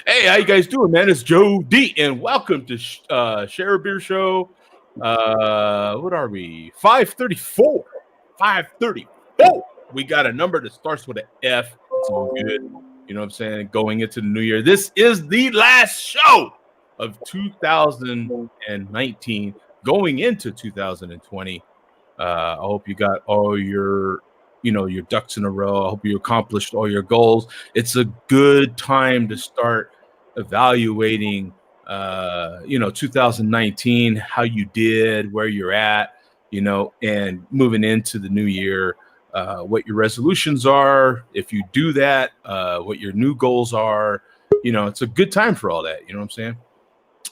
Hey, how you guys doing, man? It's Joe D, and welcome to Share a Beer Show. What are we? 534. 534. We got a number that starts with an F. It's all good. You know what I'm saying? Going into the new year. This is the last show of 2019, going into 2020. I hope you got all your ducks in a row. I hope you accomplished all your goals. It's a good time to start evaluating 2019, how you did, where you're at, and moving into the new year, what your resolutions are, if you do that, what your new goals are. It's a good time for all that. You know what I'm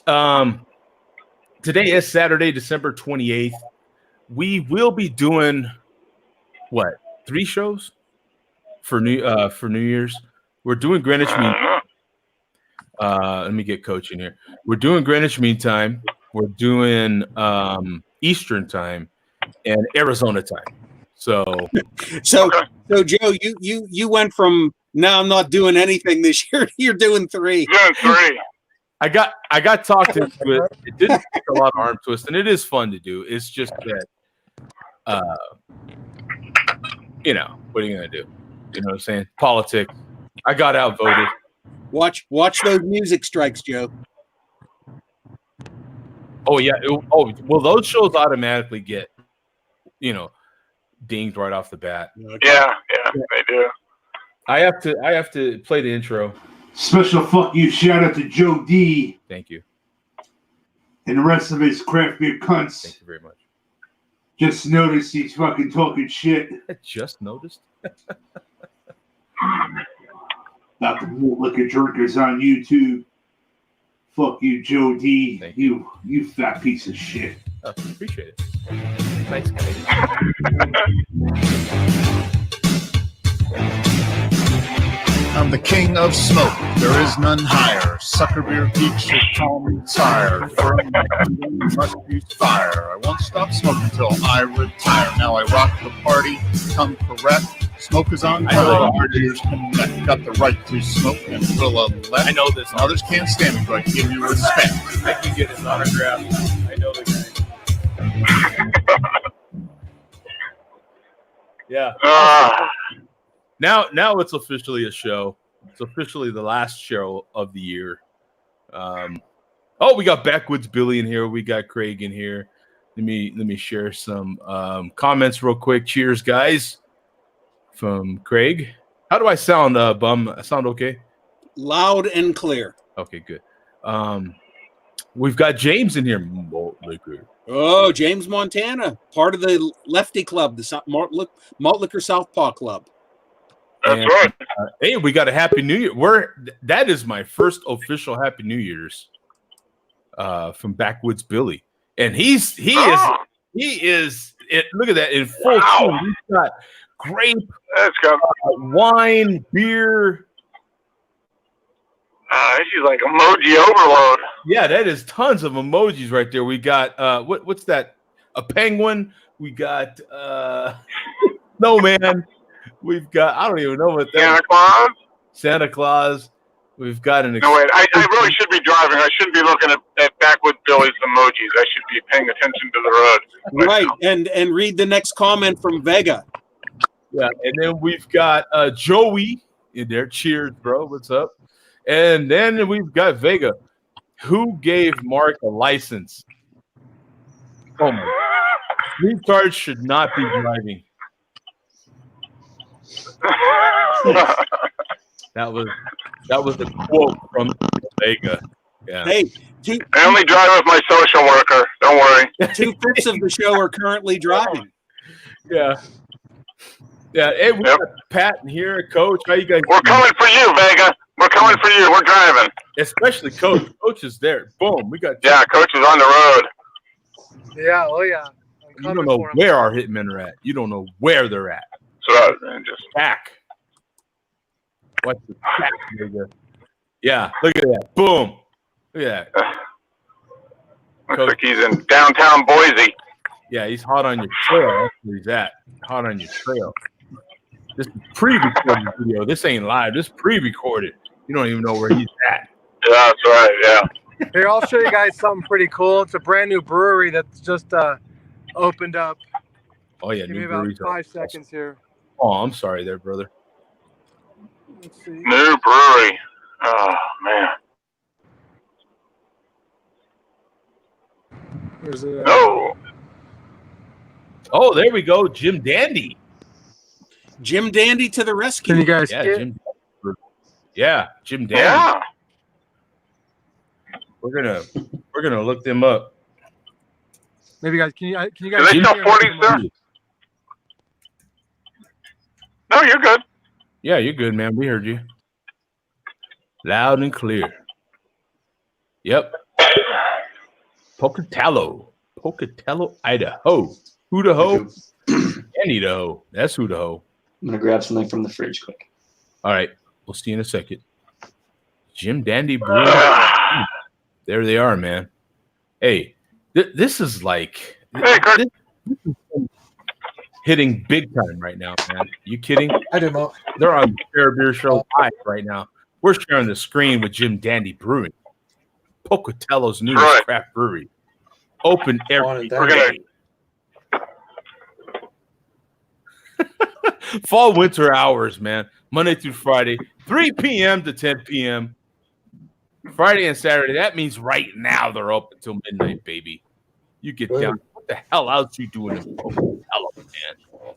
saying? Today is Saturday, December 28th. We will be doing 3 shows for New Year's. We're doing Greenwich Mean. Let me get Coach in here. We're doing Greenwich Mean Time. We're doing Eastern Time and Arizona Time. So Joe, you went from now I'm not doing anything this year. You're doing 3. Doing 3. I got talked into it. It didn't take a lot of arm twist, and it is fun to do. It's just that, what are you gonna do? You know what I'm saying? Politics. I got outvoted. Watch those music strikes, Joe. Oh yeah. Well, those shows automatically get, dinged right off the bat. Yeah, they do. I have to play the intro. Special fuck you shout out to Joe D. Thank you. And the rest of his craft beer cunts. Thank you very much. Just noticed he's fucking talking shit. I just noticed. About the malt liquor drinkers on YouTube. Fuck you, Joe D. You fat piece of shit. Oh, appreciate it. Thanks, guys. I'm the king of smoke, there is none higher. Sucker beer geeks should call me sire. Burn my kingdom, must use fire. I won't stop smoking till I retire. Now I rock the party, come correct. Smoke is on fire, our ears connect. Got the right to smoke and fill a left. I know this. Others can't stand me, but give me respect. I can get his autograph. I know the guy. Yeah. Now it's officially a show. It's officially the last show of the year. We got Backwoods Billy in here. We got Craig in here. Let me share some comments real quick. Cheers, guys. From Craig. How do I sound, Bum? I sound okay? Loud and clear. Okay, good. We've got James in here. Malt liquor. Oh, James Montana, part of the Lefty Club, the Malt Liquor Southpaw Club. That's right. Hey, we got a Happy New Year. That is my first official Happy New Year's from Backwoods Billy, and he is it. Look at that in full swing. He's got grape, wine, beer. This is like emoji overload. Yeah, that is tons of emojis right there. We got what's that? A penguin. We got snowman. We've got I don't even know what that Santa Claus. Santa Claus. We've got an. No wait, I really should be driving. I shouldn't be looking at Backwoods Billy's emojis. I should be paying attention to the road. Right, and read the next comment from Vega. Yeah, and then we've got Joey in there. Cheers, bro. What's up? And then we've got Vega. Who gave Mark a license? Oh my! Retards should not be driving. That was a quote from Vega. Yeah. Hey, I only drive with my social worker. Don't worry. 2/5 of the show are currently driving. Yeah. Yeah. Hey, we got Pat in here, Coach. How you guys? We're coming for you, Vega. We're coming for you. We're driving. Especially Coach. Coach is there. Boom. We got. Yeah, Coach is on the road. Yeah. Oh yeah. You don't know where our hitmen are at. You don't know where they're at. So just back. What's the back, Vega? Yeah. Look at that. Boom. Look at that. Looks like he's in downtown Boise. Yeah, he's hot on your trail. That's where he's at. Hot on your trail. This is pre-recorded video. This ain't live. This is pre-recorded. You don't even know where he's at. Yeah, that's right. Yeah. Here, I'll show you guys something pretty cool. It's a brand new brewery that's just opened up. Oh yeah, Give me new about breweries. 5 seconds here. Oh, I'm sorry there, brother. Let's see. New brewery. Oh man. There's a, No. Oh, there we go, Jim Dandy. Jim Dandy to the rescue. Can you guys Yeah, see it? Jim. Yeah, Jim Dandy. Yeah. We're gonna look them up. Maybe guys, can you guys Do they hear sell me? 40s there? No, you're good. Yeah, you're good, man. We heard you. Loud and clear. Yep. Pocatello, Idaho. Who the ho? Danny the ho. That's who the ho. I'm gonna grab something from the fridge quick. All right. We'll see you in a second. Jim Dandy Brewing. There they are, man. Hey, this is like Hey, Kurt. this is hitting big time right now, man. You kidding? I do, Mark. They're on the Prairie Beer Show live right now. We're sharing the screen with Jim Dandy Brewing, Pocatello's newest Right. craft brewery. Open every We're gonna- day. Fall winter hours, man. Monday through Friday, 3 p.m. to 10 p.m. Friday and Saturday. That means right now they're open until midnight, baby. You get down. What the hell else you doing in Pocatello, man?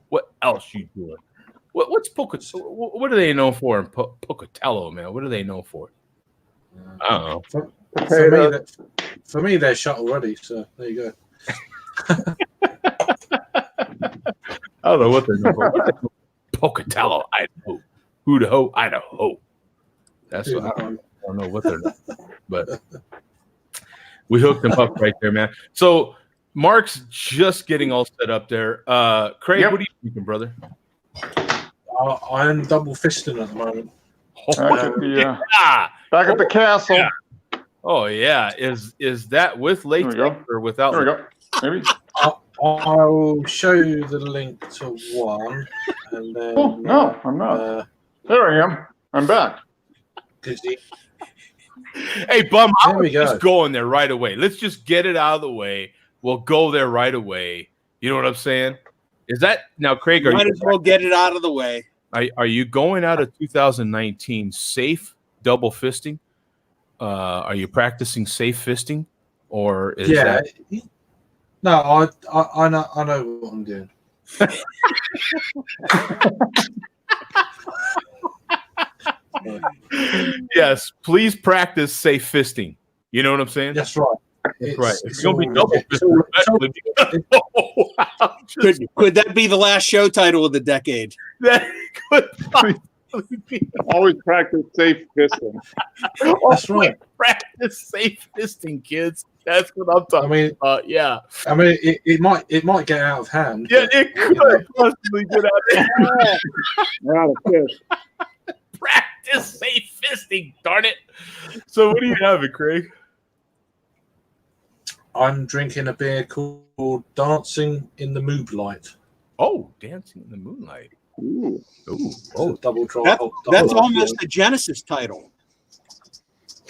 What else you doing? What's Pocatello? What are they known for in Pocatello, man? What are they known for? I don't know. For me, they're shut already. So there you go. I don't know what they're known for. Pocatello, Idaho. Who the ho, Idaho. That's what I don't know what they're known for, but we hooked them up right there, man. So Mark's just getting all set up there. Craig, Yep. what are you thinking, brother? I'm double fisting at the moment. Back at the, Yeah. back at the castle. Yeah. Oh yeah. Is that with latex go. or without? There we go. Maybe. I'll show you the link to one, and then. Oh, no, I'm not. There I am. I'm back. Hey, Bum, There we I'm just go. going there right away. Let's just get it out of the way. We'll go there right away. You know what I'm saying? Is that now, Craig? Might as well get it out of the way. Are you going out of 2019 safe double fisting? Are you practicing safe fisting, or is that? No, I know what I'm doing. Yes, please practice safe fisting. You know what I'm saying? That's right. That's right. It's It's gonna be all- double it's all- fisting. Could that be the last show title of the decade? That could possibly be. Always practice safe fisting. That's right. Practice safe fisting, kids. That's what I'm I talking mean, about. Yeah. it might get out of hand. Yeah, it could possibly get out of hand. Out of fish. Practice safe fisting, darn it. So what do you have, Craig? I'm drinking a beer called Dancing in the Moonlight. Oh, Dancing in the Moonlight. Ooh. Ooh. Oh, double dry. That's almost a Genesis title.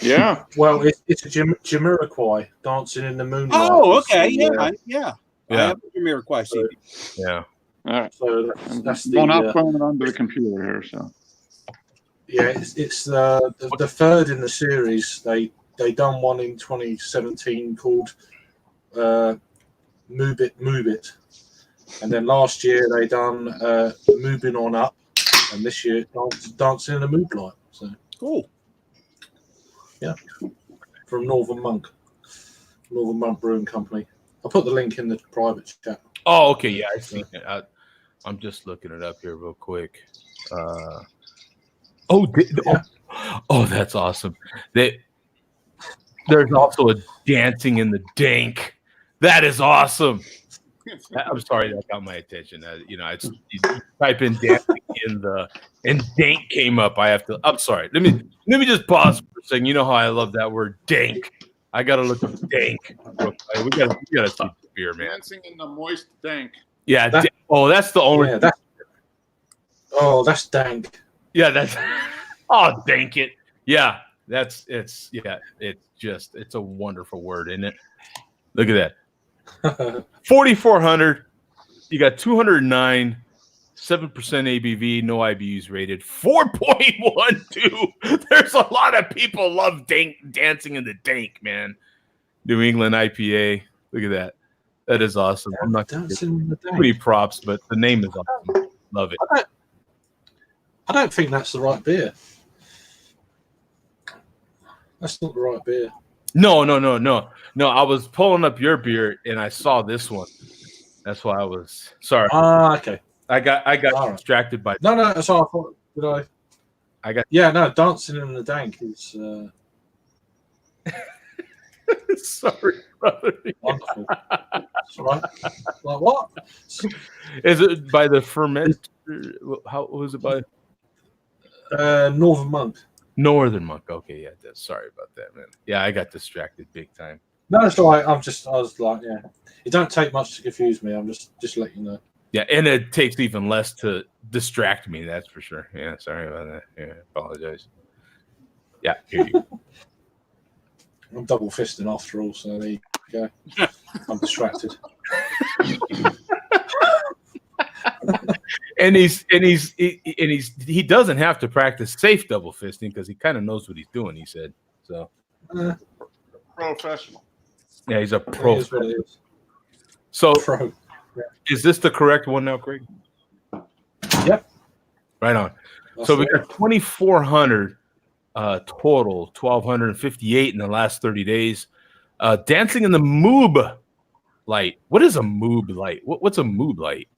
Yeah. Well, it's a Jamiroquai, Dancing in the Moonlight. Oh, okay. So, Yeah. I Yeah. have a Jamiroquai CD. Yeah. All right. So I'm that's going the out phone onto the computer here, so. yeah. It's the third in the series. They done one in 2017 called Move It, and then last year they done Moving On Up, and this year Dancing in the Moonlight. So Cool. yeah, from Northern Monk Brewing Company. I'll put the link in the private chat. Oh, okay. Yeah, I see it. I'm just looking it up here real quick. Oh, that's awesome. There's also a Dancing in the Dank. That is awesome. I'm sorry that got my attention. You type in Dancing in the and Dank came up. I'm sorry. Let me just pause for a second. You know how I love that word Dank. I gotta look up Dank. We gotta see the beer, man. Dancing in the moist dank. Yeah. That- that's the only. Yeah, that's dank. Yeah, that's Oh, dank it. Yeah, it's a wonderful word, isn't it? Look at that. 4,400. You got 209, 7% ABV, no IBUs rated, 4.12. There's a lot of people love dancing in the dank, man. New England IPA. Look at that. That is awesome. I'm not Dancing pretty props, but the name is awesome. Love it. I don't think that's the right beer. That's not the right beer. No. I was pulling up your beer and I saw this one. That's why I was sorry. Okay. I got distracted by. No, that's all I thought. Did I? Yeah, no. Dancing in the dank is. Sorry, brother. Wonderful. That's all right. Like what? Is it by the ferment? How was it by? Northern Monk. Northern Monk. Okay, yeah. Sorry about that, man. Yeah, I got distracted big time. No, it's all right. I was like, yeah. It don't take much to confuse me. I'm just letting you know. Yeah, and it takes even less to distract me. That's for sure. Yeah, sorry about that. Yeah, apologize. Yeah, here you go. I'm double fisting after all, so there you go. I'm distracted. and he doesn't have to practice safe double fisting because he kind of knows what he's doing. He said so. Professional. Yeah, he's a pro. It is what it is. So, Pro. is this the correct one now, Craig? Yep. Right on. That's so we right. got 2,400 total, 1,258 in the last 30 days. Dancing in the Moob light. What is a Moob light? What's a Moob light?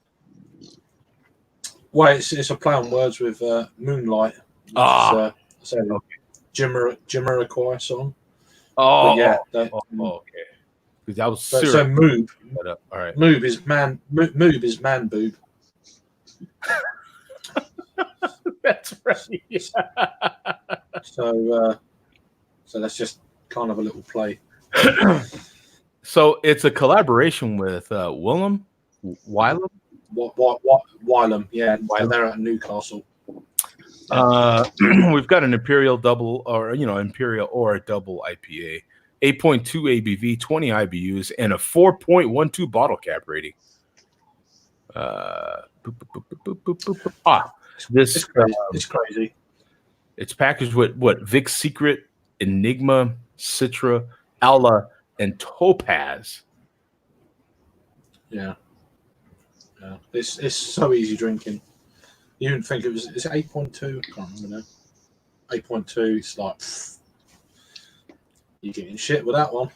Well, it's a play on words with Moonlight. It's Jamiroquai song. Oh, but yeah. Okay. Because I was So serious. Moob. All right. Moob is man. Moob is man boob. That's right. Yeah. So that's just kind of a little play. So it's a collaboration with Wylam. Wylam, yeah. They're at Newcastle. We've got an Imperial double, or Imperial or a double IPA, 8.2 ABV, 20 IBUs, and a 4.12 bottle cap rating. This It's crazy. It's packaged with what? Vic's Secret, Enigma, Citra, Ala, and Topaz. Yeah. It's so easy drinking. You didn't think it was? Is it 8.2? I can't remember now. 8.2. It's like you're getting shit with that one.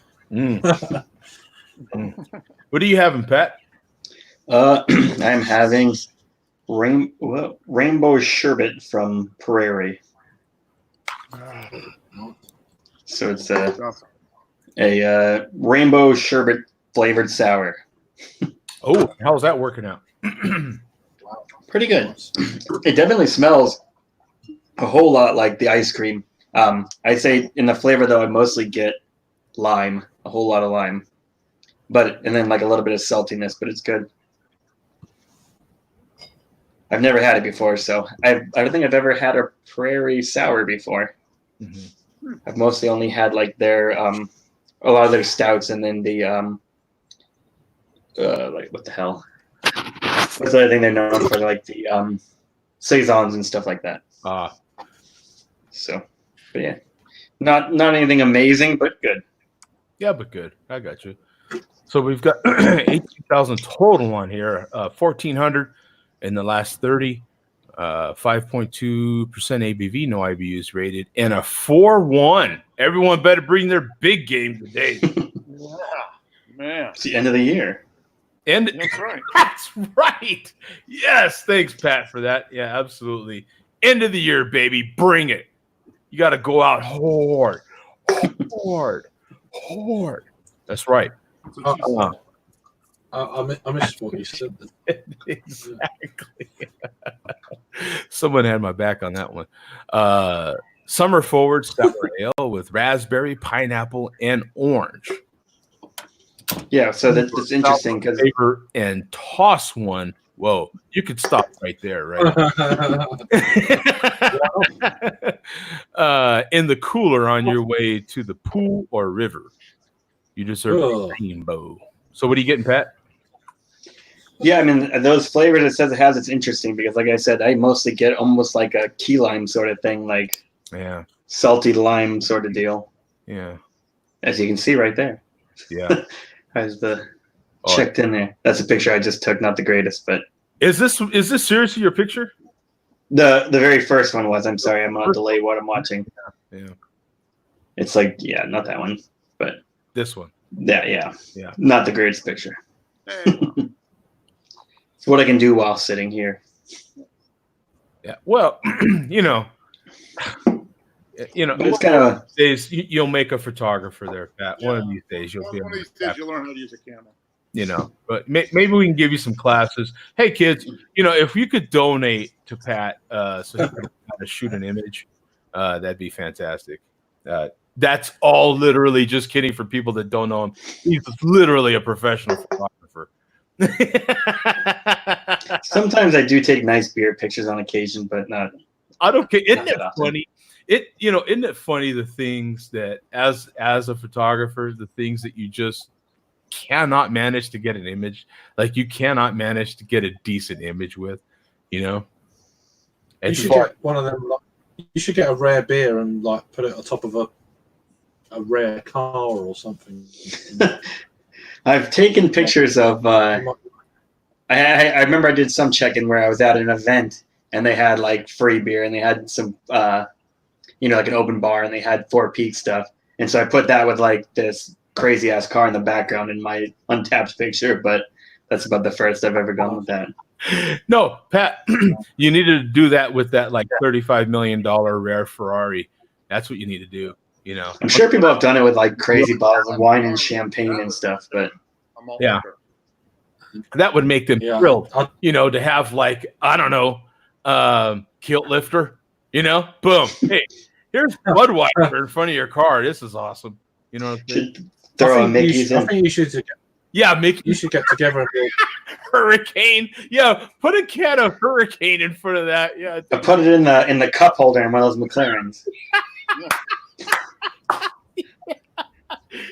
What are you having, Pat? I'm having rainbow sherbet from Prairie. So it's a rainbow sherbet flavored sour. Oh, how's that working out? Pretty good. It definitely smells a whole lot like the ice cream. I'd say in the flavor though, I mostly get lime, a whole lot of lime, and then like a little bit of saltiness, but it's good. I've never had it before, so I don't think I've ever had a Prairie sour before. Mm-hmm. I've mostly only had like their a lot of their stouts, and then the like what the hell? What's the other thing they're known for? Like the saisons and stuff like that. So, but yeah, not anything amazing, but good. Yeah, but good. I got you. So we've got 18,000 total on here. 1,400 in the last 30. 5.2% ABV, no IBUs rated, and a 4.1. Everyone better bring their big game today. Yeah, man. It's the end of the year. And That's right. That's right. Yes, thanks, Pat, for that. Yeah, absolutely. End of the year, baby. Bring it. You got to go out hard. That's right. I missed what you said. Exactly. Someone had my back on that one. Summer Forward Sour Ale with raspberry, pineapple, and orange. Yeah, so that's interesting because And toss one Whoa, you could stop right there, right? In the cooler on your way to the pool or river, you deserve a rainbow. So what are you getting, Pat? Yeah, I mean, those flavors it says it has, it's interesting because, like I said, I mostly get almost like a key lime sort of thing, like salty lime sort of deal. Yeah. As you can see right there. Yeah. Has the checked in there. That's a picture I just took, not the greatest, but is this seriously your picture? The very first one was. I'm sorry, I'm gonna delay what I'm watching. Yeah. It's like, yeah, not that one, but this one. Yeah. Not the greatest picture. It's what I can do while sitting here. Yeah. Well, it's kind of days you'll make a photographer there, Pat. Yeah. One of these days you'll be. One of these days you'll learn how to use a camera. But maybe we can give you some classes. Hey, kids, if you could donate to Pat so he can shoot an image, that'd be fantastic. That's all literally just kidding for people that don't know him. He's literally a professional photographer. Sometimes I do take nice beer pictures on occasion, but not. I don't care. Isn't it funny? Isn't it funny the things that as a photographer, the things that you just cannot manage to get an image, like you cannot manage to get a decent image with, You should get one of them. You should get a rare beer and put it on top of a rare car or something. I've taken pictures of. I remember I did some check-in where I was at an event and they had free beer and they had some, like an open bar and they had Four Peaks stuff. And so I put that with this crazy ass car in the background in my Untapped picture. But that's about the first I've ever gone with that. No, Pat, you needed to do that with that $35 million rare Ferrari. That's what you need to do. I'm sure people have done it with crazy bottles of wine and champagne and stuff, but that would make them thrilled, to have I don't know, kilt lifter, boom. Hey, here's Budweiser in front of your car. This is awesome. You know what I'm saying? Throw a Mickey's in. I think you should. Mickey. You should get together and build Hurricane. Yeah, put a can of Hurricane in front of that. Yeah, I put it in the cup holder in one of those McLarens.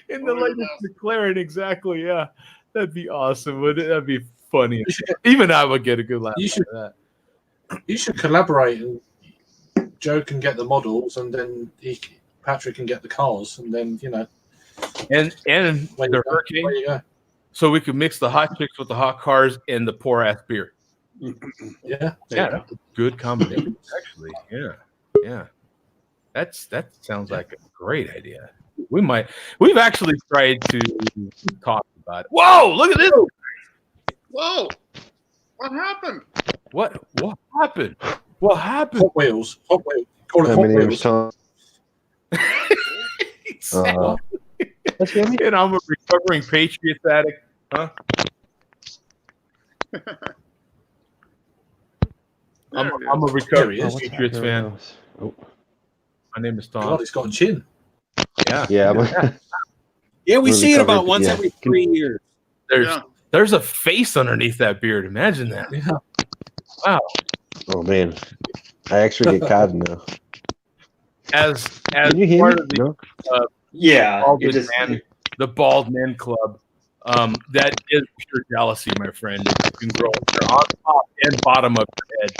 In the latest McLaren, exactly. Yeah, that'd be awesome. That'd be funny. Even I would get a good laugh out of that. You should collaborate, and Joe can get the models, and then Patrick can get the cars, and then and the Hurricane. So we could mix the hot chicks with the hot cars and the poor ass beer. Yeah, that's a good combination. Actually, yeah. That sounds like a great idea. We've actually tried to talk about it. Whoa, look at this. Whoa. What happened? What happened? What happened? Hot Wheels. Call it Hot My name's Wheels. Tom. And I'm a recovering Patriots addict. Huh? I'm a recovering Patriots fan. Oh. My name is Tom. God, he's got a chin. Yeah. Yeah, we see it about once every 3 years. There's a face underneath that beard. Imagine that. Yeah. Wow. Oh man, I actually get cod now. As Can you hear part me? of the The Bald Men Club, that is pure jealousy, my friend. You can grow hair on top and bottom of your head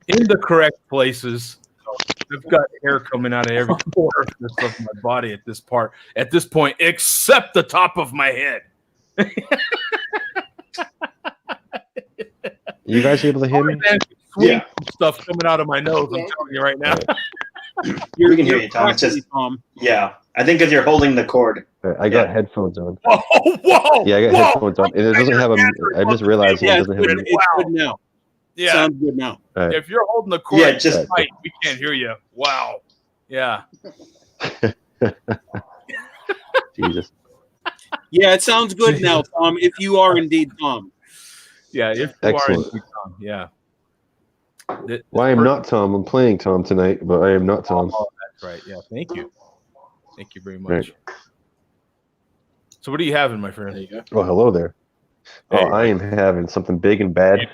in the correct places. I've got hair coming out of every orifice of my body at this point, except the top of my head. You guys able to hear me? Yeah. Stuff coming out of my nose. I'm telling you right now. We can hear you, Tom. It's just, I think because you're holding the cord. I got headphones on. Oh, whoa! Yeah, I got headphones on. And it doesn't have a. I just realized it doesn't have a. It's good now. Yeah. Sounds good now. Right. If you're holding the cord, just tight, we can't hear you. Wow. Yeah. Jesus. Yeah, it sounds good now, Tom. If you are indeed Tom. Yeah, if you Excellent. are indeed Tom. Yeah. Well, I am not Tom. I'm playing Tom tonight, but I am not Tom. Oh, that's right. Yeah. Thank you. Thank you very much. Right. So, what are you having, my friend? There you go. Well, hello there. Oh, Hey, I am having something big and bad.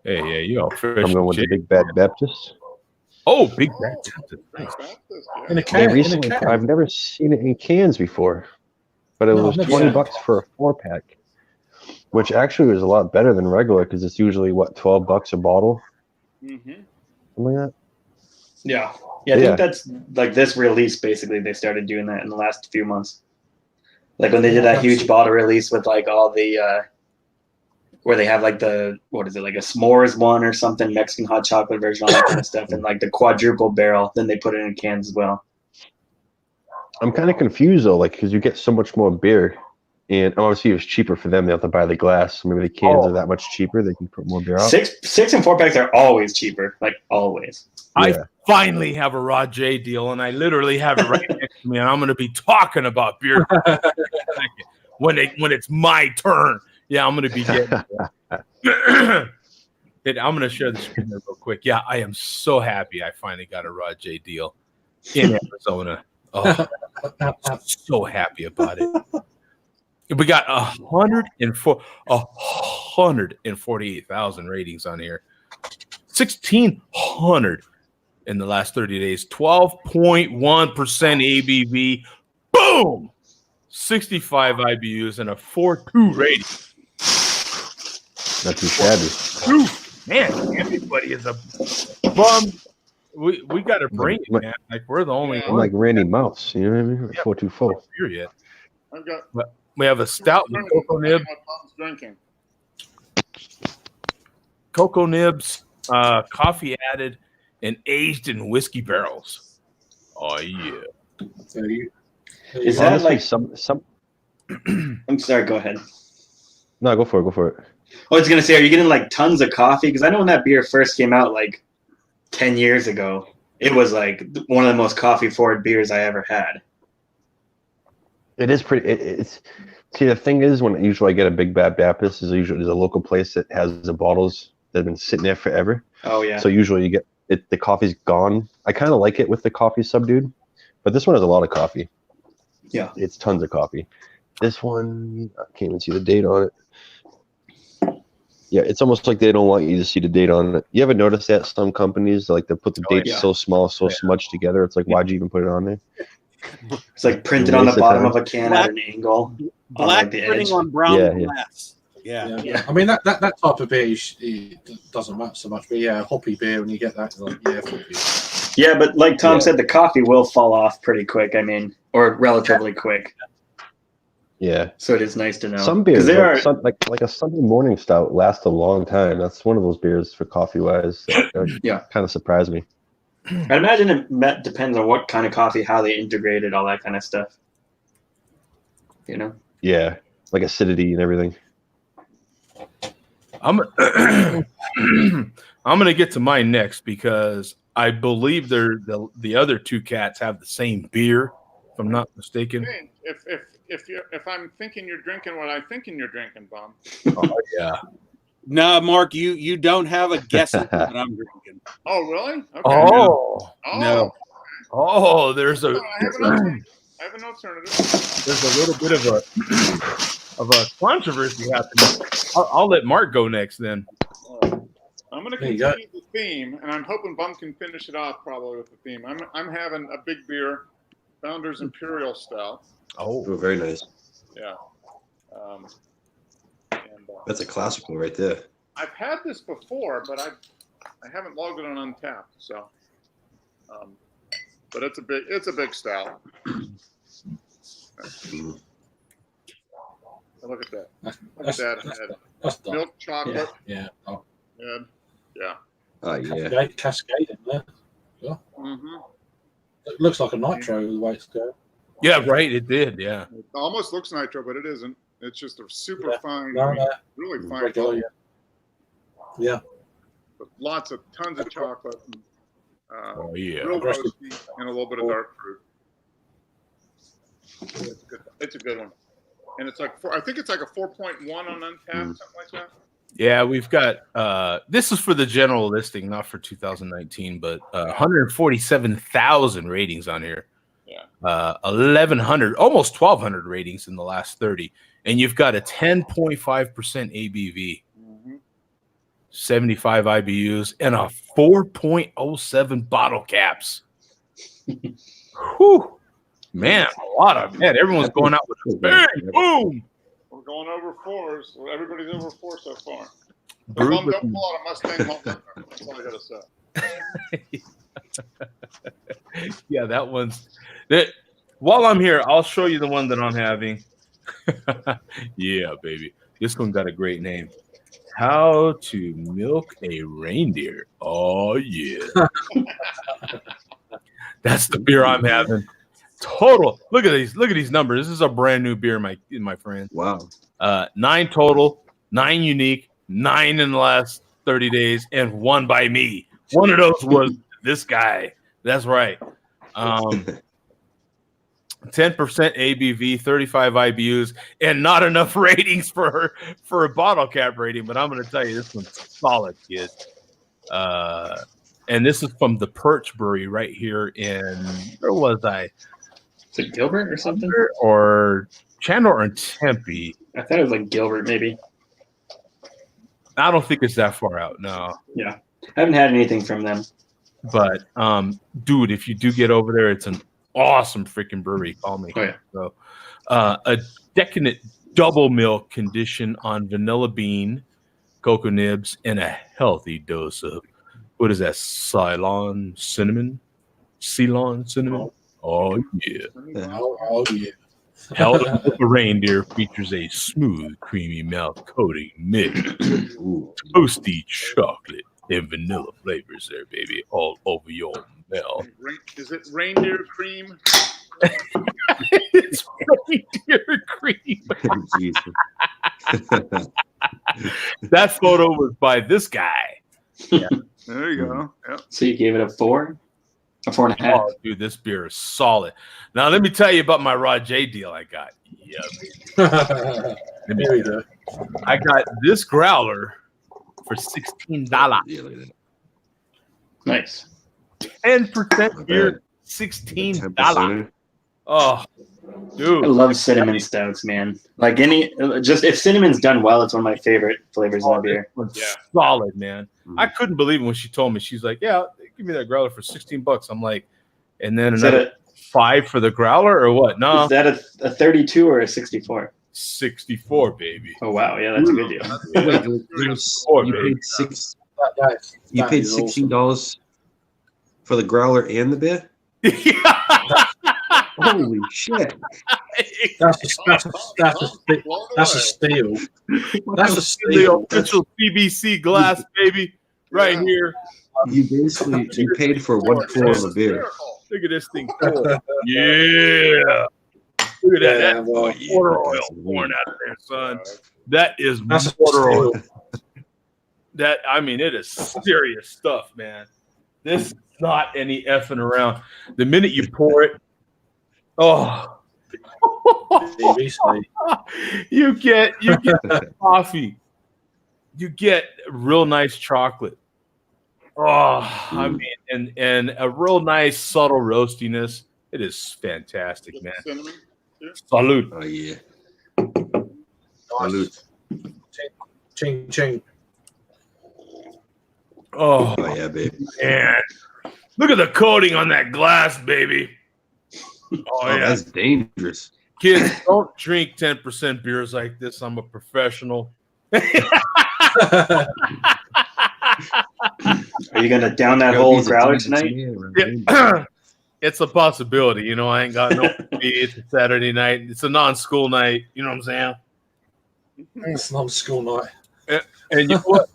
Hey, yeah, you all fresh. I'm going with the Big Bad Baptist. Oh, Big Bad. Nice. In a They can. recently, In a can. I've never seen it in cans before, but it No, was I've never $20 seen it. for a 4-pack, which actually was a lot better than regular because it's usually what, $12 a bottle, something like that. Yeah. Yeah, I think that's like this release. Basically, they started doing that in the last few months. Like when they did that huge bottle release with like all the where they have like the what is it, like a s'mores one or something, Mexican hot chocolate version, all that kind of stuff, and like the quadruple barrel. Then they put it in cans as well. I'm kind of confused though, like because you get so much more beer, and obviously it's cheaper for them. They have to buy the glass. So maybe the cans are that much cheaper. They can put more beer out. Six and 4-packs are always cheaper, like always. I finally have a Raw J deal, and I literally have it right next to me, and I'm going to be talking about beer when it's my turn. Yeah, I'm going to be getting I'm going to share the screen real quick. Yeah, I am so happy I finally got a Raw J deal in Arizona. Oh, I'm so happy about it. We got 148,000 ratings on here. 1,600 in the last 30 days. 12.1% ABV. Boom! 65 IBUs and a 4.2 rating. Not too shabby. Ooh, man, everybody is a bum. We got to bring it, man. Like we're the only I'm one. like Randy Mouse, you know what I mean? 424. Beer yet. I've got. We have a stout with cocoa nib. Drinking. Cocoa nibs, coffee added, and aged in whiskey barrels. Oh yeah. Is that Honestly, like some? I'm sorry, go ahead. No, go for it. Go for it. I was gonna say, are you getting like tons of coffee? Because I know when that beer first came out, like 10 years ago, it was like one of the most coffee-forward beers I ever had. It is pretty. It's see, the thing is, when usually I get a Big Bad Baptist, there's a local place that has the bottles that have been sitting there forever. Oh yeah. So usually you get it. The coffee's gone. I kind of like it with the coffee subdued, but this one has a lot of coffee. Yeah, it's tons of coffee. This one, I can't even see the date on it. Yeah, it's almost like they don't want you to see the date on it. You ever notice that some companies like they put the dates so small, so smudged together? It's like, why'd you even put it on there? It's like printed on the bottom of a can at an angle. Black on the printing edge. on brown glass. Yeah. I mean that type of beer doesn't matter so much, but yeah, hoppy beer when you get that, like Yeah, but like Tom said, the coffee will fall off pretty quick. I mean, or relatively quick. Yeah. So it is nice to know. Some beers, there are like a Sunday morning stout, lasts a long time. That's one of those beers for coffee wise. That kind of surprised me. I imagine it depends on what kind of coffee, how they integrate it, all that kind of stuff. You know? Yeah, like acidity and everything. I'm gonna get to mine next because I believe the other two cats have the same beer, if I'm not mistaken. If I'm thinking you're drinking what I'm thinking you're drinking, Bob. Oh yeah. No, Mark, you don't have a guess at what I'm drinking. Oh really? Okay. Oh no. Oh, there's a. I have an alternative. There's a little bit of a controversy happening. I'll let Mark go next then. I'm going to continue the theme, and I'm hoping Bum can finish it off probably with the theme. I'm having a big beer, Founders Imperial Stout. Oh, very nice. Yeah. That's a classical right there. I've had this before, but I haven't logged it on Untappd. So, but it's a big stout. Look at that! Look at that! That's milk chocolate. Yeah. Oh. Yeah. Oh yeah. Cascade in there. Yeah. Mm-hmm. It looks like a nitro the way it's going. Yeah, right. It did. Yeah. It almost looks nitro, but it isn't. It's just a super fine, really fine. Regular, yeah. With tons of chocolate. Oh yeah. Real roasty and a little bit of dark fruit. It's a good one. And it's like I think it's like a 4.1 on Untappd, something like that. Yeah, we've got this is for the general listing, not for 2019, but 147,000 ratings on here. Yeah. 1,100, almost 1,200 ratings in the last 30, and you've got a 10.5% ABV, 75 IBUs, and a 4.07 bottle caps. Whew, man, a lot of everyone's going out with a bang, boom. We're going over 4s. Everybody's over 4 so far. Brewed with- Don't pull out a Mustang Hummer. That's all I gotta say. Yeah, that one's that. While I'm here, I'll show you the one that I'm having. Yeah, baby, this one got a great name. How to milk a reindeer. Oh yeah, that's the beer I'm having. Total. Look at these numbers. This is a brand new beer, my friend. Wow. 9 total, 9 unique, 9 in the last 30 days, and 1 by me. One of those was this guy. That's right. 10% ABV, 35 IBUs, and not enough ratings for a bottle cap rating. But I'm going to tell you, this one's solid, kid. And this is from the Perch Brewery right here in, where was I? Is it Gilbert or something? Or Chandler or Tempe. I thought it was like Gilbert, maybe. I don't think it's that far out. No. Yeah. I haven't had anything from them. But, dude, if you do get over there, it's an awesome freaking brewery. Call me. Oh, yeah. So, a decadent double milk condition on vanilla bean, cocoa nibs, and a healthy dose of, what is that, Ceylon cinnamon? Oh, yeah. Oh, yeah. Held up with a reindeer features a smooth, creamy mouth coating mixed with toasty chocolate and vanilla flavors there, baby, all over your mouth. Is it reindeer cream? It's reindeer cream. That photo was by this guy. Yeah. There you go. Yep. So you gave it a 4? A 4.5? Oh, dude, this beer is solid. Now, let me tell you about my Raw J deal I got. Yeah, baby. I got this growler for $16. Nice. 10% beer, $16. Oh, dude. I love cinnamon stouts, man. Like if cinnamon's done well, it's one of my favorite flavors of beer. Yeah, solid, man. I couldn't believe it when she told me. She's like, "Yeah, give me that growler for $16." I'm like, and then another 5 for the growler or what? No, is that a 32 or a 64? 64, baby. Oh wow, yeah, that's a good deal. You paid $16 for the growler and the beer? Holy shit! That's a steal. That's a steal. Official CBC glass, baby, right here. You paid for 1 pour of a beer. Look at this thing. Cool. Yeah. Look at that. That's water oil pouring out of there, son. That is water oil. That, I mean, it is serious stuff, man. This is not any effing around. The minute you pour it, you get coffee. You get real nice chocolate. I mean, and a real nice subtle roastiness. It is fantastic, man. Salute. Oh yeah. Salute. Ching ching. Oh yeah, baby. Man, look at the coating on that glass, baby. Oh yeah, that's dangerous. Kids, don't drink 10% beers like this. I'm a professional. Are you gonna down that whole growler tonight? Yeah. It's a possibility. You know, I ain't got no it's a Saturday night. It's a non-school night. You know what I'm saying? It's not a school night. And you know what?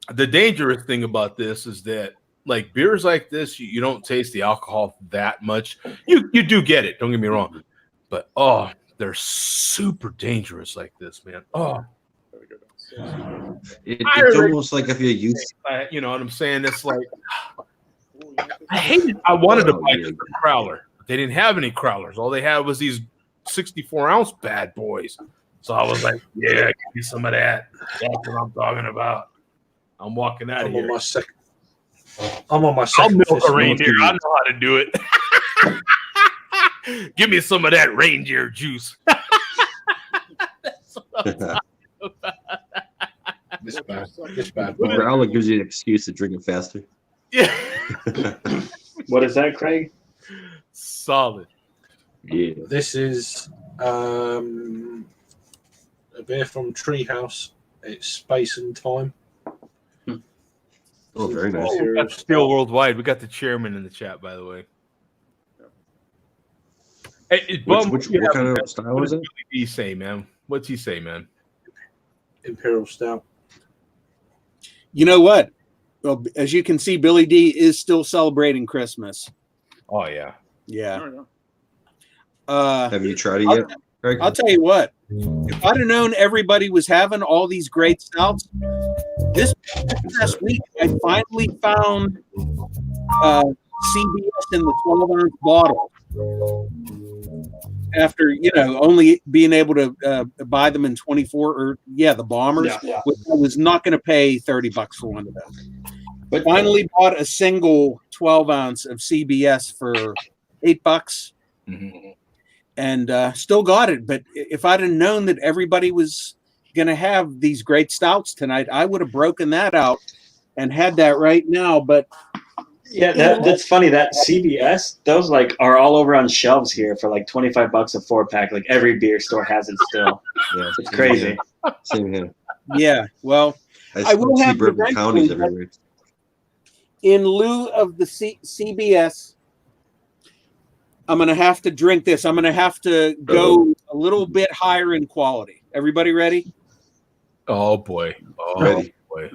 The dangerous thing about this is that, like, beers like this, you don't taste the alcohol that much. You do get it. Don't get me wrong. But, they're super dangerous like this, man. It's almost like if you're used. You know what I'm saying? It's like, I hated. I wanted to buy the crowler. They didn't have any crowlers. All they had was these 64-ounce bad boys. So I was like, yeah, give me some of that. That's what I'm talking about. I'm walking out of here. I'm on my second. I'll milk a reindeer. I know how to do it. Give me some of that reindeer juice. That's what I'm talking about. This bad. Growler gives you an excuse to drink it faster. Yeah. What is that, Craig? Solid. Yeah. This is a beer from Treehouse. It's Space and Time. Oh, very nice. Oh, we got Steel Worldwide. We got the chairman in the chat, by the way. Hey, Bum, what kind of style is it? What does he say, man? What's he say, man? Imperial Stout. You know what? Well, as you can see, Billy D is still celebrating Christmas. Oh yeah, yeah. Have you tried it yet, Craig? I'll tell you what. If I'd have known everybody was having all these great stouts, this past week I finally found CBS in the 12-ounce bottle. After only being able to buy them in 24 or the bombers, which I was not going to pay $30 for one of those. But finally bought a single 12-ounce of CBS for $8, and still got it. But if I'd have known that everybody was going to have these great stouts tonight, I would have broken that out and had that right now. But yeah, that's funny. That CBS, those are all over on shelves here for $25 a 4-pack. Like every beer store has it still. Yeah, it's crazy. Same here. Yeah, well, I will have Bourbon counties everywhere. In lieu of the CBS, I'm going to have to drink this. I'm going to have to go a little bit higher in quality. Everybody ready? Oh boy! Oh boy!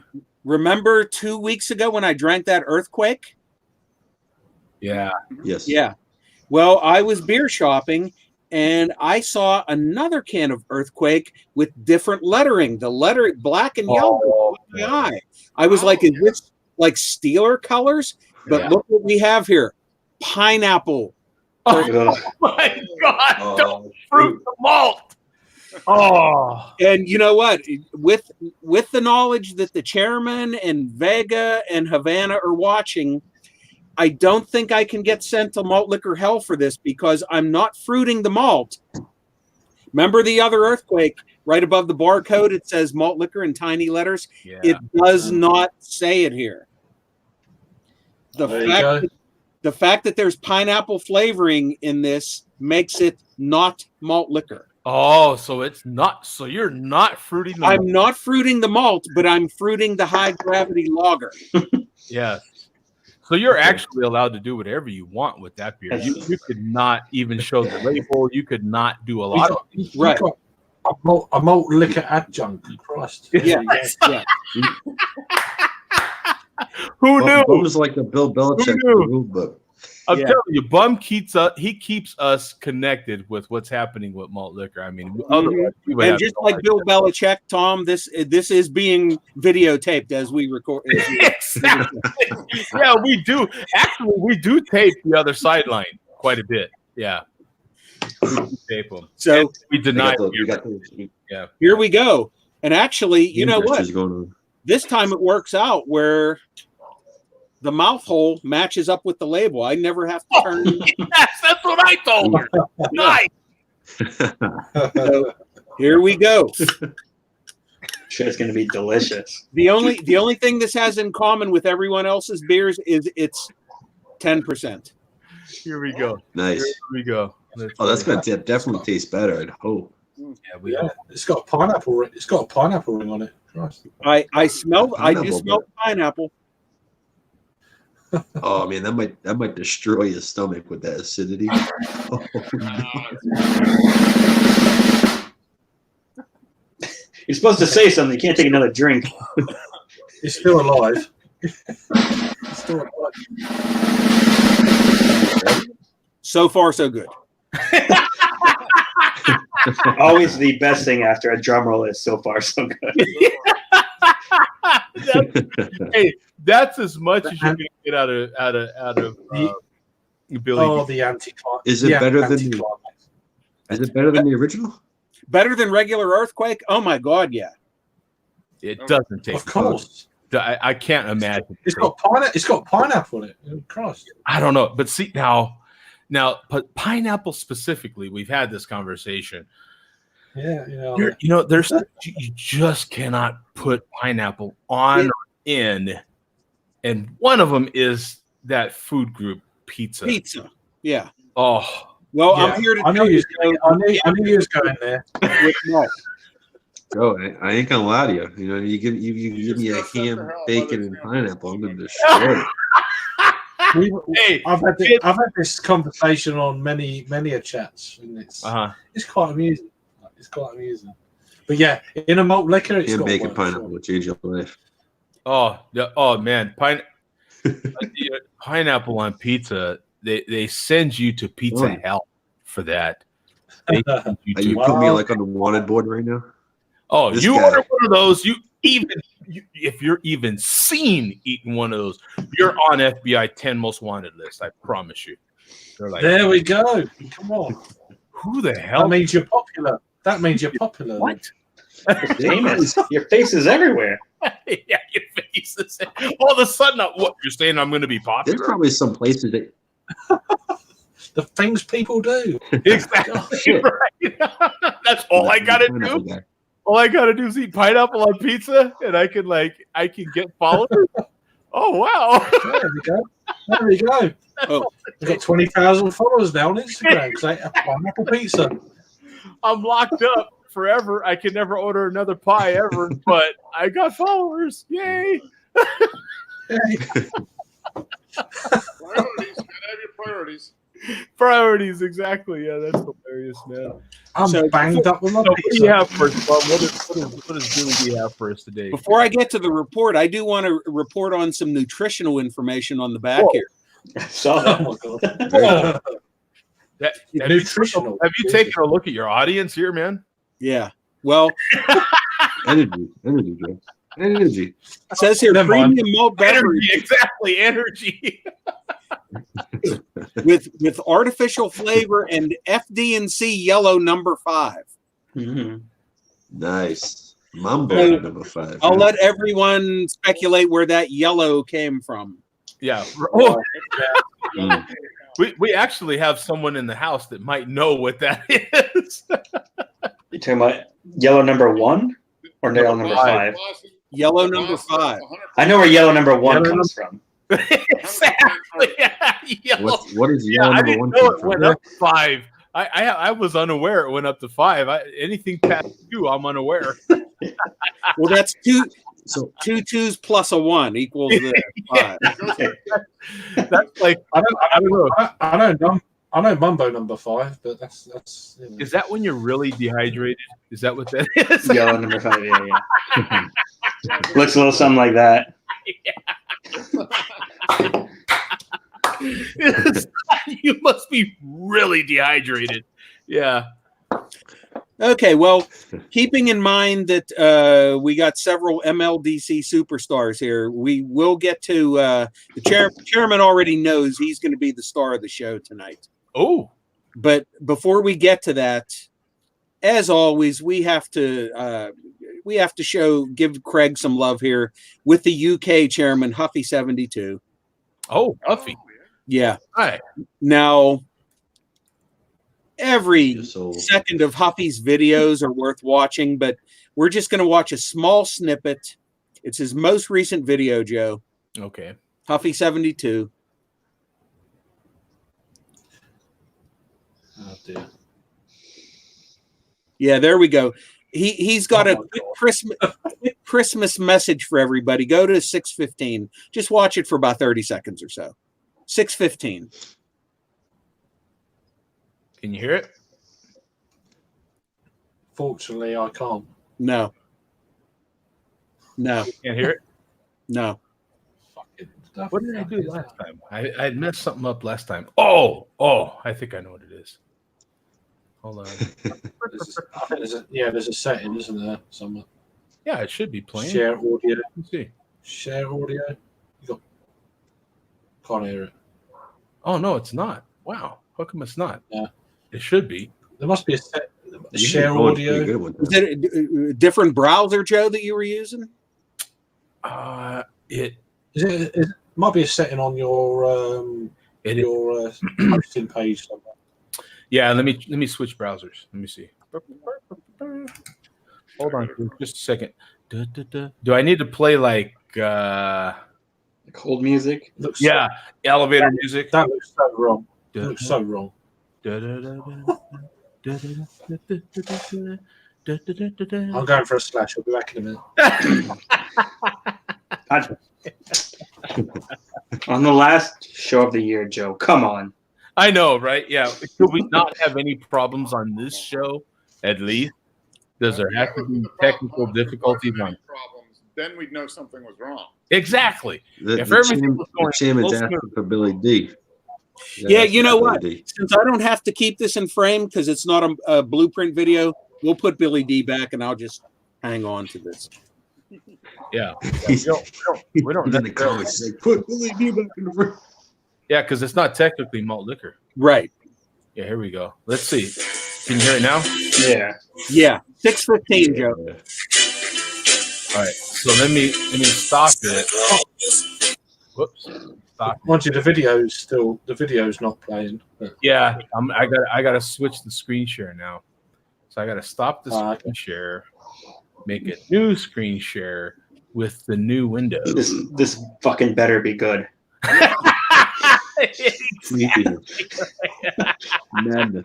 Remember 2 weeks ago when I drank that Earthquake? Yeah. Yes. Yeah. Well, I was beer shopping and I saw another can of Earthquake with different lettering. The letter black and yellow. My eye. I was like, is this like Steeler colors? But look what we have here. Pineapple. Oh my God. Don't fruit the malt. Oh, and you know what? With the knowledge that the chairman and Vega and Havana are watching, I don't think I can get sent to malt liquor hell for this because I'm not fruiting the malt. Remember the other Earthquake right above the barcode? It says malt liquor in tiny letters. Yeah. It does not say it here. The fact that there's pineapple flavoring in this makes it not malt liquor. Oh, so it's not. So you're not fruiting the malt. I'm not fruiting the malt, but I'm fruiting the high gravity lager. Yeah. So you're actually allowed to do whatever you want with that beer. You could not even show the label. You could not do a lot of right. A malt liquor adjunct. Christ. Yeah. Yeah. Who knew? Bum was like the Bill Belichick rule book. I'm telling you, Bum keeps us connected with what's happening with malt liquor. I mean, otherwise and just like Bill Belichick, Tom, this is being videotaped as we record. Exactly. Yeah, we do. Actually, we do tape the other sideline quite a bit. Yeah, we do tape them. So and we deny. Yeah, here we go. And actually, you know what? This time it works out where the mouth hole matches up with the label. I never have to turn. Yes, that's what I told her. Nice. So, here we go. Sure, it's going to be delicious. The only thing this has in common with everyone else's beers is it's 10%. Here we go. Nice. Here we go. That's going to definitely taste better. I'd hope. Yeah, it's got a pineapple ring. It's got a pineapple ring on it. Christ. I just smelled pineapple. Oh man, that might destroy your stomach with that acidity. Oh, You're supposed to say something. You can't take another drink. He's still alive. He's still alive. So far, so good. Always the best thing after a drum roll is so far so good. Hey, that's as much as you're gonna get out of Billy. Oh, the anti-climactic. Is it better than the original? Better than regular Earthquake? Oh my God, yeah. It doesn't taste. Of course. I can't imagine. It's got pineapple in it. Christ. I don't know, but see now, Now, but pineapple specifically, we've had this conversation. Yeah, There's you just cannot put pineapple on or in, and one of them is that food group pizza. Pizza, yeah. Oh, well, yeah. I'm here to I tell knew you. I knew you was going there. Bro, I ain't gonna lie to you. You give me a ham, bacon, and pineapple, I'm gonna destroy it. I've had this conversation on many a chats, and it's quite amusing. It's quite amusing. But yeah, in a malt liquor, it's ham, got bacon, work, pineapple will change your life. Oh, man, pineapple on pizza. They send you to pizza hell for that. They send you put me like on the wanted board right now. Oh, This you guy. order one of those, if you're even seen eating one of those, you're on FBI 10 most wanted list. I promise you. They're like, there we go. Come on. Who the hell? That means you're popular. What? Famous. Your face is everywhere. Yeah, your face is. All of a sudden, what you're saying? I'm going to be popular. There's probably some places that the things people do. Exactly right. That's all I got to do. All I got to do is eat pineapple on pizza, and I can get followers. Oh wow! There we go. Oh, we've got 20,000 followers now on Instagram. Say pineapple pizza. I'm locked up forever. I can never order another pie ever, but I got followers. Yay! Priorities, gotta have your priorities. Priorities, exactly. Yeah, that's hilarious, man. I'm banged up with my pizza. What do you have for us, Bob? What does Billy have for us today? Before I get to the report, I do want to report on some nutritional information on the back here. Saw that. Nutritional. Have you taken a look at your audience here, man? Yeah. Well, energy. It says here premium malt beverage. Exactly, energy. with artificial flavor and FD&C yellow number 5. Mm-hmm. Nice. Mambo number 5. I'll let everyone speculate where that yellow came from. Yeah. Oh. We actually have someone in the house that might know what that is. You talking about yellow number 1 or yellow number 5? Yellow number 5. I know where yellow number 1 comes from. Exactly. Yeah, what is yellow number 1? It went up to 5. I was unaware it went up to 5. Anything past 2, I'm unaware. Well, that's 2. So 2 2s plus a 1 equals 5. That's like I know Mumbo number 5, but that's Is that when you're really dehydrated? Is that what that is? Yellow number 5, yeah. Looks a little something like that. You must be really dehydrated. Yeah. Okay, well, keeping in mind that we got several MLDC superstars here, we will get to the chairman already knows he's going to be the star of the show tonight. Oh, but before we get to that, as always, we have to give Craig some love here with the UK chairman, Huffy72. Oh, Huffy. Yeah. Hi. Now, every second of Huffy's videos are worth watching, but we're just going to watch a small snippet. It's his most recent video, Joe. Okay. Huffy72. Oh, dear. Yeah, there we go. He's got a quick Christmas message for everybody. Go to 6:15. Just watch it for about 30 seconds or so. 6:15. Can you hear it? Fortunately, I can't. No. You can't hear it? No. What did I do last time? I messed something up last time. Oh, I think I know what it is. Hold on. There's a setting, isn't there? Somewhere. Yeah, it should be playing. Share audio. Let's see. Share audio. Can't hear it. Oh no, it's not. Wow. How come it's not? Yeah. It should be. There must be a share audio. Is it a different browser, Joe, that you were using? It might be a setting on your your posting page somewhere. Yeah, let me switch browsers. Let me see. Hold on just a second. Do I need to play like cold music? Elevator music? That looks so wrong. That looks so wrong. I'm going for a slash. I'll be back in a minute. On the last show of the year, Joe. Come on. I know, right? Yeah. Should we not have any problems on this show, at least? Does there have to be technical difficulties on problems? Then we'd know something was wrong. Exactly. If everything was going Shaman's asking for Billy D. Yeah, you know what? Since I don't have to keep this in frame because it's not a blueprint video, we'll put Billy D back, and I'll just hang on to this. Yeah, we don't necessarily say put Billy D back in the room. Yeah, because it's not technically malt liquor. Right. Yeah, here we go. Let's see. Can you hear it now? Yeah. 6:15, Joe. All right. So let me stop it. Whoops. Stop. Mind you, the video's not playing. Yeah, I got to switch the screen share now. So I got to stop the screen share, make a new screen share with the new window. This fucking better be good. Madness.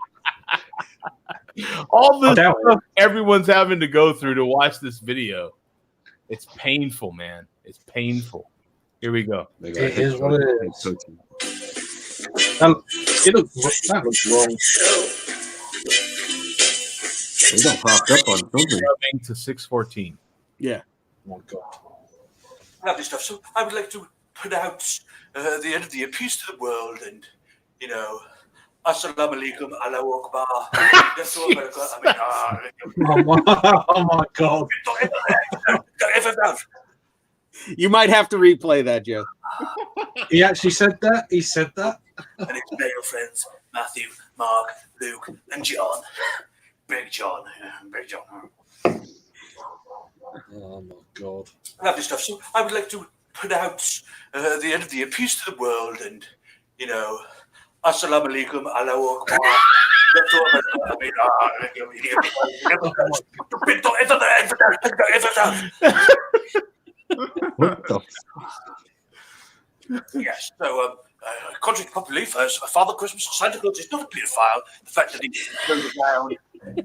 All this stuff everyone's having to go through to watch this video. It's painful, man. It's painful. Here we go. It is what it is. That looks wrong. They don't pop up on something. To 6:14. Yeah. Oh my God. Lovely stuff. So I would like to pronounce the end of the year peace to the world, and Assalamu alaikum, Allahu Akbar. That's all Oh my God. You might have to replay that, Joe. He actually said that? He said that? And it's male friends, Matthew, Mark, Luke, and John. Big John. Big John. Oh my God. Lovely stuff. So I would like to pronounce the end of the year peace to the world, and Assalamu alaikum, Allahu Akbar. What the Yes, so contrary to popular belief, as Father Christmas, Santa Claus is not a pedophile. The fact that he goes around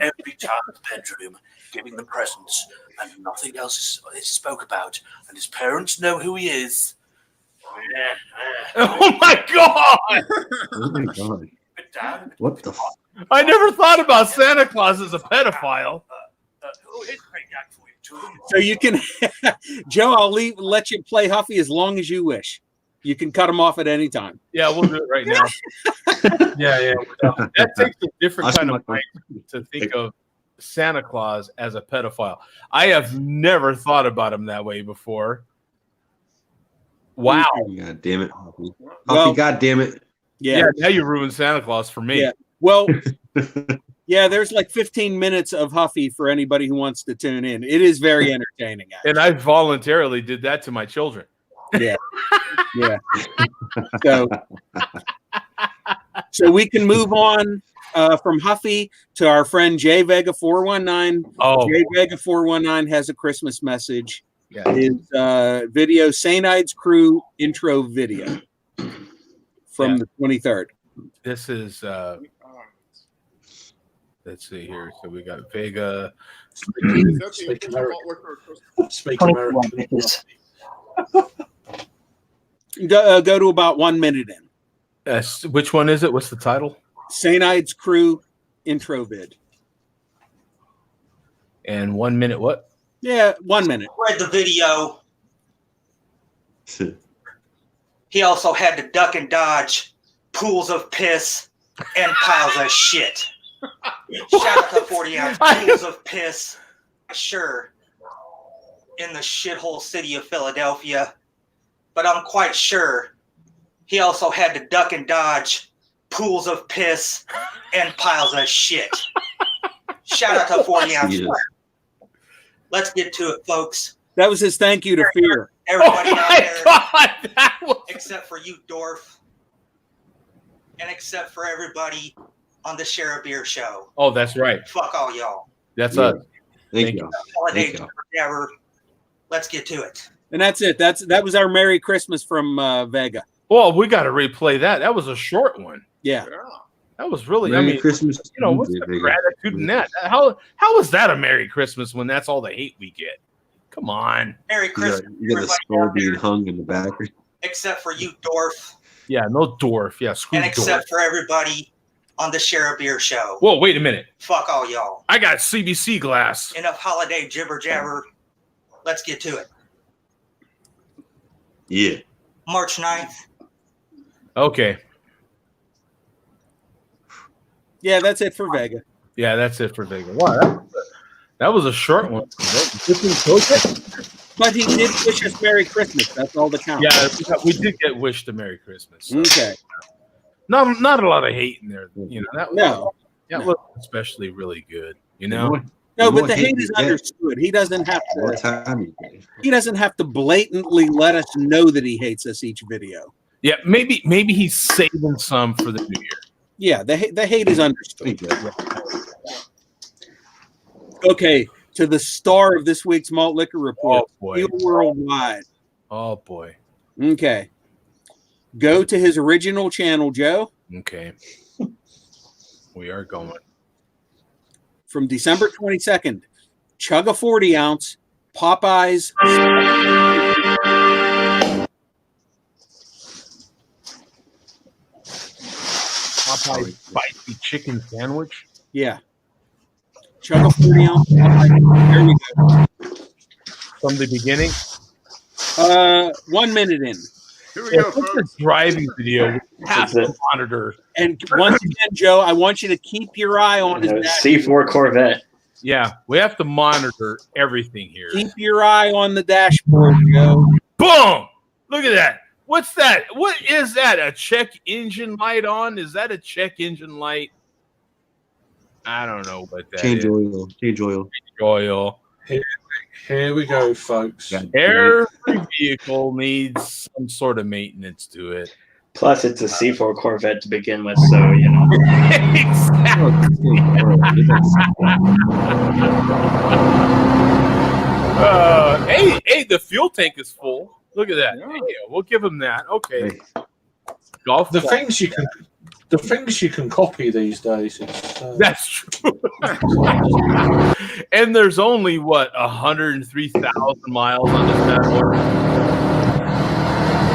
every child's bedroom giving them presents and nothing else is spoke about, and his parents know who he is. Oh my God! Oh my God. What the I never thought about Santa Claus as a pedophile. So you can, Joe, I'll let you play Huffy as long as you wish. You can cut him off at any time. Yeah, we'll do it right now. Yeah. That takes a different kind of mind to think of Santa Claus as a pedophile. I have never thought about him that way before. Wow. God damn it, Hoppy. Hoppy, God damn it. Yeah, now you ruined Santa Claus for me. Yeah. Well, yeah, there's like 15 minutes of Huffy for anybody who wants to tune in. It is very entertaining. Actually. And I voluntarily did that to my children. Yeah. Yeah. So we can move on from Huffy to our friend J Vega 419. J Vega 419 has a Christmas message. Yeah. His video, Saint-Ides Crew intro video from the 23rd. This is let's see here. So we got Vega. Speak American. Go to about 1 minute in. Which one is it? What's the title? Saint-Ides Crew intro vid. And 1 minute what? Yeah, 1 minute. Read the video. He also had to duck and dodge pools of piss and piles of shit. Shout out to 40-ounce pools of piss. Sure, in the shithole city of Philadelphia. But I'm quite sure he also had to duck and dodge pools of piss and piles of shit. Shout out to 40-ounce. Let's get to it, folks. That was his thank you to Fear. Everybody out there, except for you, Dorf. And except for everybody on the Share a Beer show. Oh, that's right. Fuck all y'all. That's us. Thank you. Holiday jabber. Let's get to it. And that's it. That was our Merry Christmas from Vega. Well, we got to replay that. That was a short one. Yeah. That was really. Merry I mean, Christmas. You know, what's the gratitude in that? How is that a Merry Christmas when that's all the hate we get? Come on. Merry Christmas. You got the skull being hung in the back. Except for you, Dwarf. Yeah, no Dwarf. Yeah, screw And Dwarf. except for everybody on the Share a Beer show. Whoa, wait a minute. Fuck all y'all. I got CBC glass. Enough holiday jibber jabber. Let's get to it. Yeah. March 9th. Okay. Yeah, that's it for Vega. Yeah, that's it for Vega. Wow, that was a short one. But he did wish us Merry Christmas. That's all that counts. Yeah, we did get wished a Merry Christmas. So. Okay. Not a lot of hate in there. You know, that was especially really good. You know? No, but the hate is understood. He doesn't have to. He doesn't have to blatantly let us know that he hates us each video. Yeah, maybe he's saving some for the new year. Yeah, the hate is understood. Okay, to the star of this week's Malt Liquor Report, Steel Worldwide. Oh boy. Okay. Go to his original channel, Joe. Okay. We are going. From December 22nd, chug a 40 ounce Popeyes. Popeyes spicy chicken sandwich. Yeah. Chug a 40 ounce Popeyes. There we go. From the beginning? 1 minute in. Here we go, folks. The driving video. We have to monitor. And once again, Joe, I want you to keep your eye on his C4 Corvette. Yeah, we have to monitor everything here. Keep your eye on the dashboard, Joe. Boom! Look at that. What's that? What is that? A check engine light on? Is that a check engine light? I don't know what that Change is. oil. Change oil. Change oil. Here we go, folks. Every vehicle needs some sort of maintenance to it. Plus, it's a C4 Corvette to begin with, so, you know. Hey, the fuel tank is full. Look at that. Yeah. Hey, we'll give him that. Okay. Golf. The things you can copy these days. That's true. And there's only 103,000 miles on this bad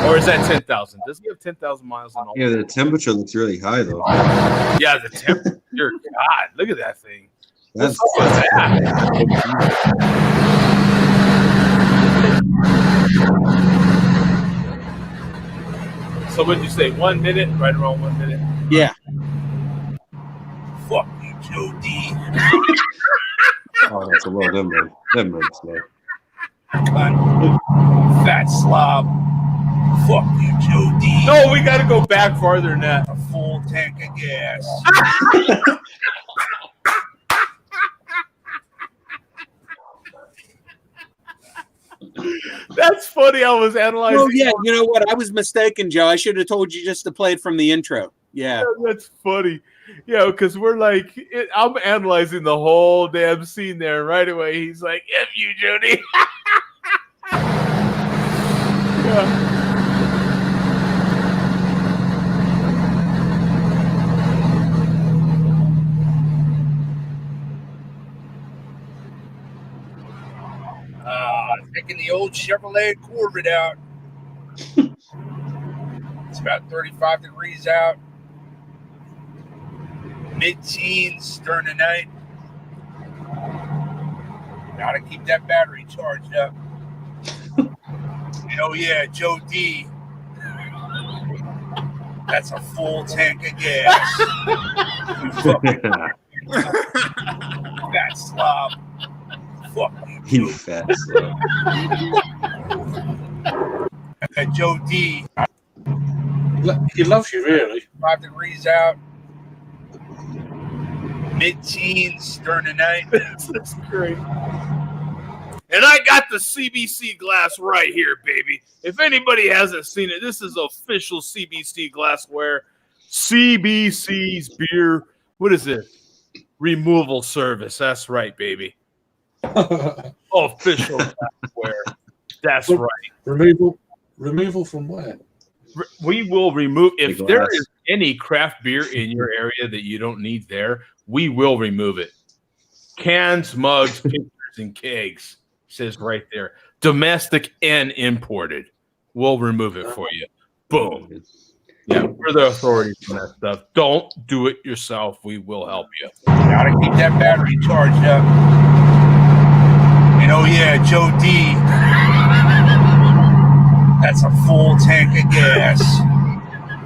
or is that 10,000? Does he have 10,000 miles on all? Yeah, the temperature looks really high though. Yeah, the temperature. God, look at that thing. That's So what did you say? 1 minute? Right around 1 minute? Yeah. Fuck you, Joe D. Oh, that's a low number. Never mind. Fat slob. Fuck you, Joe D. No, we got to go back farther than that. A full tank of gas. That's funny. I was analyzing. Oh, yeah. You know what? I was mistaken, Joe. I should have told you just to play it from the intro. Yeah. That's funny. Yeah, because we're like, I'm analyzing the whole damn scene there. Right away, he's like, F you, Jody. Yeah. Taking the old Chevrolet Corvette out. It's about 35 degrees out. Mid-teens during the night. Gotta keep that battery charged up. And oh yeah, Joe D. That's a full tank of gas. You fucking fat slob. Fuck you, fat slob. And Joe D. He loves you, really. 5 degrees out. Mid-teens during the night. That's great. And I got the CBC glass right here, baby. If anybody hasn't seen it, this is official CBC glassware. CBC's beer. What is it? Removal service. That's right, baby. Official software. That's right. Removal from where? We will remove if Big there glass. is any craft beer in your area that you don't need there. We will remove it. Cans, mugs, pitchers, and kegs says right there. Domestic and imported. We'll remove it for you. Boom. Yeah, we're the authorities on that stuff. Don't do it yourself. We will help you. Gotta keep that battery charged up. And oh yeah, Joe D. That's a full tank of gas.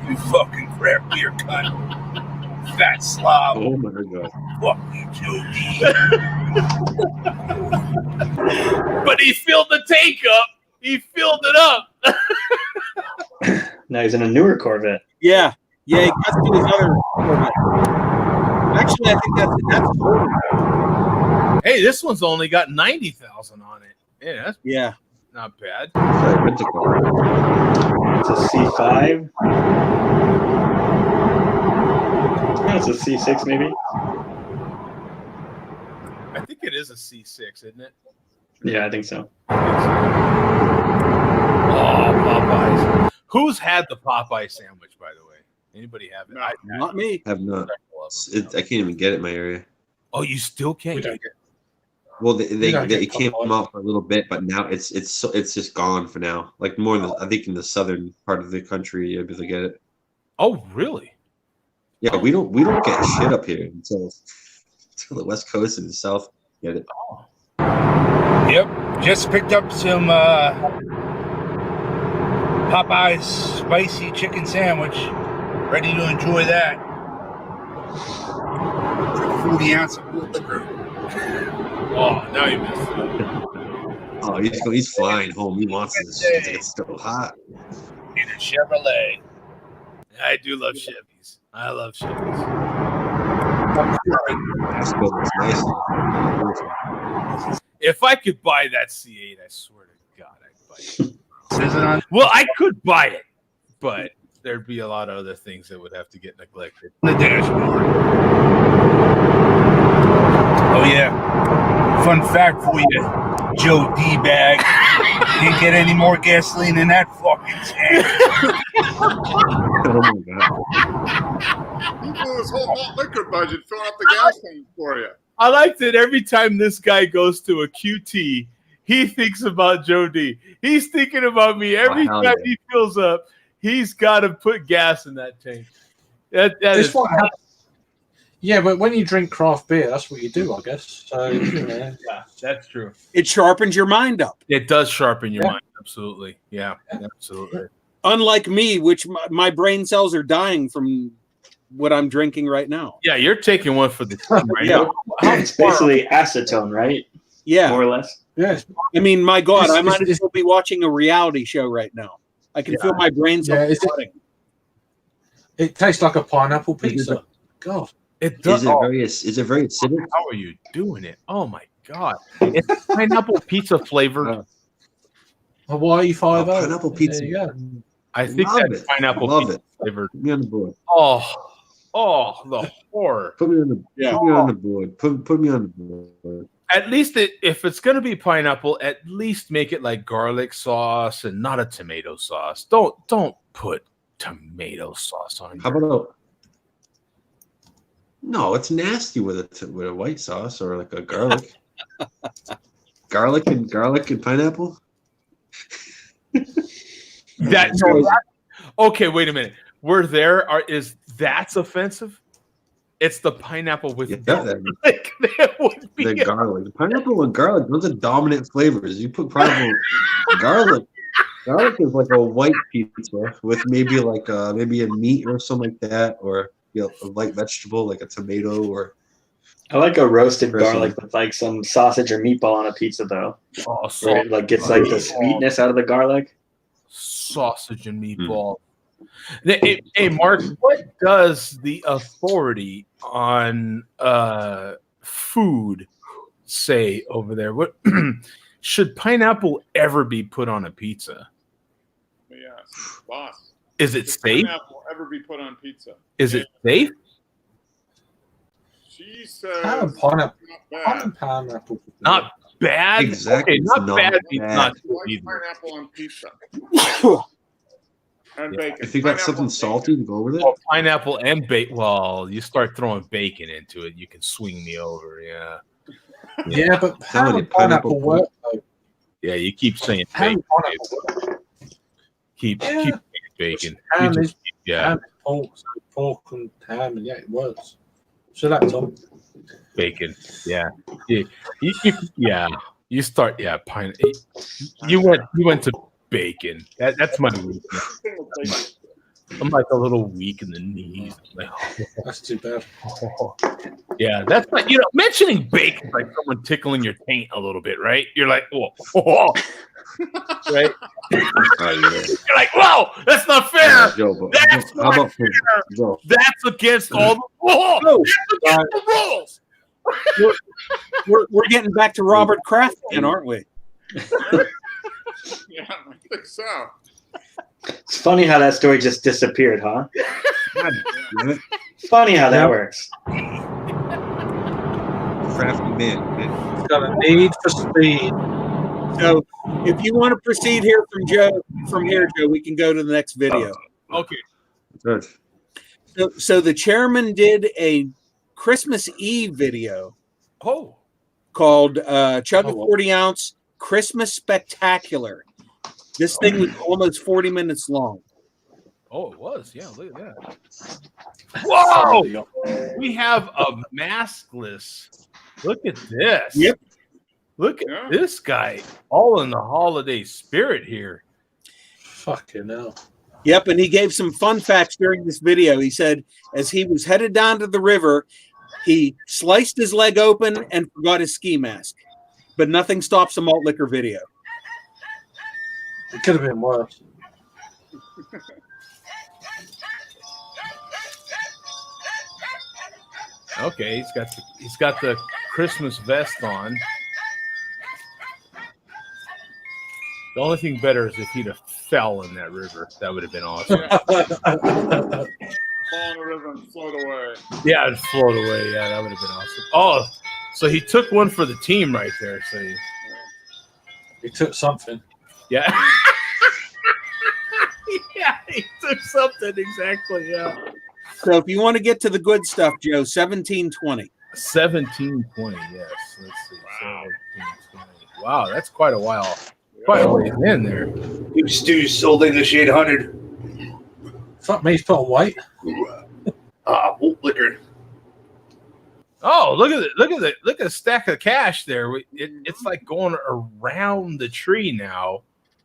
You fucking crap beer cunt. Fat slob. Oh my god. Fuck you, Joe D. But he filled the tank up. He filled it up. Now he's in a newer Corvette. Yeah, he got to his other Corvette. Actually, I think that's older. Hey, this one's only got 90,000 on it. Yeah, that's not bad. It's a C5. It's a C6 maybe. I think it is a C6, isn't it? Yeah, I think so. Oh, Popeyes. Who's had the Popeye sandwich, by the way? Anybody have it? No, not me. Have not. I can't even get it in my area. Oh, you still can't get it? Well, it came out for a little bit, but now it's just gone for now. Like more, I think in the southern part of the country, you'll be able to get it. Oh, really? Yeah, we don't get shit up here until the West Coast and the South get it. Oh. Yep, just picked up some Popeyes spicy chicken sandwich. Ready to enjoy that. With a 40 ounce of liquor. Oh, now you missed it. Oh, he's flying home. He wants this. It's still hot. In a Chevrolet. I do love Chevys. I love Chevys. If I could buy that C8, I swear to God, I'd buy it. Well, I could buy it, but there'd be a lot of other things that would have to get neglected. The dashboard. Oh yeah. Fun fact for you, Joe D bag. Didn't get any more gasoline in that fucking tank. Oh my god. He blew his whole malt liquor budget filling up the gas tank for you. I like that every time this guy goes to a QT, he thinks about Joe D. He's thinking about me every time he fills up. He's got to put gas in that tank. That is what happens. Yeah, but when you drink craft beer, that's what you do, I guess. So, yeah, that's true. It sharpens your mind up. It does sharpen your mind. Absolutely. Yeah, absolutely. Unlike me, which my brain cells are dying from what I'm drinking right now. Yeah, you're taking one for the team right now. It's basically acetone, right? Yeah. More or less. Yeah. I mean, my God, I might as well be watching a reality show right now. I can feel my brain cells flooding. It tastes like a pineapple pizza. God. It does. Is it very acidic? How are you doing it? Oh my God! It's pineapple pizza flavored. Hawaii 5-0. Pineapple pizza. There you go. I think that's pineapple pizza flavored. Put me on the board. Oh, the horror. Put me on the board. Put me on the board. At least if it's going to be pineapple, at least make it like garlic sauce and not a tomato sauce. Don't put tomato sauce on. How about no? It's nasty with a white sauce or like a garlic. garlic and pineapple. Okay, wait a minute. Is that's offensive? It's the pineapple with garlic. That would be the garlic. The pineapple and garlic, those are dominant flavors. You put pineapple garlic. Garlic is like a white pizza with maybe like a meat or something like that, or a light vegetable like a tomato or. I like a roasted garlic with like some sausage or meatball on a pizza though. Where it like gets like the sweetness out of the garlic. Sausage and meatball. Hey, Mark, what does the authority on food say over there? What should pineapple ever be put on a pizza? Yes, boss. Is it safe? Pineapple ever be put on pizza? Is it safe? She says pineapple. Not bad. Exactly. Okay, not bad. She Not likes good either. pineapple on pizza. And Yeah. bacon. If you got something salty to go with it, Oh, pineapple and bacon. Well, you start throwing bacon into it, you can swing me over. Yeah. Yeah, but how would pineapple work? Though? Yeah, you keep saying How bacon. would pineapple work? Keep saying bacon. You Ham just- is yeah, ham, pork and ham, and yeah, it works. So that's all. bacon. Yeah. Yeah. You start. Yeah, pine. You went to bacon. That's my weakness. I'm like a little weak in the knees. Like, That's too bad. yeah, that's like mentioning bacon like someone tickling your taint a little bit, right? You're like, oh. Right? You're like, whoa, that's not fair. Joe, That's how not about fair. Joe? That's against all the rules. That's against the rules. We're getting back to Robert Kraft again, aren't we? Yeah, I think so. It's funny how that story just disappeared, huh? Funny how that works. Crafty man. It's got a need for speed. So, if you want to proceed here from here, Joe, we can go to the next video. Okay. Good. So the chairman did a Christmas Eve video. Oh. Called Chug a 40-ounce Christmas Spectacular. This thing was almost 40 minutes long. Oh, it was. Yeah, look at that. Whoa! We have a maskless. Look at this. Yep. Look at this guy. All in the holiday spirit here. Fucking hell. Yep, and he gave some fun facts during this video. He said as he was headed down to the river, he sliced his leg open and forgot his ski mask. But nothing stops a malt liquor video. It could have been worse. Okay, he's got the Christmas vest on. The only thing better is if he'd have fell in that river. That would have been awesome. Fall in the river and float away. Yeah, it'd float away. Yeah, that would have been awesome. Oh, so he took one for the team right there. So he took something. Yeah. Yeah, he took something exactly. Yeah. So if you want to get to the good stuff, Joe, 1720. 1720. Yes. Let's see. 1720. Wow, that's quite a while. Quite a ways in there. Two Stews Old English 800. Fuck me, he's put on weight. Malt liquor. Oh, look at it! Look at the stack of cash there. It's like going around the tree now.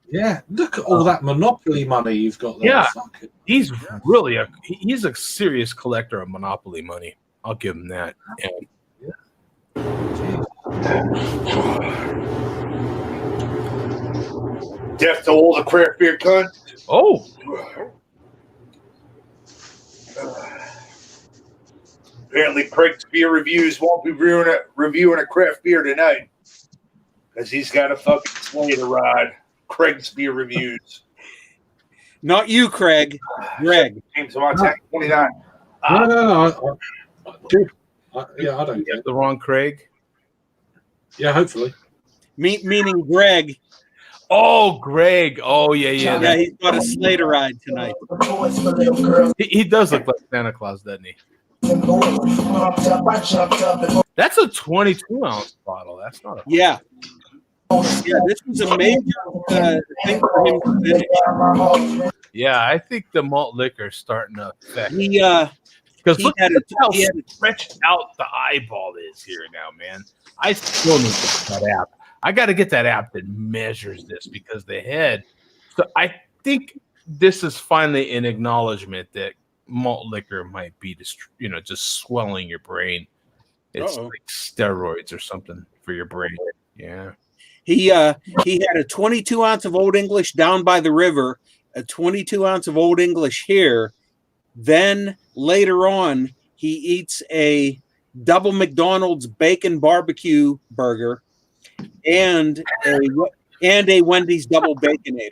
Yeah, look at all that Monopoly money you've got there. Yeah, Fuck it. he's really he's a serious collector of Monopoly money. I'll give him that. Death to all the craft beer cunt. Oh. Apparently, Craig's Beer Reviews won't be reviewing a craft beer tonight because he's got a fucking sleigh to ride. Craig's Beer Reviews. Not you, Craig. Greg. James Montana, 29. No. Yeah, I don't get the wrong Craig. Yeah, hopefully. Meaning Greg. Oh, Greg. Oh, yeah. Yeah, he's got a sleigh to ride tonight. He does look like Santa Claus, doesn't he? That's a 22-ounce bottle. That's not a Yeah. Yeah, this was a major thing for him to finish. Yeah, I think the malt liquor is starting to affect. Because look at how stretched out the eyeball is here now, man. I still need to get that app. I got to get that app that measures this because the head. So I think this is finally an acknowledgement that malt liquor might be just swelling your brain. It's like steroids or something for your brain. Yeah. He had a 22 ounce of Old English down by the river, a 22 ounce of Old English here. Then later on, he eats a double McDonald's bacon barbecue burger and and a Wendy's double baconator.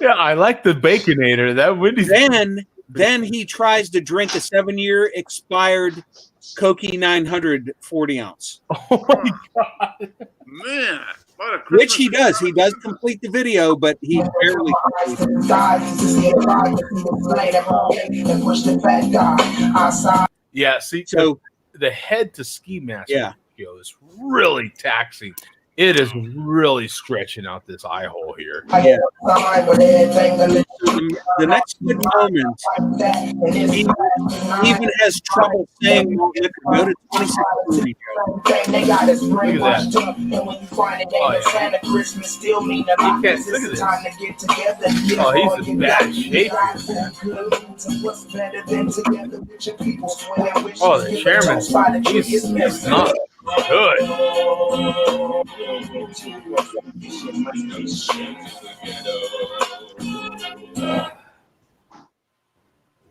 Yeah, I like the baconator. That Wendy's. Then he tries to drink a 7-year expired Cokie 900 40 ounce. Oh my God. Man, what a Which he does. He does complete the video, but he barely completes it. Yeah, see, so the head to ski mask ratio is really taxing. It is really stretching out this eye hole here. Yeah. The next good moment, he even has trouble saying go to 26. Look at that. Oh, he's in bad shape. Oh, the chairman, he's not good.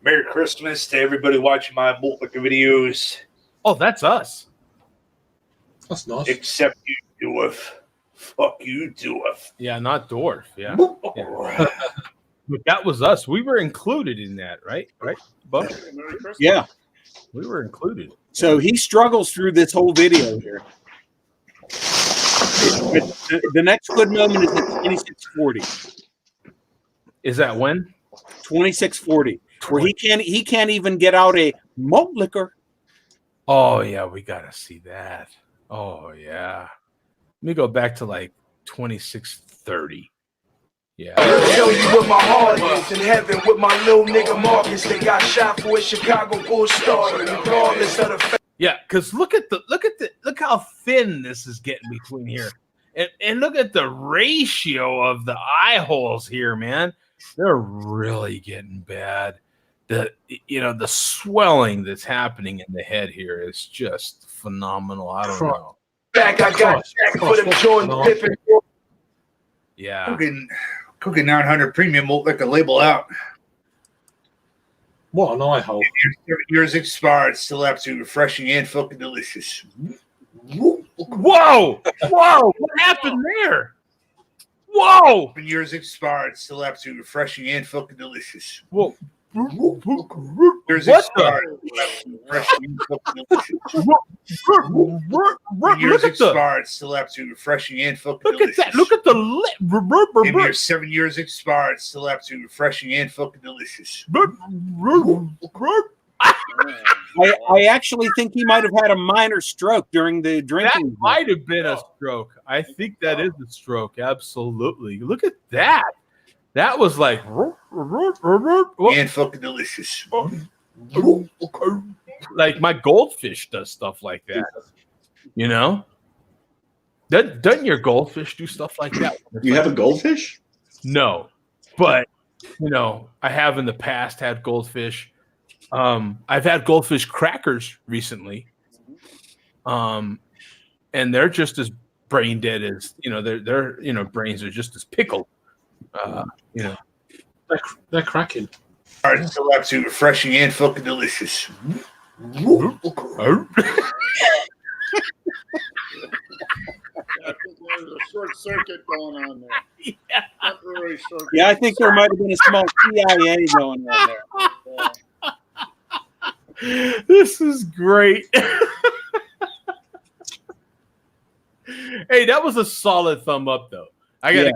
Merry Christmas to everybody watching my Malt Liquor videos. Oh, that's us. That's nice. Except you, Dwarf. Fuck you, Dwarf. Yeah, not Dwarf. Yeah. Yeah. But that was us. We were included in that, right? Right, Buck? Yeah. We were included. So he struggles through this whole video here. The next good moment is at 26:40. Is that when? 26:40, where he can't even get out a malt liquor. Oh yeah, we gotta see that. Oh yeah. Let me go back to like 26:30. Yeah. Tell you what my heart is in heaven with my little nigga Marcus. They got shot for a Chicago Bulls starter, regardless of the. Yeah, because look how thin this is getting between here, and look at the ratio of the eye holes here, man. They're really getting bad. The swelling that's happening in the head here is just phenomenal. I don't know. Back, I got Jack for them Jordan Pippen. Yeah. Cooking 900 premium Malt Liquor label out. What an eye hole. 7 years expired, still absolutely refreshing and fucking delicious. Whoa! Whoa! What happened there? Whoa! 7 years expired, still absolutely refreshing and fucking delicious. Whoa! Years What expired, refreshing and fucking delicious. 7 years expired, still absolutely refreshing and fucking delicious. Look at that! Look at the lip. 7 years expired, still absolutely refreshing and fucking delicious. I actually think he might have had a minor stroke during the drinking. That might have been a stroke. I think that is a stroke. Absolutely. Look at that. That was like and fucking delicious. Like my goldfish does stuff like that. You know? Doesn't your goldfish do stuff like that? You have a goldfish? No. But I have in the past had goldfish. I've had goldfish crackers recently. And they're just as brain dead as their brains are just as pickled. They're cracking. All right, still absolutely refreshing and fucking delicious. I think there's a short circuit going on there. Yeah, I think there might have been a small CIA going on there. This is great. Hey, that was a solid thumb up, though. He did.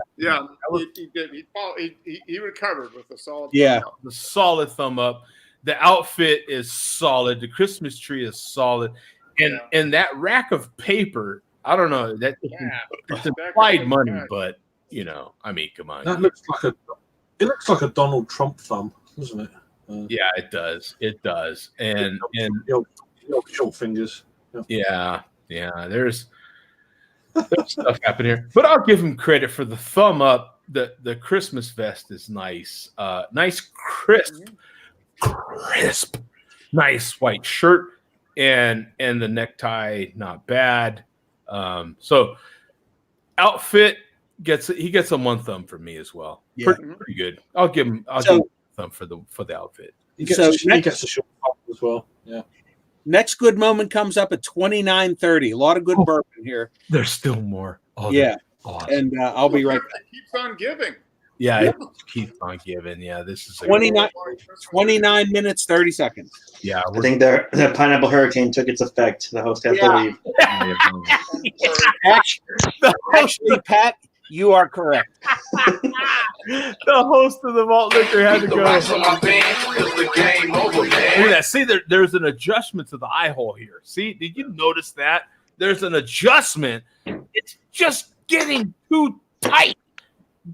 He recovered with a solid. Yeah, the solid thumb up. The outfit is solid. The Christmas tree is solid, and that rack of paper. I don't know that it's implied money, but I mean, come on. That looks like a Donald Trump thumb, doesn't it? Yeah, it does. It does. And short fingers. Yeah. There's stuff happening here, but I'll give him credit for the thumb up. The Christmas vest is nice. Nice, crisp, nice white shirt, and the necktie not bad. So outfit gets a one thumb for me as well. Yeah. Pretty good. I'll give him a thumb for the outfit. He gets a short thumb as well. Yeah. Next good moment comes up at 29:30. A lot of good bourbon here. There's still more. Oh, yeah. and I'll be right back. Keeps on giving. Yeah, it keeps on giving. Yeah, this is 29 minutes, 30 seconds. Yeah, I think the pineapple hurricane took its effect. The host has to leave. Actually, Pat, you are correct. The host of the malt liquor had to go. Look at that. See, there's an adjustment to the eye hole here. See, did you notice that? There's an adjustment. It's just getting too tight.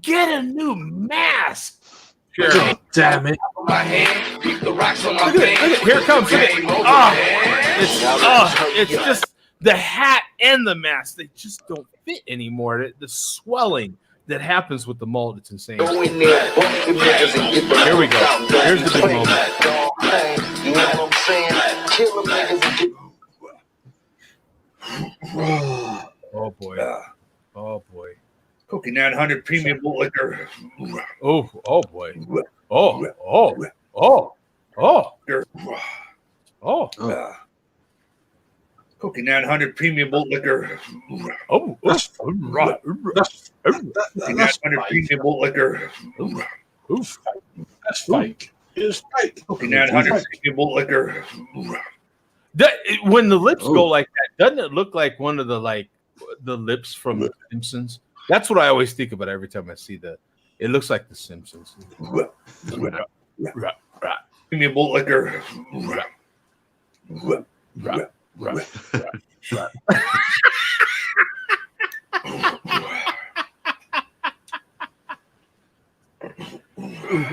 Get a new mask. Sure. Damn it. Look at it. Here it comes. Look at it. It's just the hat and the mask. They just don't fit anymore. The swelling that happens with the malt, it's insane. Here we go. Here's the big moment. You know what I'm saying? Kill them niggas. Oh boy. Oh boy. Cookie 900 premium malt liquor. Oh boy. Oh. Cookie 900 premium malt liquor. Oh, that's right. Cookie 900 premium malt liquor. That's fake. It's fake. Cookie 900 premium malt liquor. When the lips go like that, doesn't it look like one of the lips from The Simpsons? That's what I always think about every time I see that. It looks like The Simpsons. Premium malt liquor.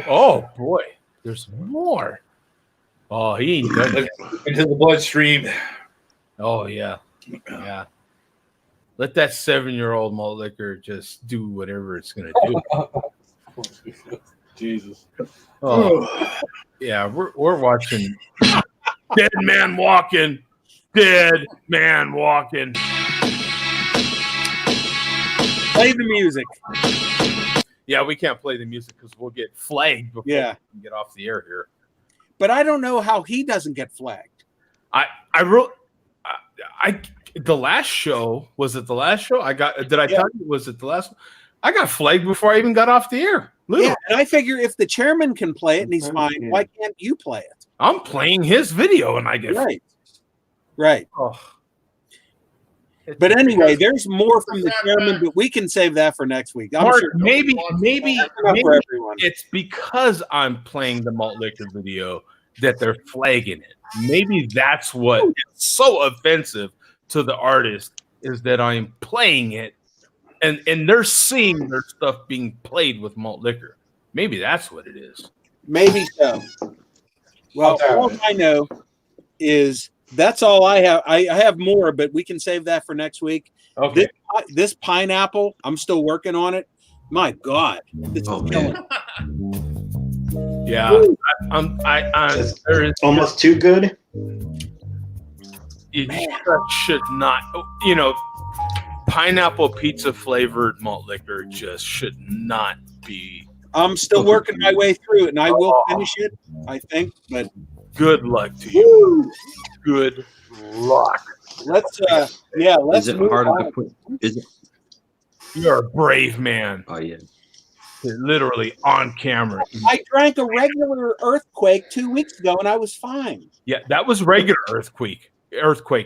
Oh boy, there's more. Oh, he ain't done it. Into the bloodstream. Oh yeah. Let that 7-year-old malt liquor just do whatever it's gonna do. Jesus. Oh yeah, we're watching Dead Man Walking. Dead Man Walking. Play the music. Yeah, we can't play the music because we'll get flagged before we can get off the air here. But I don't know how he doesn't get flagged. The last show, was it the last show? Did I tell you, was it the last one? I got flagged before I even got off the air. Yeah, and I figure if the chairman can play it and he's fine, why can't you play it? I'm playing his video and I get right. Oh. But anyway, there's more from the chairman, but we can save that for next week. I'm Mark, sure maybe for everyone. it's because I'm playing the malt liquor video that they're flagging it. Maybe that's what is so offensive to the artist, is that I'm playing it and they're seeing their stuff being played with malt liquor. Maybe that's what it is. Maybe so. Well, all I know is that's all I have. I have more, but we can save that for next week. Okay. This pineapple, I'm still working on it. My God. This is killing me. Yeah. It's almost too good. You should not, pineapple pizza flavored malt liquor just should not be. I'm still working my way through it, and I will finish it, I think. But good luck to you. Good luck. Let's Is it move harder on. to put? Is it? You're a brave man. Oh yeah. Literally on camera. I drank a regular earthquake 2 weeks ago, and I was fine. Yeah, that was regular earthquake,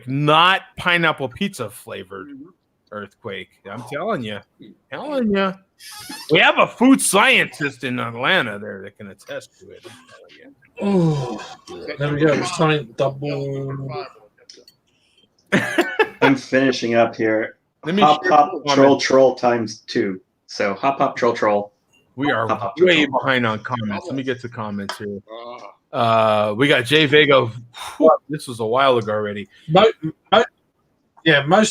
not pineapple pizza flavored earthquake. I'm telling you. We have a food scientist in Atlanta there that can attest to it. Oh, there we go. It's time double. I'm finishing up here. Let me Hop troll times 2. So hop troll. We are way behind on comments. Let me get to comments here. We got Jay Vega. This was a while ago already. Most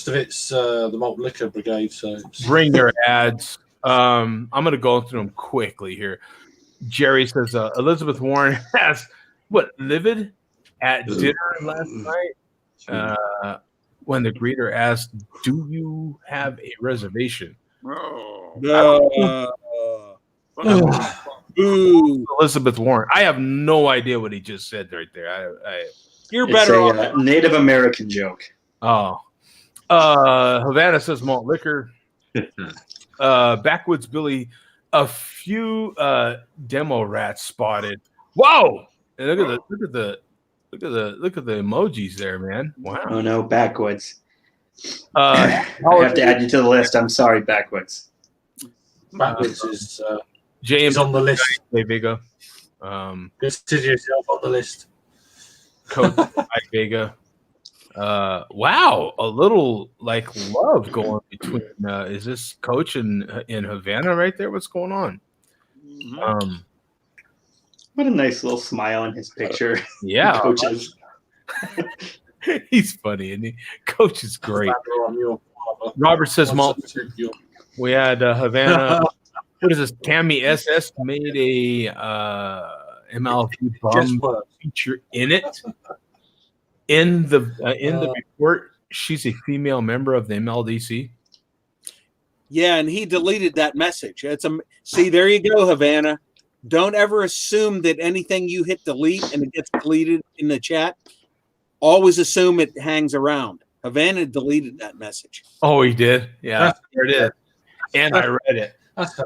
of it's the malt liquor brigade. So bring your ads. I'm going to go through them quickly here. Jerry says Elizabeth Warren has livid at dinner last night when the greeter asked, "Do you have a reservation?" Elizabeth Warren. I have no idea what he just said right there. You're It's a Native American joke. Oh. Havana says malt liquor. Backwoods Billy, a few demo rats spotted. Whoa! And look at the emojis there, man. Wow. Oh no, Backwoods. I have to add you to the list. I'm sorry, Backwoods. Backwoods is James on the list. Hey, Vega. Consider yourself on the list. Coach Vega. Wow, a little like love going between. Is this Coach in Havana right there? What's going on? What a nice little smile on his picture. Yeah, Coaches. He's funny, isn't he? Coach is great. Robert says malt. We had Havana. What is this? Tammy SS made a MLB bum feature in it. In the report, she's a female member of the MLDC. Yeah, and he deleted that message. See, there you go, Havana. Don't ever assume that anything you hit delete and it gets deleted in the chat. Always assume it hangs around. Havana deleted that message. Oh, he did? Yeah, there it is. And I read it. That's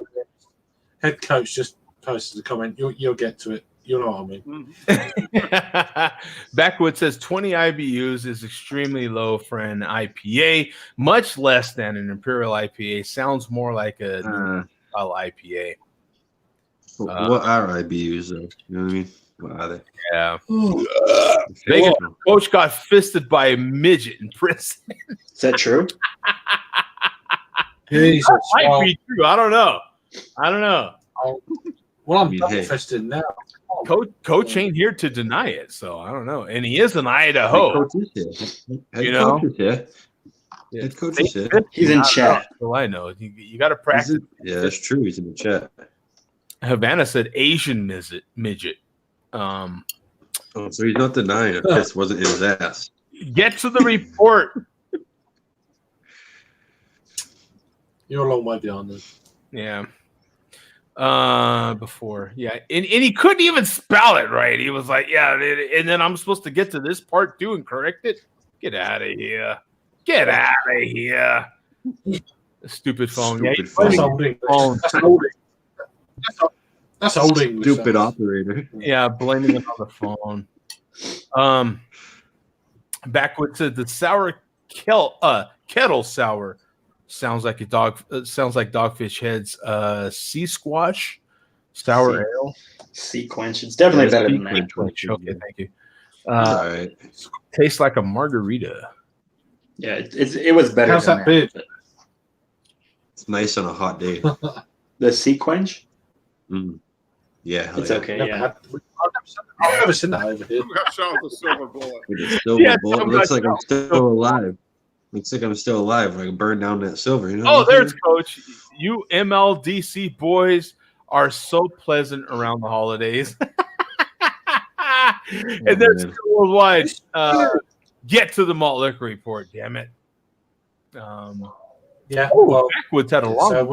head coach just posted a comment. You'll get to it. You know what I mean. Backwood says 20 IBUs is extremely low for an IPA, much less than an Imperial IPA. Sounds more like a IPA. What are IBUs, though? You know what I mean? What are they? Yeah. Vega, Coach got fisted by a midget in prison. Is that true? Jesus, might be true. I don't know. Well, I'm fisted now. Coach ain't here to deny it, so I don't know. And he is in Idaho. Coach is here. You know? Coach is here. Head coach is here. He's in chat. Well, I know. You got to practice. Yeah, that's true. He's in the chat. Havana said Asian midget. So he's not denying it. Piss wasn't in his ass. Get to the report. You're a long way behind this. Yeah. Before. Yeah. And he couldn't even spell it right. He was like, yeah. And then I'm supposed to get to this part too and correct it. Get out of here. Get out of here. Stupid phone. Stupid phone. That's old English. Stupid operator. Yeah, blaming it on the phone. Backwards said the sour kettle sour sounds like Dogfish Head's sea squash sour ale. Sea quench. It's definitely better than that. Okay, thank you. All right. Tastes like a margarita. Yeah, it was better. How's than that big? It's nice on a hot day. The sea quench? Yeah, it's okay. Yeah, I've never seen that over here. We got shot with a silver bullet. With a silver bullet. It looks like I'm still alive. Looks like I'm still alive. Like I burned down that silver. You know? Oh, there's Coach. You MLDC boys are so pleasant around the holidays. And there's worldwide. Get to the malt liquor report, damn it. Yeah. Well, Backwoods had a long. So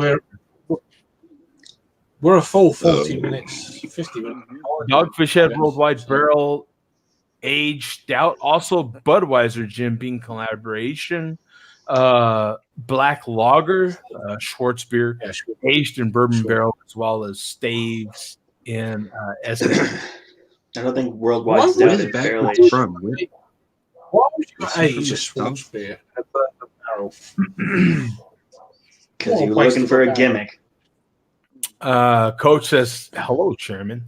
we're a full 40 minutes, 50 minutes. Dogfish Head Worldwide Barrel Aged Stout, also Budweiser Jim Beam collaboration, Black Lager, Schwarzbier, aged in bourbon barrel, as well as staves in SS. I don't think Worldwide's down there barrel aged. From? Why would you age a Schwarzbier at bourbon barrel? Because you're looking for a gimmick. Coach says, hello, Chairman.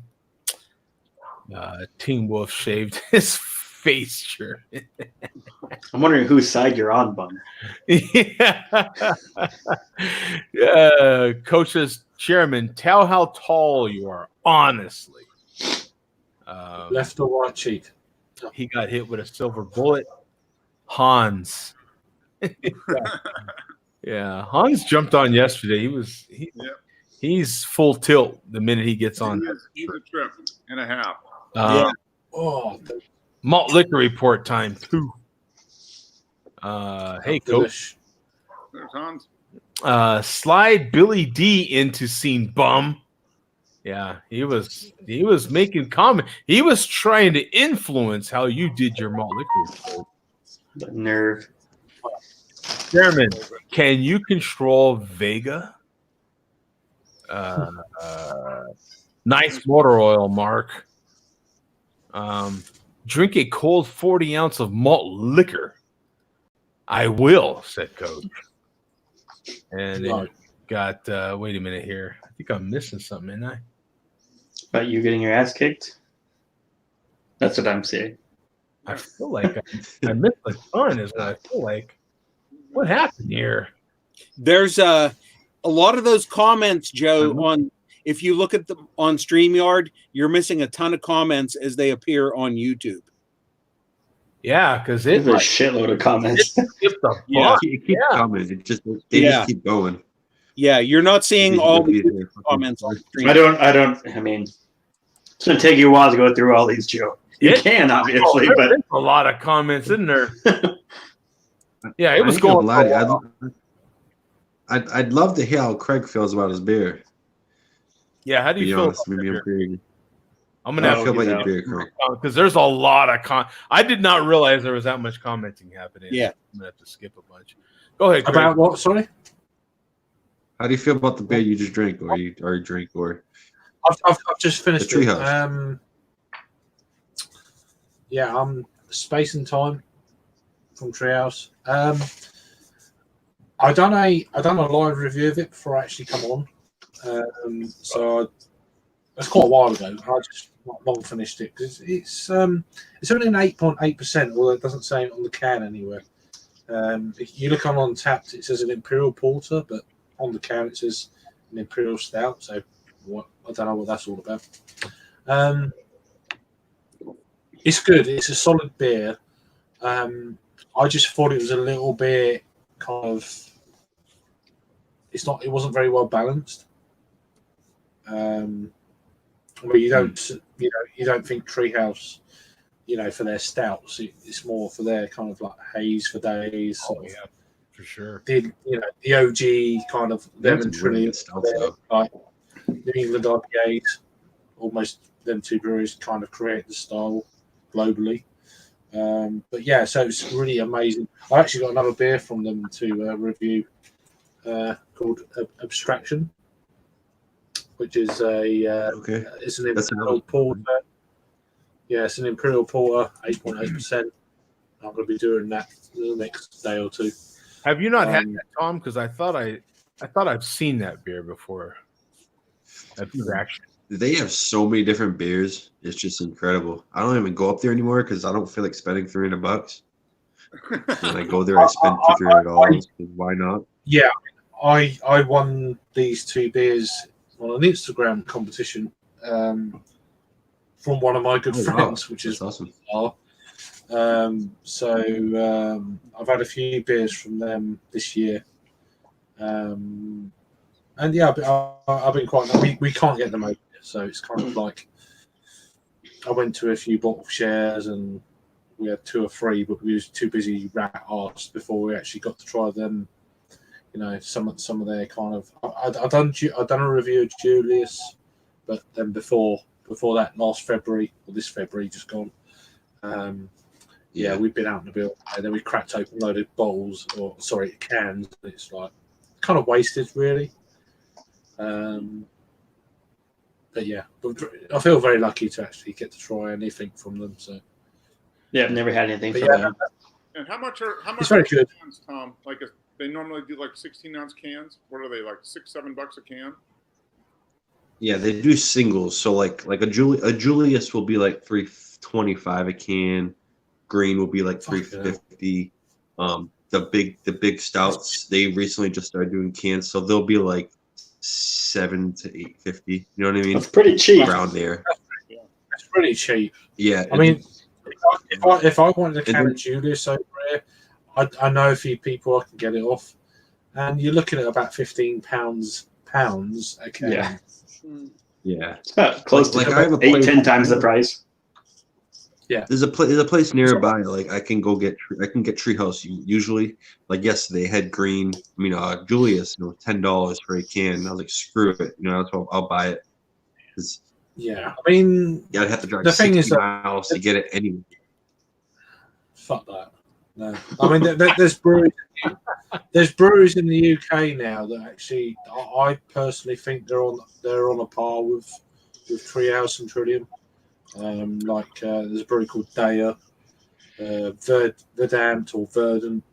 Teen Wolf shaved his face, Chairman. I'm wondering whose side you're on, Bum. Coach says, Chairman, tell how tall you are, honestly. Left or right cheek? He got hit with a silver bullet. Hans. Yeah, Hans jumped on yesterday. He's full tilt the minute he gets on. He's a trip and a half. Malt liquor report time too. Hey, Coach. There's Hans. Slide Billy D into scene, bum. Yeah, he was making comment. He was trying to influence how you did your malt liquor report. Nerve. Chairman, can you control Vega? Nice motor oil, Mark. Drink a cold 40 ounce of malt liquor. I will, said Coach. And then Right. got, wait a minute here. I think I'm missing something, ain't I? About you getting your ass kicked? That's what I'm saying. I feel like I missed a ton, is what I feel like. What happened here? There's a lot of those comments, Joe, on if you look at them on StreamYard, you're missing a ton of comments as they appear on YouTube. Yeah, because There's a shitload of comments. Yeah. It keeps coming. It just they just keep going. Yeah, you're not seeing all the comments on stream. I mean, it's gonna take you a while to go through all these, Joe. You can obviously, but there's a lot of comments in there. Yeah, it was I ain't gonna going. lie for a to while. you. I'd love to hear how Craig feels about his beer. Yeah, how do To you be feel? honest, about maybe your I'm crazy. I'm gonna How have do to you feel about your beer, Craig? because there's a lot of I did not realize there was that much commenting happening. Yeah, I'm gonna have to skip a bunch. Go ahead. Craig. About what? Sorry. How do you feel about the beer you just drank, or you drink, or I've just finished The it. Treehouse. Yeah, Space and Time from Treehouse. I done a live review of it before I actually come on. So that's quite a while ago. I just not long finished it because it's only an 8.8%, although it doesn't say it on the can anywhere. If you look on Untapped, it says an Imperial Porter, but on the can it says an Imperial Stout. So I don't know what that's all about. It's good. It's a solid beer. I just thought it was a little bit kind of. It wasn't very well balanced. Where you don't think Treehouse, for their stouts. It's more for their kind of like haze for days. Oh yeah, for sure. The OG kind of them and That's really Trinity, good stouts, though. like New England IPAs. Almost them two breweries kind of create the style globally. But yeah, so it's really amazing. I actually got another beer from them to review called Abstraction, which is it's an Imperial Porter. Yeah, it's an Imperial Porter, 8.8%. I'm going to be doing that the next day or two. Have you not had that, Tom? Because I thought I've seen that beer before. Abstraction. They have so many different beers. It's just incredible. I don't even go up there anymore because I don't feel like spending $300. When I go there, I spend $200. Why not? Yeah, I won these two beers on an Instagram competition from one of my good friends, which is awesome. I've had a few beers from them this year. And yeah, I've been quite. We can't get them over, so it's kind of like I went to a few bottle shares and we had 2 or 3, but we was too busy rat-arsed before we actually got to try them. Some of their kind of. I done a review of Julius, but then before that last February or this February just gone. We've been out in the bill, and then we cracked open a load of bottles cans. And it's like kind of wasted, really. But yeah, I feel very lucky to actually get to try anything from them. So yeah, I've never had anything from them. And how much are It's very good. cans, Tom? Like if they normally do like 16-ounce cans. What are they like? $6-7 a can? Yeah, they do singles. So like a Julius will be like $3.25 a can. Green will be like $3.50. The big stouts, they recently just started doing cans, so they'll be like $7 to $8.50. You know what I mean? That's pretty cheap. Around there. It's pretty cheap. Yeah. I mean, if I wanted a can of Julius over here, I know a few people I can get it off, and you're looking at about £15 a can. Yeah. Yeah. Close to I have a 8-10 times the price. Yeah. There's a place nearby. Like I can get Treehouse usually. Like yesterday, they had green. Julius, $10 for a can. I was like, screw it. That's why I'll buy it. Yeah, I mean, I'd have to drive the thing 60 is that miles to get it anyway. Fuck that. No, I mean, there's breweries. There's breweries in the UK now that actually, I personally think they're on a par with Treehouse and Trillium. There's a brewery called Daya, Verdant or Verdant,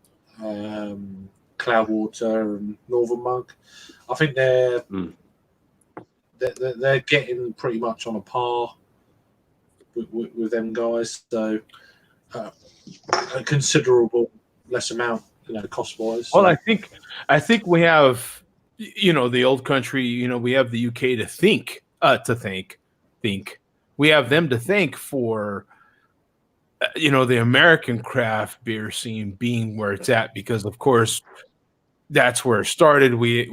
Cloudwater, and Northern Monk. I think they're getting pretty much on a par with them guys. So a considerable less amount, cost wise. Well, I think we have, the old country. We have the UK to think. We have them to thank for, the American craft beer scene being where it's at, because of course that's where it started. We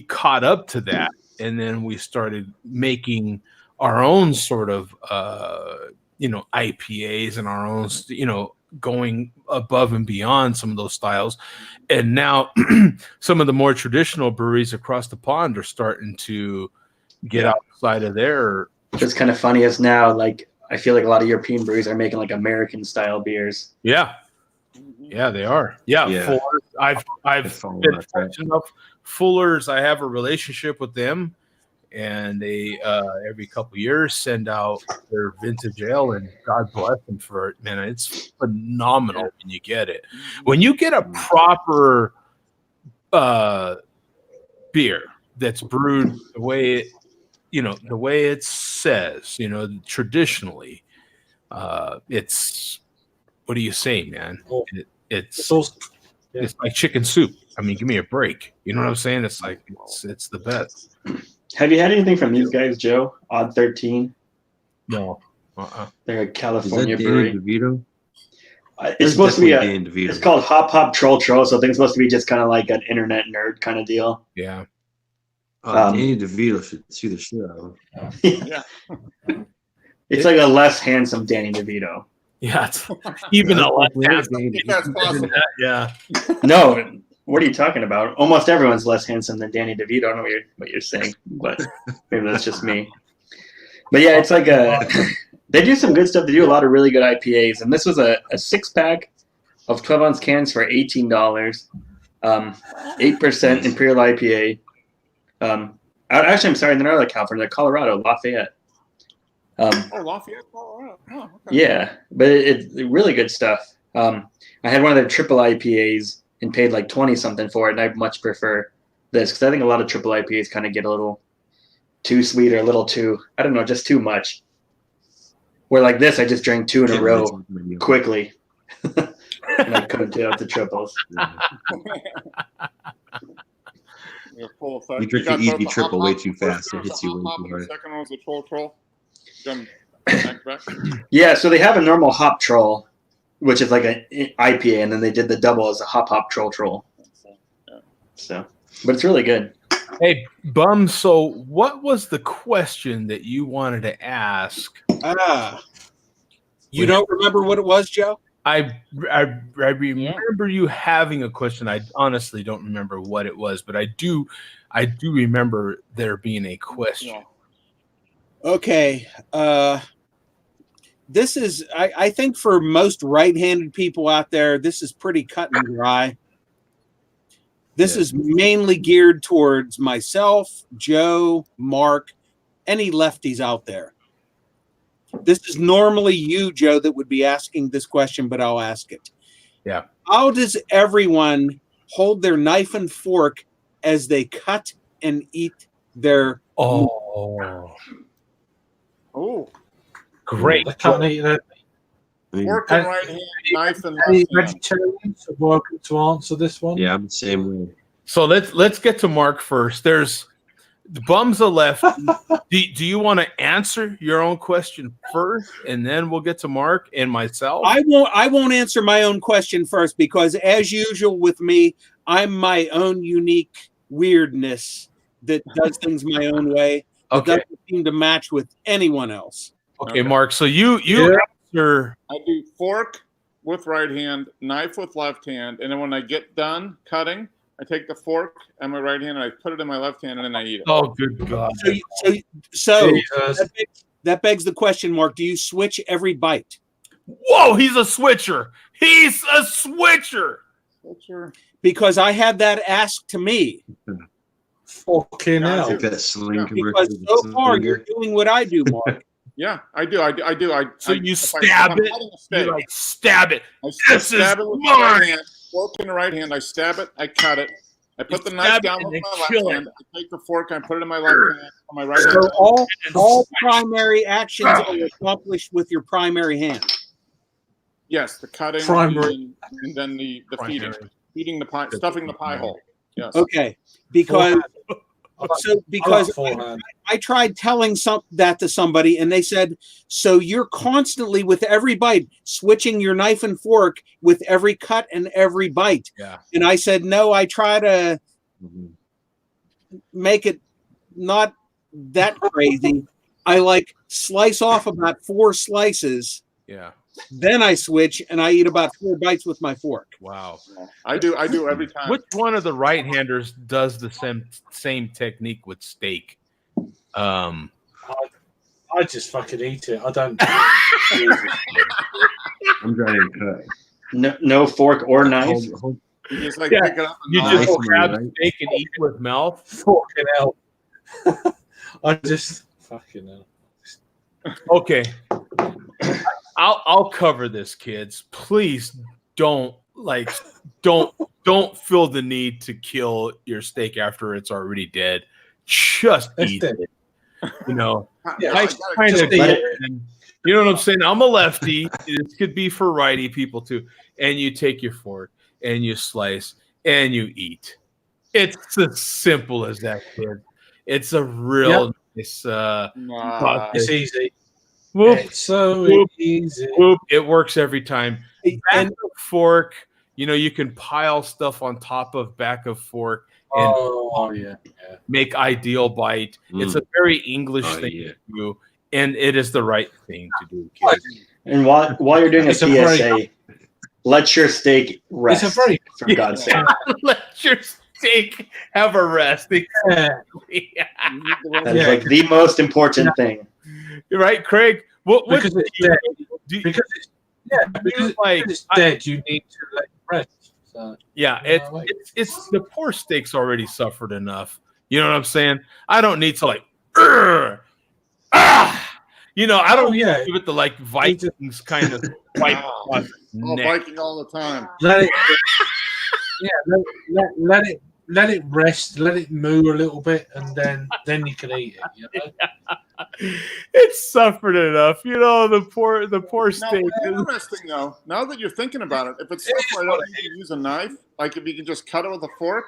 caught up to that, and then we started making our own sort of IPAs and our own going above and beyond some of those styles. And now some of the more traditional breweries across the pond are starting to get outside of their. It's kind of funny as now, like, I feel like a lot of European breweries are making like American style beers. Yeah, they are. Yeah. Fuller's, I've been fortunate enough. Fuller's, I have a relationship with them, and they every couple of years send out their vintage ale, and God bless them for it, man. It's phenomenal when you get it. When you get a proper beer that's brewed the way it, the way it says, traditionally, it's, what do you say, man? It's like chicken soup. I mean, give me a break. You know what I'm saying? It's like, it's the best. Have you had anything from these guys, Joe? Odd 13? No. They're a California Is that brewery. Danny DeVito? It's supposed to be Danny DeVito. It's called Hop Troll. So I think it's supposed to be just kind of like an internet nerd kind of deal. Yeah. Danny DeVito should see the shit out of him. Yeah. It's like a less handsome Danny DeVito. Yeah. Even a less handsome. That's possible. Yeah. No, what are you talking about? Almost everyone's less handsome than Danny DeVito. I don't know what you're saying, but maybe that's just me. But yeah, it's like they do some good stuff. They do a lot of really good IPAs, and this was a 6-pack of 12-ounce cans for $18. 8% Imperial IPA. Actually, I'm sorry, they're not like California, they're Colorado, Lafayette. Lafayette, Colorado. Oh, okay. Yeah, but it's really good stuff. I had one of their triple IPAs and paid like 20 something for it, and I much prefer this because I think a lot of triple IPAs kind of get a little too sweet or a little too, I don't know, just too much. Where like this, I just drank 2 in a row quickly. And I couldn't do out the triples. You drink the easy triple way too fast. It hits you way too hard. The second one was a troll. Yeah, so they have a normal hop troll, which is like an IPA, and then they did the double as a hop troll. So, but it's really good. Hey, Bum, so what was the question that you wanted to ask? You don't remember what it was, Joe? I remember you having a question. I honestly don't remember what it was, but I do remember there being a question. Okay. This is, I think for most right-handed people out there, this is pretty cut and dry. This is mainly geared towards myself, Joe, Mark, any lefties out there. This is normally you, Joe, that would be asking this question, but I'll ask it. Yeah. How does everyone hold their knife and fork as they cut and eat their great. I can't eat that. Fork and right hand, knife and left Any hand. vegetarians are welcome to answer this one. Yeah, I'm the same way. So let's get to Mark first. There's the Bum's a left. Do you want to answer your own question first, and then we'll get to Mark and myself? I won't answer my own question first because, as usual with me, I'm my own unique weirdness that does things my own way. That doesn't seem to match with anyone else. Okay, Mark. So you answer. I do fork with right hand, knife with left hand, and then when I get done cutting, I take the fork and my right hand and I put it in my left hand and then I eat it. Oh, good God. So that begs the question, Mark, do you switch every bite? Whoa, he's a switcher. He's a switcher. Because I had that asked to me. Fucking hell. Like that sling Because so far you're doing what I do, Mark. Yeah, I do. So you stab it. You like stab it. I This stab is it with my right mine. hand. Fork in the right hand. I stab it. I cut it. I put the knife stab down it with and my then left kill hand. I take the fork and I put it in my left hand. On my right So hand. all primary actions are accomplished with your primary hand. Yes, the cutting Primary. and then the feeding the pie, stuffing the pie hole. Yes. Okay, because Forehand. I tried telling that to somebody, and they said, "So you're constantly with every bite switching your knife and fork with every cut and every bite." Yeah. And I said, "No, I try to make it not that crazy. I like slice off about 4 slices." Yeah. Then I switch and I eat about 4 bites with my fork. Wow. I do every time. Which one of the right-handers does the same technique with steak? I just fucking eat it. I don't. I'm trying to cut. No fork or knife. You just pick it up. You just grab steak and eat with mouth. Fucking hell. I just fucking hell. Okay. I'll cover this, kids. Please don't feel the need to kill your steak after it's already dead. Just eat it. You know, you know what I'm saying? I'm a lefty. This could be for righty people too. And you take your fork and you slice and you eat. It's as simple as that, kid. It's a real nice. It's easy. Whoop, it's so whoop, easy. Whoop. It works every time. Back of fork, you can pile stuff on top of back of fork and make ideal bite. It's a very English thing to do, and it is the right thing to do, kids. And while you're doing a PSA, let your steak rest. It's a very for God's sake. Let your steak have a rest. Exactly. That is like the most important thing. You're right, Craig. Because it's dead. Because it's dead, you need to let it rest. So, yeah, it's the poor steak's already suffered enough. You know what I'm saying? I don't need to I don't give it the Vikings kind of wipe on Viking all the time. Let it let it rest, let it move a little bit, and then you can eat it. You know? It's suffered enough, the poor steak. Interesting though. Now that you're thinking about it, if it's stuff where I don't need to use a knife, like if you can just cut it with a fork,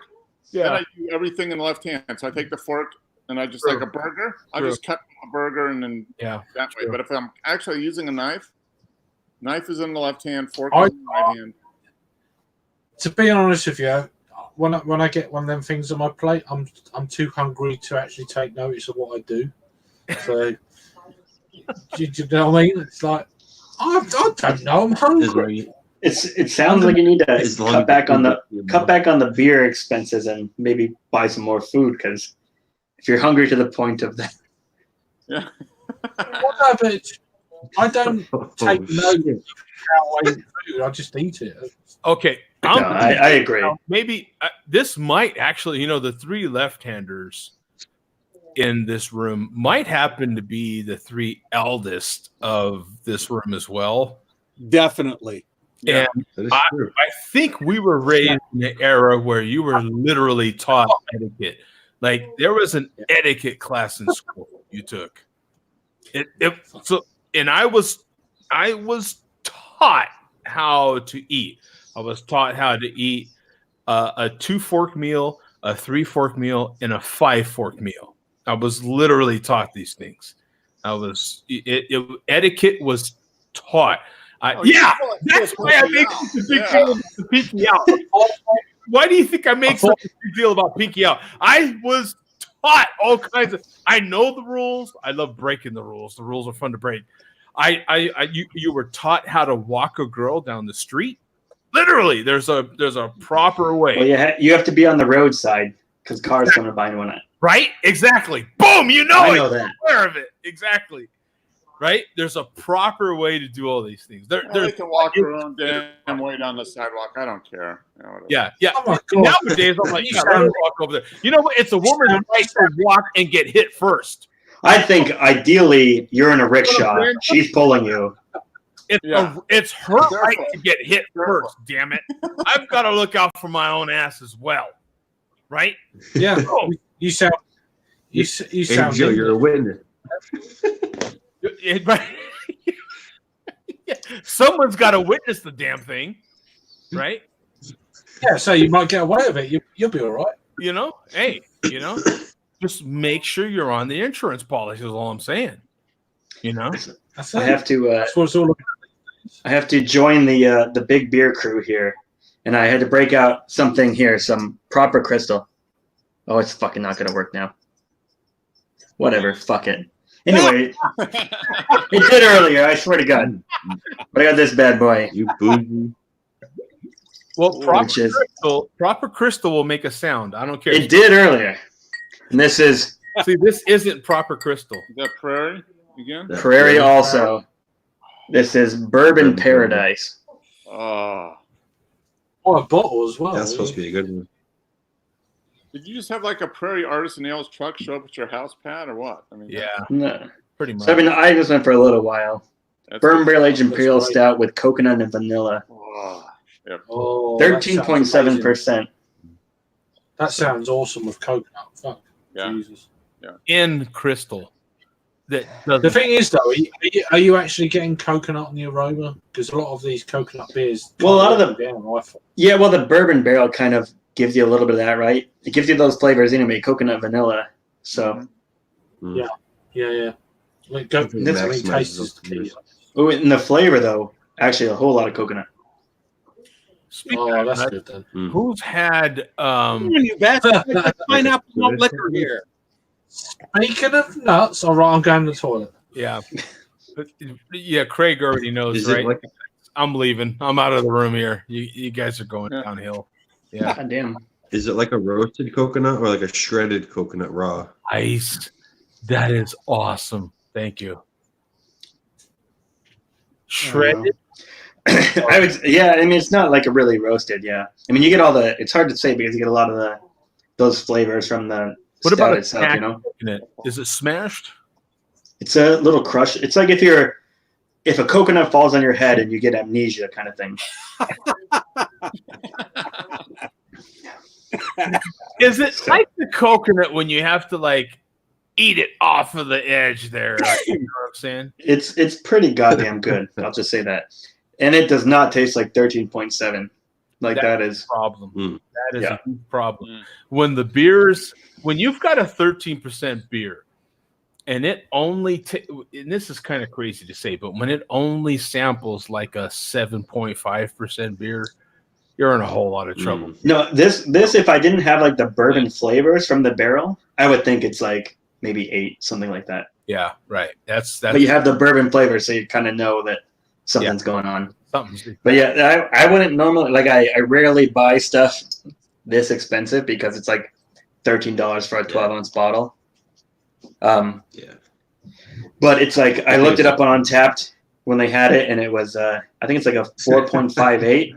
then I do everything in the left hand. So I take the fork and I just like a burger. I just cut a burger and then that way. But if I'm actually using a knife is in the left hand, fork is in the right hand. To be honest with you, when I get one of them things on my plate, I'm too hungry to actually take notice of what I do. So, do you know what I mean? It's like I don't know. I'm hungry. It sounds like you need to cut back on the beer expenses and maybe buy some more food, because if you're hungry to the point of that, I don't take notice of how I eat food. I just eat it. Okay. I agree. Maybe this might actually, the 3 left-handers in this room might happen to be the 3 eldest of this room as well. Definitely. And I think we were raised in the era where you were literally taught etiquette. Like there was an etiquette class in school you took. And I was taught how to eat. I was taught how to eat a 2-fork meal, a 3-fork meal, and a 5-fork meal. I was literally taught these things. Etiquette was taught. That's why I make such a big deal about the pinky out. Why do you think I make such a big deal about pinky out? I was taught all kinds of. I know the rules. I love breaking the rules. The rules are fun to break. You were taught how to walk a girl down the street. Literally, there's a proper way. Well, you have to be on the roadside because cars going to bind one up. Right? Exactly. Boom! I know that. Aware of it. Exactly. right? There's a proper way to do all these things. They can walk their own damn way down the sidewalk. I don't care. You know, yeah. Oh my And God. nowadays, I'm like, You yeah, let her sound- walk over there. You know what? It's a woman's right to walk and get hit first. I think ideally you're in a rickshaw. She's pulling you. It's her right to get hit first. Damn it! I've got to look out for my own ass as well, right? Yeah. Oh. You sound. You Hey, sound. Joe, you're a witness. Right. Yeah. Someone's got to witness the damn thing, right? Yeah. So you might get away with it. You'll be all right. You know, hey, just make sure you're on the insurance policy. Is all I'm saying. You know, That's I it. have to. That's what it's all about. I have to join the big beer crew here, and I had to break out something here, some proper crystal. Oh, it's fucking not gonna work now. Whatever, fuck it. Anyway, it did earlier. I swear to God. But I got this bad boy. You bougie. well, proper crystal will make a sound. I don't care. It did earlier, and this is See, this isn't proper crystal. Is that Prairie again? Prairie also. This is Bourbon Paradise. Oh. Oh, a bottle as well. That's supposed to be a good one. Did you just have like a Prairie Artisan Ales truck show up at your house, Pat, or what? I mean, No. Pretty much. So I've been eyeing this one for a little while. That's Bourbon good. Barrel Aged That's Imperial right. Stout with coconut and vanilla. Oh, yep. Oh, that sounds 13.7%. That sounds awesome with coconut. Fuck. Yeah. Jesus. Yeah. In crystal. The thing is, though, are you actually getting coconut in the aroma? Because a lot of these coconut beers. Well, a lot of them. Down, I thought. Yeah, well, the Bourbon Barrel kind of gives you a little bit of that, right? It gives you those flavors anyway, coconut, vanilla. So. Yeah. Like, This I mean, taste is the key. Oh, and the flavor, though, actually a whole lot of coconut. Oh, that's good then. Who's had You bastard. Pineapple malt liquor here. Speaking of nuts, all right, I'm going to the toilet. Yeah. Yeah, Craig already knows, Is it right? like- I'm leaving. I'm out of the room here. You guys are going downhill. Yeah. God damn. Is it like a roasted coconut or like a shredded coconut raw? Ice. That is awesome. Thank you. Shredded. I would, yeah. I mean, it's not like a really roasted. Yeah. I mean, you get all the. It's hard to say because you get a lot of those flavors from the What stout about itself. You know, coconut? Is it smashed? it's a little crush. It's like if a coconut falls on your head and you get amnesia, kind of thing. Is it like the coconut when you have to like eat it off of the edge there? You know what I'm saying? It's pretty goddamn good. I'll just say that. And it does not taste like 13.7. Like that is a problem. That is Yeah. a huge problem. When you've got a 13% beer, and it only and this is kind of crazy to say, but when it only samples like a 7.5% beer, you're in a whole lot of trouble. No, this if I didn't have like the bourbon flavors from the barrel, I would think it's like maybe 8, something like that. Yeah, right. That's But you have the bourbon flavor, so you kind of know that something's going on. something's But yeah, I wouldn't normally I rarely buy stuff this expensive because it's like $13 for a 12-ounce bottle. But it's like I looked it up on Untapped when they had it, and it was I think it's like a 4.58.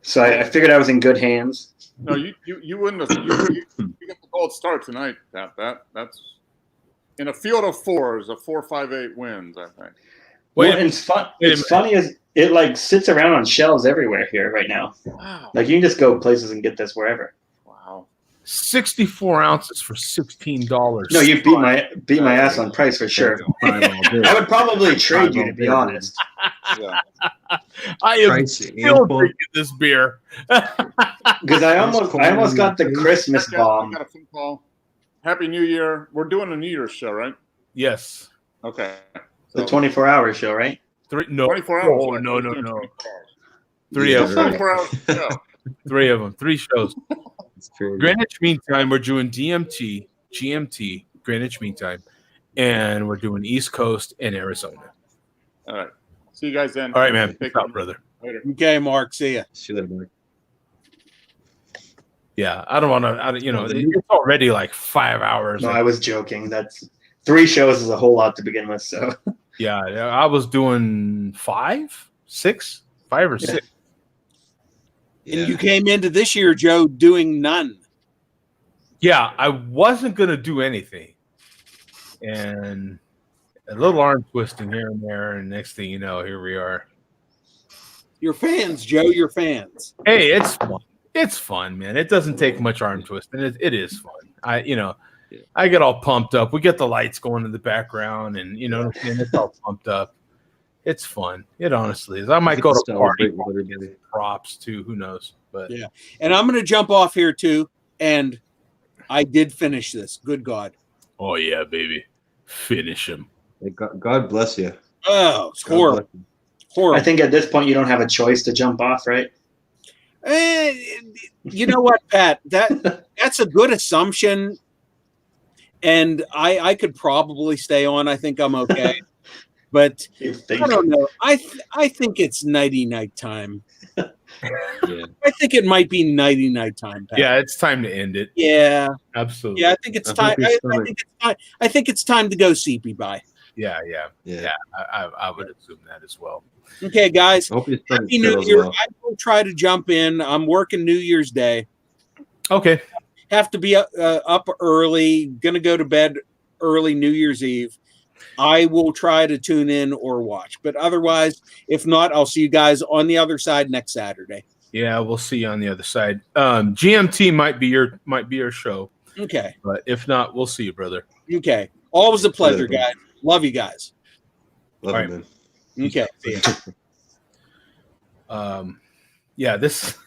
So I figured I was in good hands. No, you wouldn't have. You get the gold star tonight, Pat. That's in a field of 4s, a 4.58 wins, I think. Well, and it's funny as it like sits around on shelves everywhere here right now. Wow. Like you can just go places and get this wherever. Wow. 64 ounces for $16. No, you beat my ass on price for sure. I would probably trade you, to be honest. Yeah. I am Price still info. drinking this beer. Because I almost got the Christmas I bomb. got a phone call. Happy New Year. We're doing a New Year's show, right? Yes. Okay. The 24-hour show, right? 24 hours. Oh, no. 24 Three of them. 24 hours show. 3 of them. 3 shows. It's crazy. Greenwich Mean Time, we're doing GMT, Greenwich Mean Time, and we're doing East Coast and Arizona. All right. See you guys then. All right, man. Take Peace out, care. brother. Later. Okay, Mark. See ya. See you later, Mark. Yeah, I don't want to, it's already like 5 hours. No, I was joking. That's 3 shows is a whole lot to begin with. So Yeah, I was doing 5 or 6. And you came into this year, Joe, doing none. Yeah, I wasn't going to do anything. And a little arm twisting here and there. And next thing you know, here we are. Your fans, Joe, your fans. Hey, it's fun. It's fun, man. It doesn't take much arm twisting. It is fun. I get all pumped up. We get the lights going in the background, and it's all pumped up. It's fun. It honestly is. I might go to party props too. Who knows? But yeah. And I'm going to jump off here too. And I did finish this. Good God. Oh yeah, baby, finish him. God bless you. Oh, it's horrible. Horrible. I think at this point you don't have a choice to jump off, right? You know what, Pat? That's a good assumption. And I could probably stay on. I think I'm okay. But I don't know. I think it's nighty-night time. Yeah. I think it might be nighty-night time, Pat. Yeah, it's time to end it. Yeah. Absolutely. Yeah, I think it's time. I think it's time to go CP by. Yeah. I would assume that as well. Okay, guys. Happy New Year. I will try to jump in. I'm working New Year's Day. Okay. Have to be up early. Gonna go to bed early New Year's Eve. I will try to tune in or watch. But otherwise, if not, I'll see you guys on the other side next Saturday. Yeah, we'll see you on the other side. GMT might be your show. Okay. But if not, we'll see you, brother. Okay. Always a pleasure, guys. Love you guys. Love you, man. Okay. See ya. Yeah, this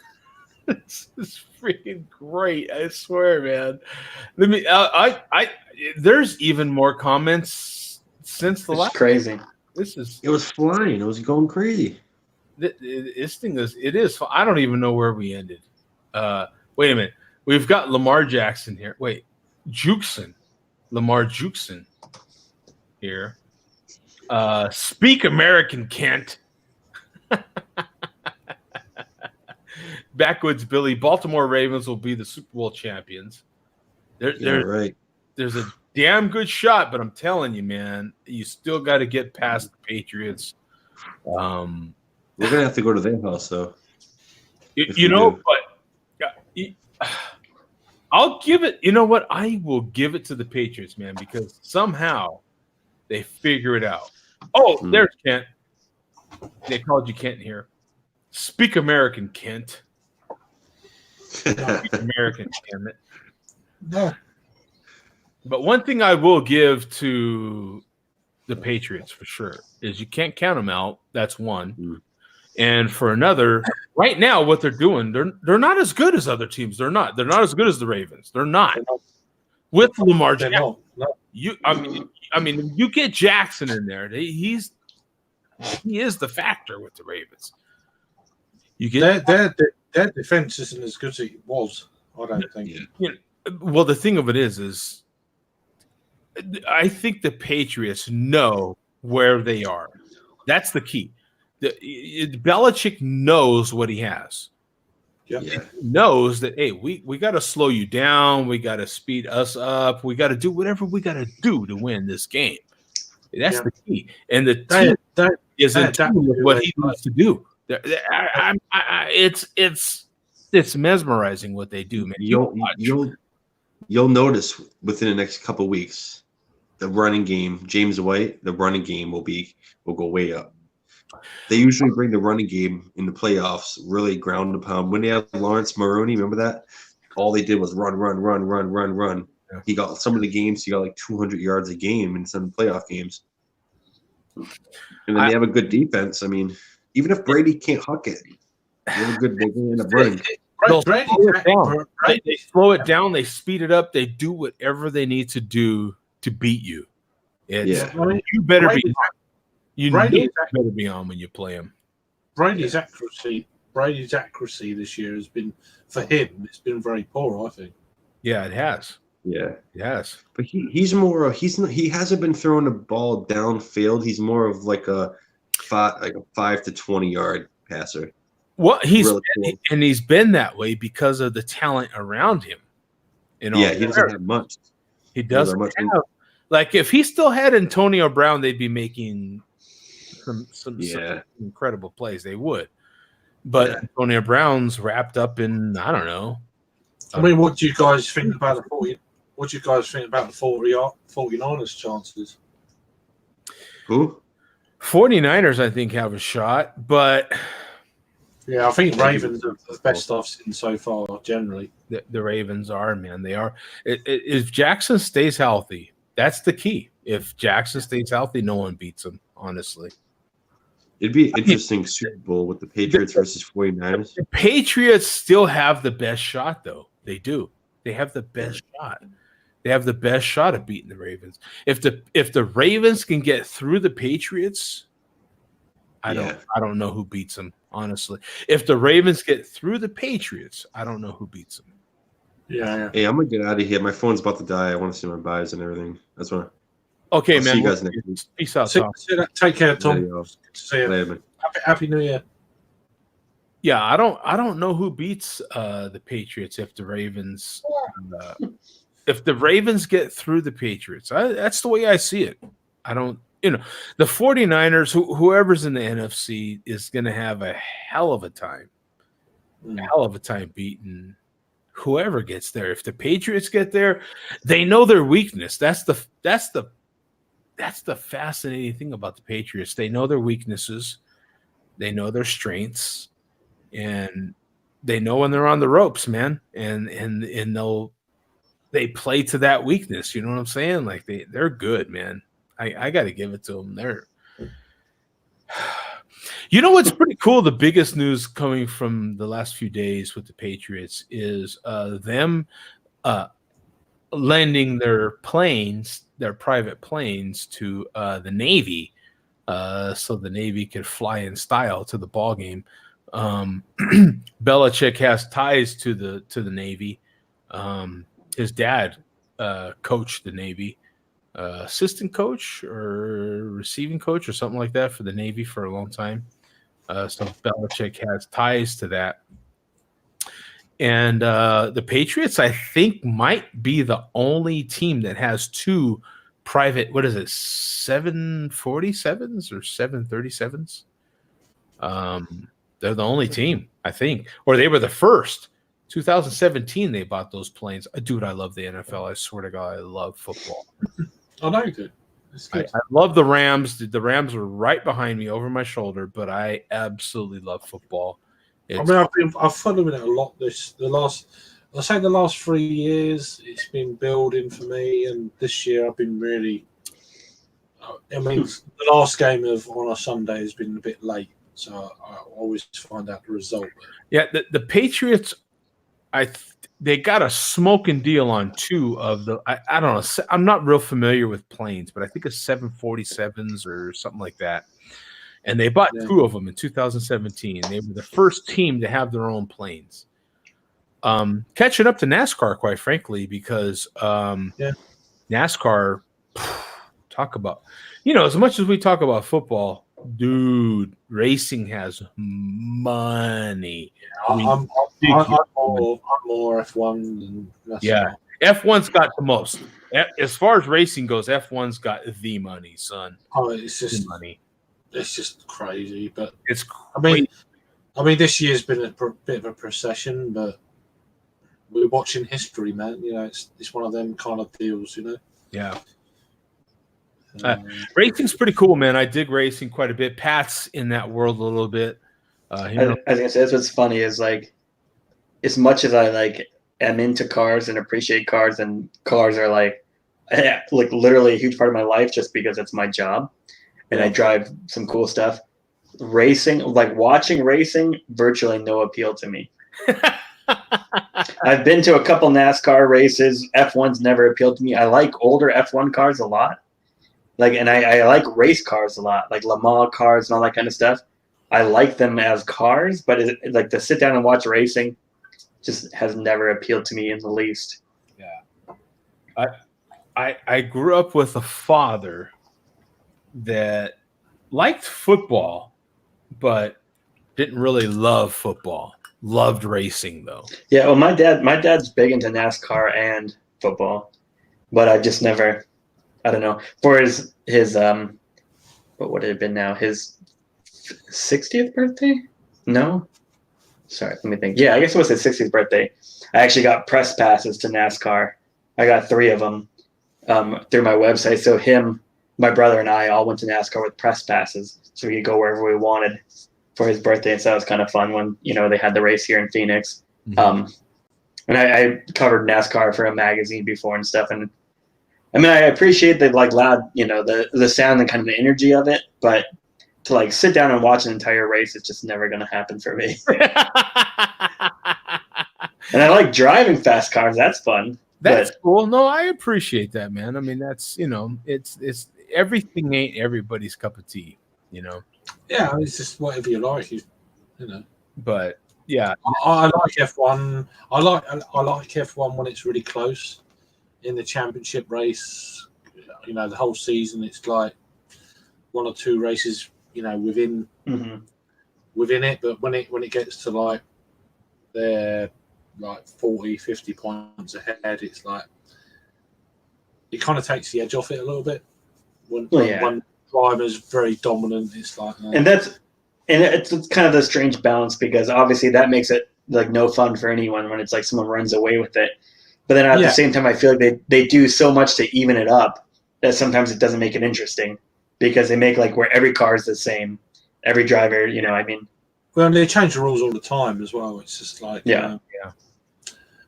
is freaking great. I swear, man. Let me. There's even more comments since the last. Crazy. It was flying. It was going crazy. This thing is. It is. I don't even know where we ended. Wait a minute. We've got Lamar Jackson here. Wait, Lamar Jukson here. Speak American, Kent. Backwoods Billy. Baltimore Ravens will be the Super Bowl champions. Right. There's a damn good shot, but I'm telling you, man, you still got to get past the Patriots. We're gonna have to go to their house, though. I'll give it. You know what? I will give it to the Patriots, man, because somehow they figure it out. Oh, there's Kent. They called you Kent here. Speak American, Kent. Speak American, damn it. No. But one thing I will give to the Patriots for sure is you can't count them out. That's one. And for another, right now, what they're doing, they're not as good as other teams. They're not as good as the Ravens. They're not. With Lamar Jackson. I mean, you get Jackson in there. He is the factor with the Ravens. You get their defense isn't as good as it was. I don't think. Well, the thing of it is I think the Patriots know where they are. That's the key. Belichick knows what he has. He knows that, hey, we got to slow you down. We got to speed us up. We got to do whatever we got to do to win this game. That's the key. And the team is in tune with what he wants to do. It's mesmerizing what they do, man. You'll notice within the next couple of weeks, the running game, James White, the running game will go way up. They usually bring the running game in the playoffs really ground and pound. When they had Lawrence Maroney, remember that? All they did was run. Yeah. He got some of the games, he got like 200 yards a game in some playoff games. And then they have a good defense. I mean, even if Brady can't huck it, they have a good they can end up running. They slow it down, they speed it up, they do whatever they need to do to beat you. You better be on. You better be on when you play him. Brady's accuracy this year has been, for him, it's been very poor, I think. Yeah, it has. Yeah, it has. But he hasn't been throwing the ball downfield. He's more of like a 5 to 20 yard passer. Well, he's been that way because of the talent around him. He doesn't have much. He doesn't have. Like if he still had Antonio Brown, they'd be making some incredible plays. They would. But Antonio Brown's wrapped up in, I don't know. I mean, what do you guys think about the 40? What do you guys think about the 49ers chances? Who? 49ers, I think, have a shot, but yeah, I think Ravens are the best I've seen so far. Generally, the Ravens are, man. They are. If Jackson stays healthy, that's the key. If Jackson stays healthy, no one beats him. Honestly, it'd be an interesting Super Bowl with the Patriots versus 49ers. The Patriots still have the best shot, though. They do. They have the best shot. They have the best shot of beating the Ravens. If the Ravens can get through the Patriots, I don't know who beats them, honestly. If the Ravens get through the Patriots, I don't know who beats them. Yeah. Hey, I'm gonna get out of here. My phone's about to die. I want to see my buys and everything. That's why. Okay, I'll man. See you guys next week. Peace out, Tom. Take care, Tom. Good to see you. Later, man. Happy New Year. Yeah, I don't know who beats the Patriots if the Ravens get through the Patriots. That's the way I see it. I don't, the 49ers, whoever's in the NFC is going to have a hell of a time beating whoever gets there. If the Patriots get there, they know their weakness. That's the fascinating thing about the Patriots. They know their weaknesses. They know their strengths. And they know when they're on the ropes, man, and they play to that weakness. You know what I'm saying? Like they're good, man. I got to give it to them. You know what's pretty cool? The biggest news coming from the last few days with the Patriots is them lending their private planes to the Navy, so the Navy could fly in style to the ball game. Belichick has ties to the Navy. His dad coached the Navy, assistant coach or receiving coach or something like that for the Navy for a long time. So Belichick has ties to that. And the Patriots, I think, might be the only team that has two private, 747s or 737s? They're the only team, I think. Or they were the first. 2017, they bought those planes. Dude, I love the NFL. I swear to God, I love football. I know you do. I love the Rams. The Rams are right behind me over my shoulder, but I absolutely love football. I've followed it a lot the last 3 years. It's been building for me, and this year I've been really. I mean, the last game on a Sunday has been a bit late. So I always find out the result. Yeah, the Patriots, they got a smoking deal on two of the. I don't know. I'm not real familiar with planes, but I think it's 747s or something like that. And they bought two of them in 2017. They were the first team to have their own planes. Catching up to NASCAR, quite frankly, because NASCAR, talk about, as much as we talk about football. Dude, racing has money. I'm more F1 than NASCAR. Yeah, F1's got the most. As far as racing goes, F1's got the money, son. Oh, it's just money. It's just crazy, but it's. I mean, this year's been a bit of a procession, but we're watching history, man. It's one of them kind of deals, Yeah. Racing's pretty cool, man. I dig racing quite a bit. Pat's in that world a little bit. I was gonna say that's what's funny is like, as much as I am into cars and appreciate cars, and cars are like literally a huge part of my life just because it's my job, and I drive some cool stuff. Racing, like watching racing, virtually no appeal to me. I've been to a couple NASCAR races. F1's never appealed to me. I like older F1 cars a lot. And I like race cars a lot, like Le Mans cars and all that kind of stuff. I like them as cars, but to sit down and watch racing just has never appealed to me in the least. Yeah. I grew up with a father that liked football, but didn't really love football. Loved racing, though. Yeah, well, my dad's big into NASCAR and football, but I just never I don't know, for his what would it have been now? His 60th birthday? No, sorry, let me think. Yeah, I guess it was his 60th birthday. I actually got press passes to NASCAR. I got 3 of them through my website. So him, my brother, and I all went to NASCAR with press passes, so we could go wherever we wanted for his birthday. And so it was kind of fun when they had the race here in Phoenix. And I covered NASCAR for a magazine before and stuff. And I mean, I appreciate the loud, the sound and kind of the energy of it, but to sit down and watch an entire race, it's just never going to happen for me. And I like driving fast cars. That's fun. That's cool. No, I appreciate that, man. I mean, that's, it's everything ain't everybody's cup of tea, Yeah, it's just whatever you like, But yeah, I like F1. I like F1 when it's really close in the championship race. The whole season, it's like 1 or 2 races, within it. But when it gets to they're 40, 50 points ahead, it's it kind of takes the edge off it a little bit. When driver's very dominant, it's and it's kind of the strange balance, because obviously that makes it no fun for anyone when it's someone runs away with it. But then at the same time, I feel like they do so much to even it up that sometimes it doesn't make it interesting, because they make where every car is the same, every driver, Well, they change the rules all the time as well. It's just yeah.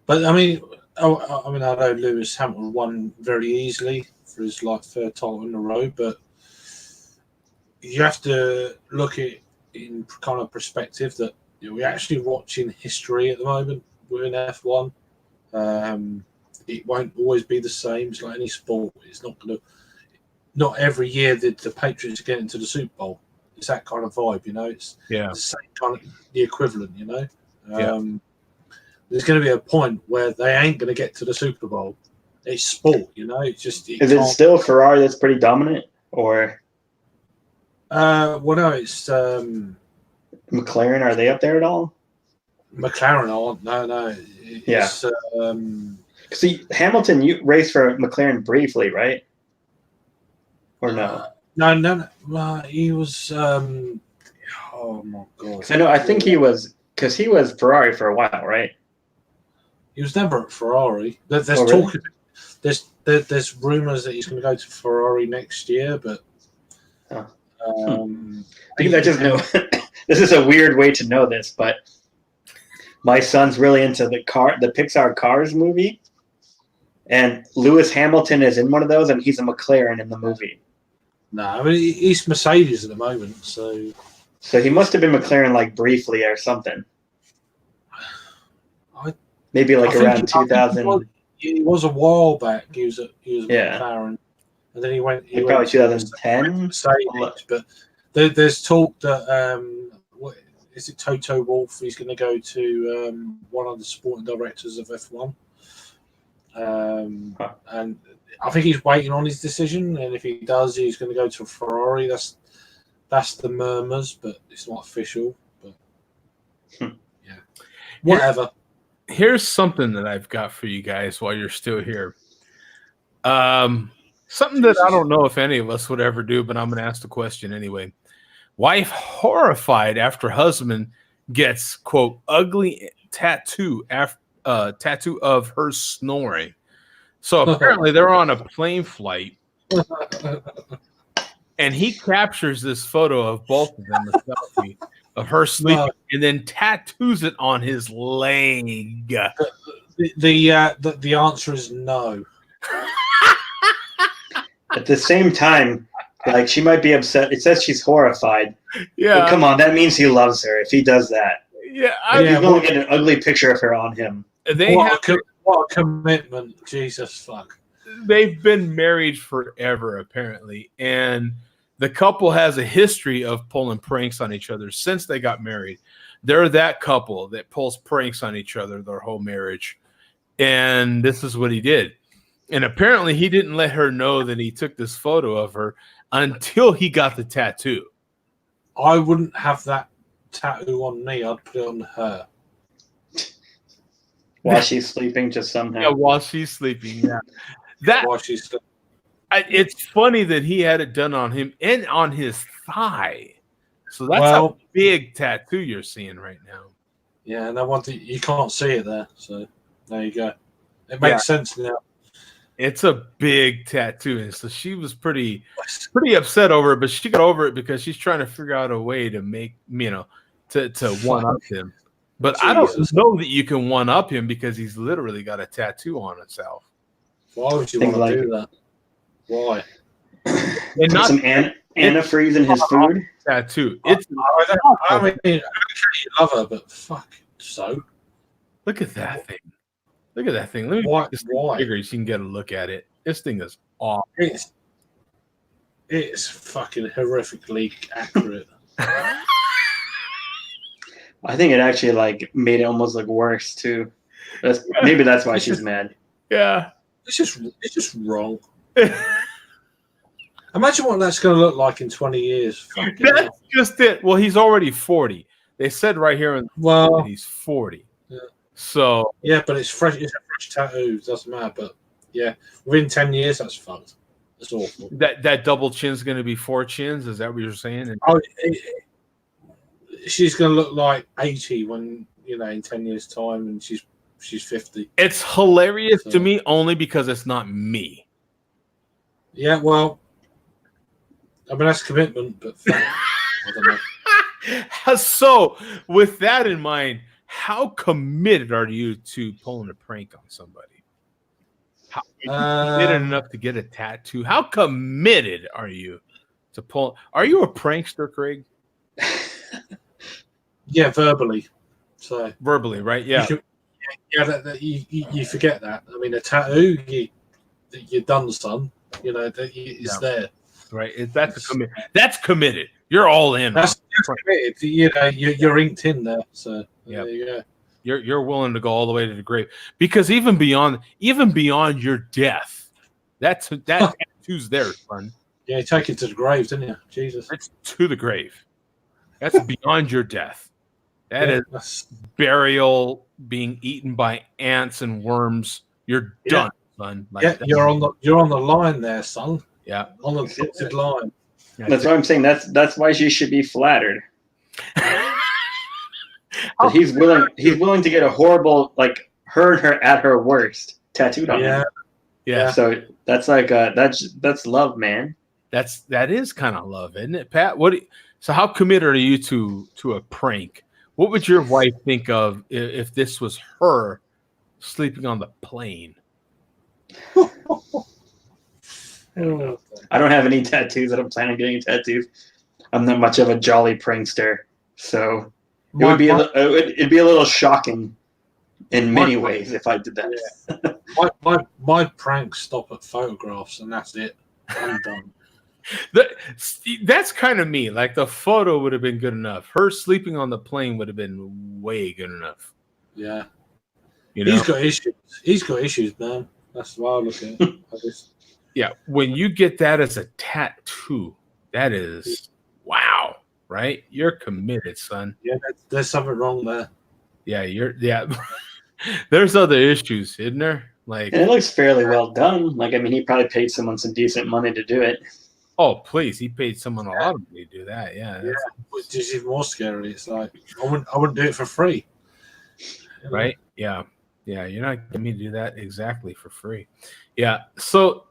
But I mean, I know Lewis Hamilton won very easily for his 3rd title in a row, but you have to look at it in kind of perspective that we're actually watching history at the moment within F1. It won't always be the same. It's like any sport. It's not every year that the Patriots get into the Super Bowl. It's that kind of vibe, It's the same kind of the equivalent, There's going to be a point where they ain't going to get to the Super Bowl. It's sport, It's just. Is it still Ferrari that's pretty dominant, or? Well, no, it's McLaren. Are they up there at all? McLaren aren't. No. It's, See, Hamilton, you raced for McLaren briefly, right? Or no? No. He was. Oh my god! I think he was, because he was Ferrari for a while, right? He was never at Ferrari. There's really? There's rumors that he's going to go to Ferrari next year, but. Because I just know this is a weird way to know this, but my son's really into the Pixar Cars movie, and Lewis Hamilton is in one of those, and he's a McLaren in the movie. No, I mean he's Mercedes at the moment, so he must have been McLaren briefly or something. Maybe around 2000. He was a while back. He was McLaren, and then he went. He probably 2010. But there's talk that what is it? Toto Wolff? He's going to go to one of the sporting directors of F1, and I think he's waiting on his decision. And if he does, he's going to go to Ferrari. That's the murmurs, but it's not official. But yeah, whatever. Here's something that I've got for you guys while you're still here. Something that I don't know if any of us would ever do, but I'm going to ask the question anyway. Wife horrified after husband gets, quote, ugly tattoo of her snoring. So apparently they're on a plane flight, and he captures this photo of both of them, a selfie of her sleeping, and then tattoos it on his leg. The answer is no. At the same time, she might be upset. It says she's horrified. Yeah. But come on, that means he loves her if he does that. Yeah. He's going to get an ugly picture of her on him. What a commitment. Jesus fuck. They've been married forever, apparently. And the couple has a history of pulling pranks on each other since they got married. They're that couple that pulls pranks on each other their whole marriage. And this is what he did. And apparently he didn't let her know that he took this photo of her until he got the tattoo. I wouldn't have that tattoo on me. I'd put it on her. While she's sleeping, just somehow. Yeah, while she's sleeping, yeah. While she's sleeping. It's funny that he had it done on him and on his thigh. So that's Well- a big tattoo you're seeing right now. Yeah, and I want to, you can't see it there, so there you go. It makes sense now. It's a big tattoo, and so she was pretty upset over it, but she got over it because she's trying to figure out a way to make to one up him. But I don't know that you can one up him because he's literally got a tattoo on himself. Why would you want to do that? Why? And not some antifreeze in his food. Tattoo. It's. I mean, I love her, but fuck. So, look at that thing. Look at that thing. Let me make this thing bigger so you can get a look at it. This thing is awful. It's fucking horrifically accurate. I think it actually like made it almost look worse too. Maybe that's why she's mad. Yeah, it's just wrong. Imagine what that's going to look like in 20 years. That's just it. Well, he's already 40. They said right here that he's 40. Yeah. So yeah, but it's fresh. It's a fresh tattoo. It doesn't matter. But yeah, within 10 years, that's fucked. That's awful. That double chin's going to be 4 chins. Is that what you're saying? She's going to look like 80 when in 10 years' time, and she's 50. It's hilarious to me only because it's not me. Yeah, well, I mean that's commitment, but I don't know. So, with that in mind, how committed are you to pulling a prank on somebody? How committed enough to get a tattoo? How committed are you to pull? Are you a prankster, Craig? Yeah, verbally. So verbally, right? Yeah. You forget that. I mean, a tattoo, you're done, son. It's there. Right. That's committed. You're all in. That's committed. You're inked in there. So there you go. You're willing to go all the way to the grave because even beyond your death, that tattoo's there, son. Yeah, you take it to the grave, didn't you? Jesus. It's to the grave. That's beyond your death. That is burial, being eaten by ants and worms. You're done, son. You're on the line there, son. Yeah, on the dotted line. That's what I'm saying. That's why she should be flattered. He's willing to get a horrible, like her at her worst tattooed on him. Yeah. So that's like that's love, man. That is kind of love, isn't it, Pat? So how committed are you to a prank? What would your wife think of if this was her sleeping on the plane? I don't have any tattoos. I don't plan on getting tattoos. I'm not much of a jolly prankster, so it'd be a little shocking in many ways if I did that. Yeah. my pranks stop at photographs, and that's it. I'm done. That's kind of me. Like the photo would have been good enough. Her sleeping on the plane would have been way good enough. Yeah, you know? He's got issues. He's got issues, man. That's why I look at it. Yeah, when you get that as a tattoo, that is wow, right? You're committed, son. Yeah, there's something wrong there. Yeah, there's other issues, isn't there? Like, and it looks fairly well done. Like, I mean, he probably paid someone some decent money to do it. Oh, please, he paid someone a lot of money to do that. Yeah, which is even more scary. It's like I wouldn't do it for free, right? Yeah. You're not getting me to do that exactly for free. Yeah. So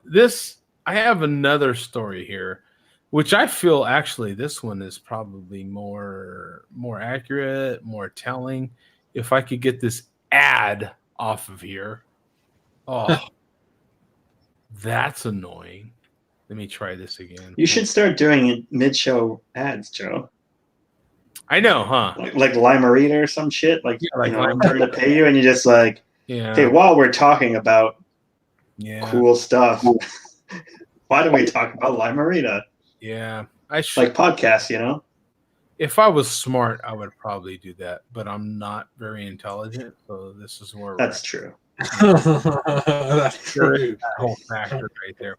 I have another story here, which I feel actually this one is probably more accurate, more telling. If I could get this ad off of here. Oh, that's annoying. Let me try this again. You should start doing mid-show ads, Joe. I know, huh? Like Limerita or some shit. Like I'm going to pay you, and you're just like, okay, while we're talking about cool stuff, why do we talk about Limerita? Yeah, like podcasts, If I was smart, I would probably do that, but I'm not very intelligent, so this is where that's true. That's true. That whole factor right there.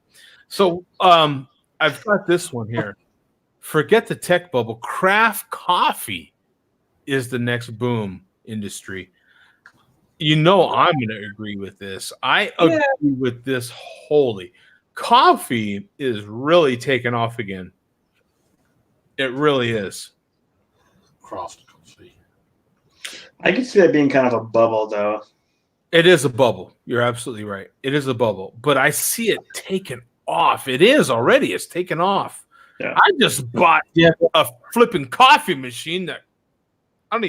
So I've got this one here. Forget the tech bubble. Craft coffee is the next boom industry. I'm going to agree with this. I agree with this wholly. coffee is really taking off again. It really is. Craft coffee. I can see that being kind of a bubble, though. It is a bubble. You're absolutely right. It is a bubble, but I see it taking off. It is already. It's taken off. Yeah. I just bought a flipping coffee machine that I'm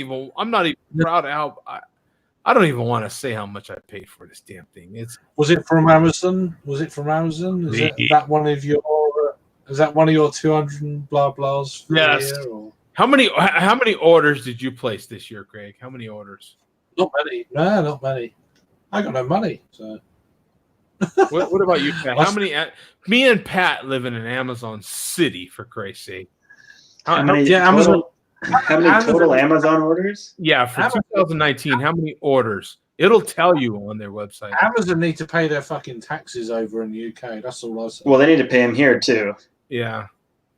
not even proud of how I don't even want to say how much I paid for this damn thing. Was it from Amazon? Is that one of your? Is that one of your 200 and blah blahs? Yes. How many orders did you place this year, Craig? How many orders? Not many. No, not many. I got no money. So. What about you, Pat? How many? Me and Pat live in an Amazon city, for Christ's sake. How many total Amazon orders? Yeah, for 2019, how many orders? It'll tell you on their website. Amazon need to pay their fucking taxes over in the UK. That's all I say. Well, they need to pay them here too. Yeah,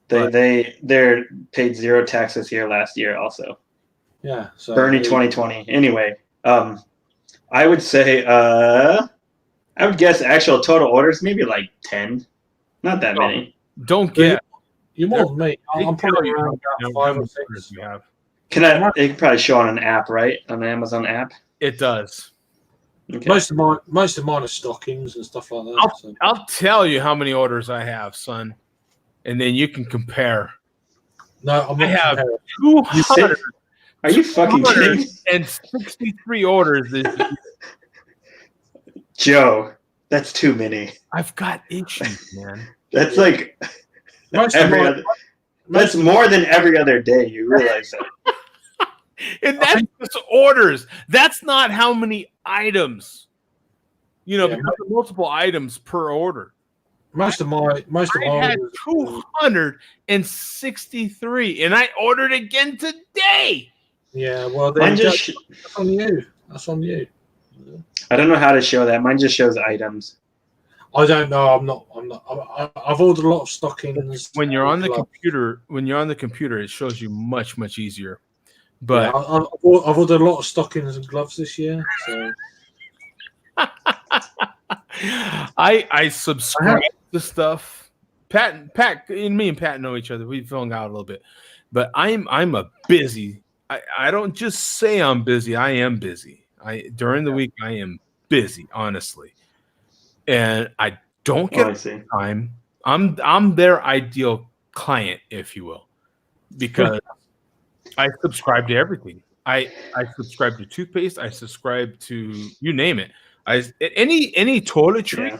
they're paid zero taxes here last year also. Yeah, so Bernie 2020. Anyway, I would say I would guess actual total orders maybe like 10. Not that many. Don't get you're more than me. I'm probably around about 5 or 6. You have. It can probably show on an app, right? On the Amazon app. It does. Okay. Most of mine are stockings and stuff like that. I'll tell you how many orders I have, son, and then you can compare. No, I'm not. I have 200. Are you fucking kidding? And 63 orders this year. Joe, that's too many. I've got issues, man. That's like that's more than every other day. You realize that? And that's just orders. That's not how many items. Because multiple items per order. I had 263, and I ordered again today. Yeah, well, that's on you. That's on you. I don't know how to show that. Mine just shows items. I don't know. I'm not. I've ordered a lot of stockings. When you're on the computer, it shows you much easier. But I've ordered a lot of stockings and gloves this year. So I subscribe to stuff. Pat, and me and Pat know each other. We've hung out a little bit, but I'm a busy. I don't just say I'm busy. I am busy. During the week I am busy, honestly, and I don't get time. I'm their ideal client, if you will, because I subscribe to everything. I subscribe to toothpaste. I subscribe to you name it. Any toiletry. Yeah.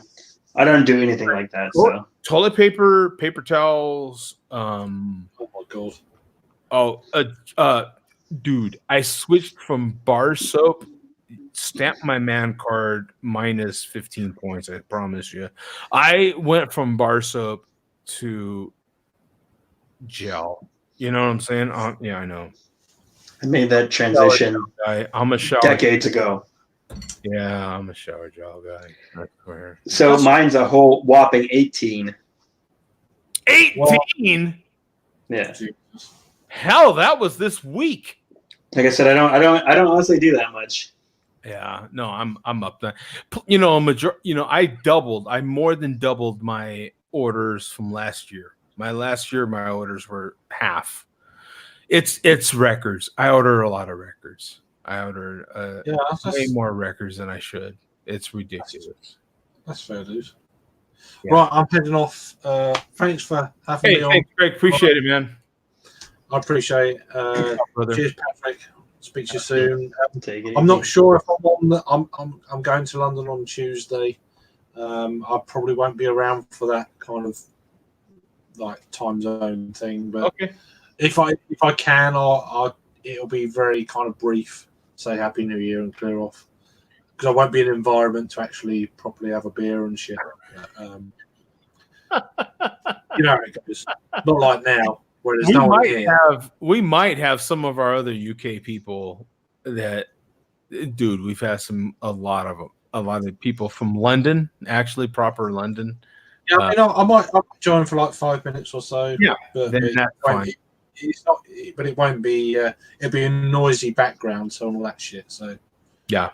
I don't do anything like that. So toilet paper, paper towels. Oh my god. Oh, dude, I switched from bar soap. Stamp my man card minus 15 points. I promise you. I went from bar soap to gel. You know what I'm saying? Yeah, I know. I made that transition. I'm a shower decades ago. Yeah, I'm a shower gel guy. I swear. So mine's a whole whopping 18. 18? Yeah. Hell, that was this week. Like I said, I don't honestly do that much. Yeah, no, I'm up there. I more than doubled my orders from last year. My orders were half. It's records. I order a lot of records. I ordered way more records than I should. It's ridiculous. That's fair, dude. Yeah. Right, I'm heading off. Thanks for having me on. Thanks, Greg. Appreciate it, man. I appreciate it. Cheers, Patrick. Speak to you soon. I'm not sure if I'm on. I'm going to London on Tuesday. I probably won't be around for that kind of like time zone thing. But if I can, it'll be very kind of brief. Say Happy New Year and clear off because I won't be in an environment to actually properly have a beer and shit. You know how it goes. Not like now. We might have some of our other UK people that, dude, we've had a lot of people from London, actually proper London. Yeah, I might join for like 5 minutes or so. Yeah, but then that's fine. It's not, but it won't be. It'll be a noisy background, so all that shit. So yeah.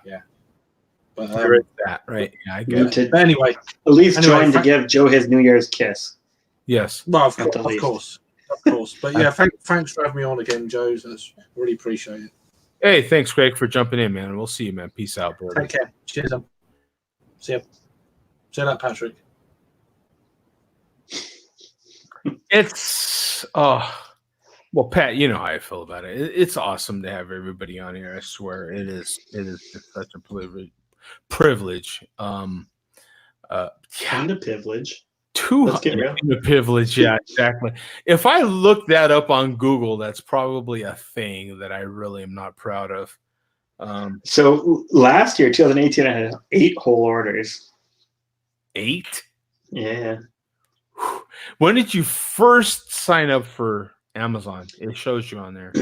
But There is that, right? Yeah, I get Need it. to but anyway, at least join to thank- give Joe his New Year's kiss. Yes. Well, At the of least. course. But yeah, thanks for having me on again, Joe. That's really appreciate it. Hey, thanks, Greg, for jumping in, man. We'll see you, man. Peace out, brother. Take care. Cheers. See you. See you later, Patrick. It's well, Pat, you know how I feel about it. It's awesome to have everybody on here. I swear, it is just such a privilege. And a privilege. Let's get real. The privilege, yeah, exactly. If I look that up on Google, that's probably a thing that I really am not proud of. So last year, 2018, I had 8 whole orders. 8? Yeah. When did you first sign up for Amazon? It shows you on there.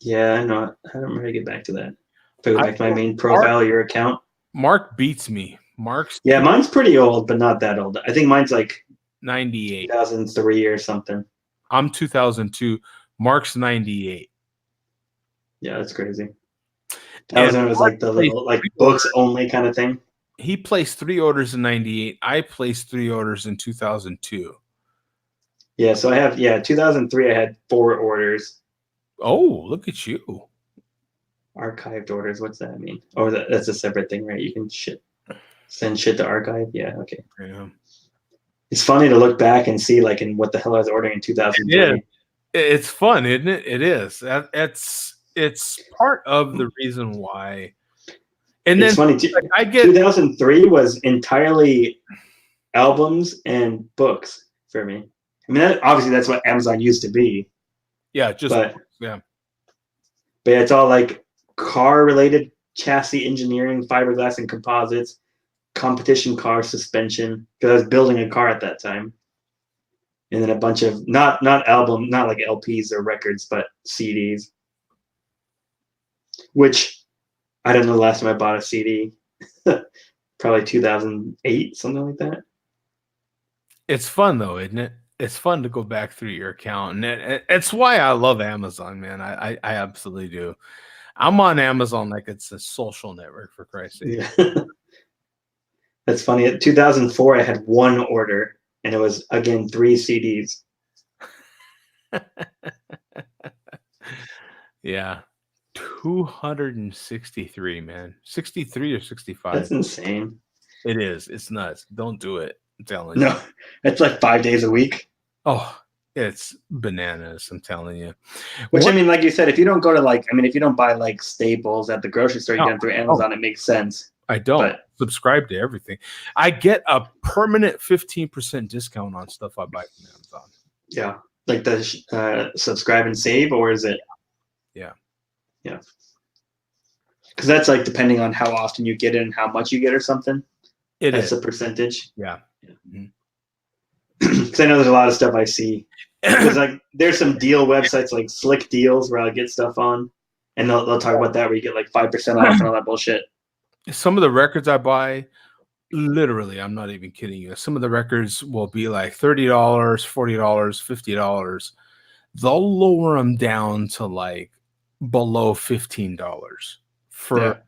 Yeah, I know. I don't remember to get back to that. Go back to my main profile, your account. Mark beats me. Mark's mine's pretty old, but not that old. I think mine's like 98, 2003 or something. I'm 2002. Mark's 98. Yeah, that's crazy. That was when it was like the little like books only kind of thing. He placed 3 orders in 98. I placed 3 orders in 2002. Yeah, so I have 2003. I had 4 orders. Oh, look at you! Archived orders. What's that mean? Oh, that's a separate thing, right? You can send shit to archive. Yeah, okay. Yeah. It's funny to look back and see like in what the hell I was ordering in 2003. Yeah, it's fun, isn't it? It is. It's part of the reason why. And it's then funny too. I get 2003 was entirely albums and books for me. I mean, obviously that's what Amazon used to be. Yeah, but yeah. But it's all like car related, chassis engineering, fiberglass and composites, competition car suspension. Because I was building a car at that time. And then a bunch of not album, not like LPs or records, but CDs. Which I don't know the last time I bought a CD. Probably 2008, something like that. It's fun though, isn't it? It's fun to go back through your account, and it's why I love Amazon, man. I absolutely do. I'm on Amazon like it's a social network, for Christ's sake. Yeah. That's funny. At 2004, I had 1 order, and it was again 3 CDs. Yeah, 263, man. 63 or 65. That's insane. It is. It's nuts. Don't do it. I'm telling you. No, it's like 5 days a week. Oh, it's bananas. I'm telling you. Which I mean, like you said, if you don't go to if you don't buy like staples at the grocery store, you get them through Amazon. It makes sense. I don't subscribe to everything. I get a permanent 15% discount on stuff I buy from Amazon. Yeah, like the subscribe and save, or is it? Yeah. Because that's like depending on how often you get it and how much you get or something. That's is a percentage. Yeah. Because I know there's a lot of stuff I see. Because like there's some deal websites like Slick Deals where I get stuff on, and they'll talk about that where you get like 5% off and all that bullshit. Some of the records I buy, literally, I'm not even kidding you. Some of the records will be like $30, $40, $50. They'll lower them down to like below $15 for.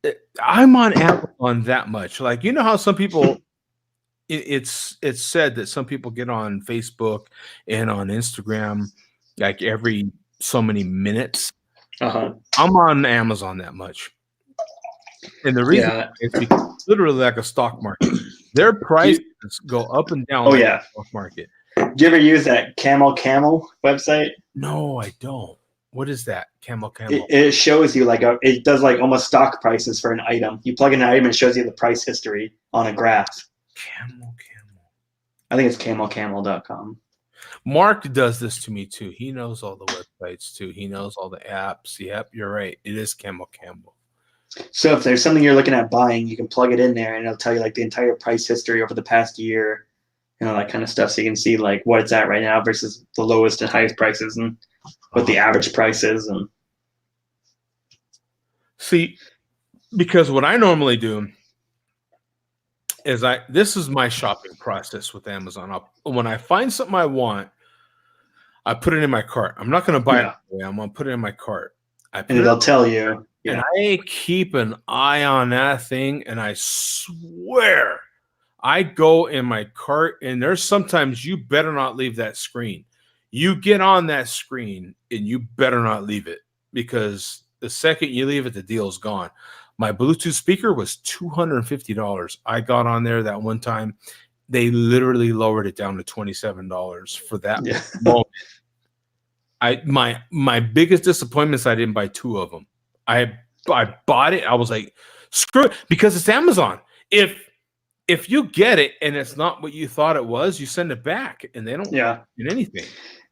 Yeah. I'm on Amazon that much. Like, you know how some people. It's said that some people get on Facebook and on Instagram like every so many minutes. Uh-huh. I'm on Amazon that much. And the reason is because it's literally like a stock market. Their prices go up and down like the stock market. Do you ever use that Camel website? No, I don't. What is that? Camel. It shows you it does like almost stock prices for an item. You plug in an item and it shows you the price history on a graph. Camel. I think it's camelcamel.com. Mark does this to me too. He knows all the websites too. He knows all the apps. Yep, you're right. It is Camel. So if there's something you're looking at buying, you can plug it in there and it'll tell you like the entire price history over the past year and all that kind of stuff. So you can see like what it's at right now versus the lowest and highest prices and what the average price is. And see, because what I normally do is this is my shopping process with Amazon. When I find something I want, I put it in my cart. I'm not going to buy it. I'm going to put it in my cart. And it'll tell you. And I keep an eye on that thing, and I swear I go in my cart, and there's sometimes you better not leave that screen. You get on that screen, and you better not leave it, because the second you leave it, the deal's gone. My Bluetooth speaker was $250. I got on there that one time. They literally lowered it down to $27 for that moment. My biggest disappointment is I didn't buy 2 of them. I bought it. I was like, screw it, because it's Amazon. If you get it and it's not what you thought it was, you send it back, and they don't get anything.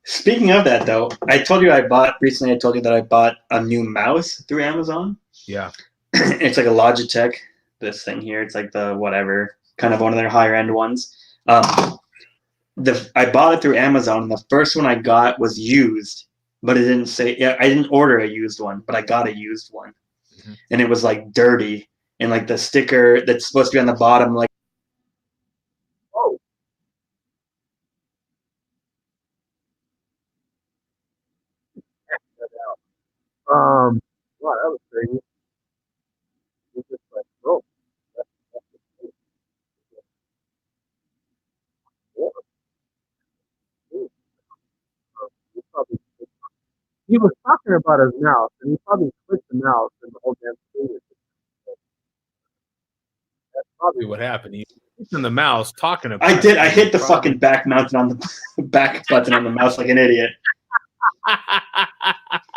Speaking of that, though, I told you that I bought a new mouse through Amazon. Yeah. It's like a Logitech, this thing here. It's like the whatever, kind of one of their higher end ones. I bought it through Amazon. And the first one I got was used, but it didn't say. Yeah, I didn't order a used one, but I got a used one, and it was like dirty, and like the sticker that's supposed to be on the bottom, like. Wow, that was crazy. It's just like, oh, he was talking about his mouse, and he probably clicked the mouse, and the whole damn thing was that's probably what happened. He clicked on the mouse talking about I did. I hit the fucking back mountain on the back button on the mouse like an idiot.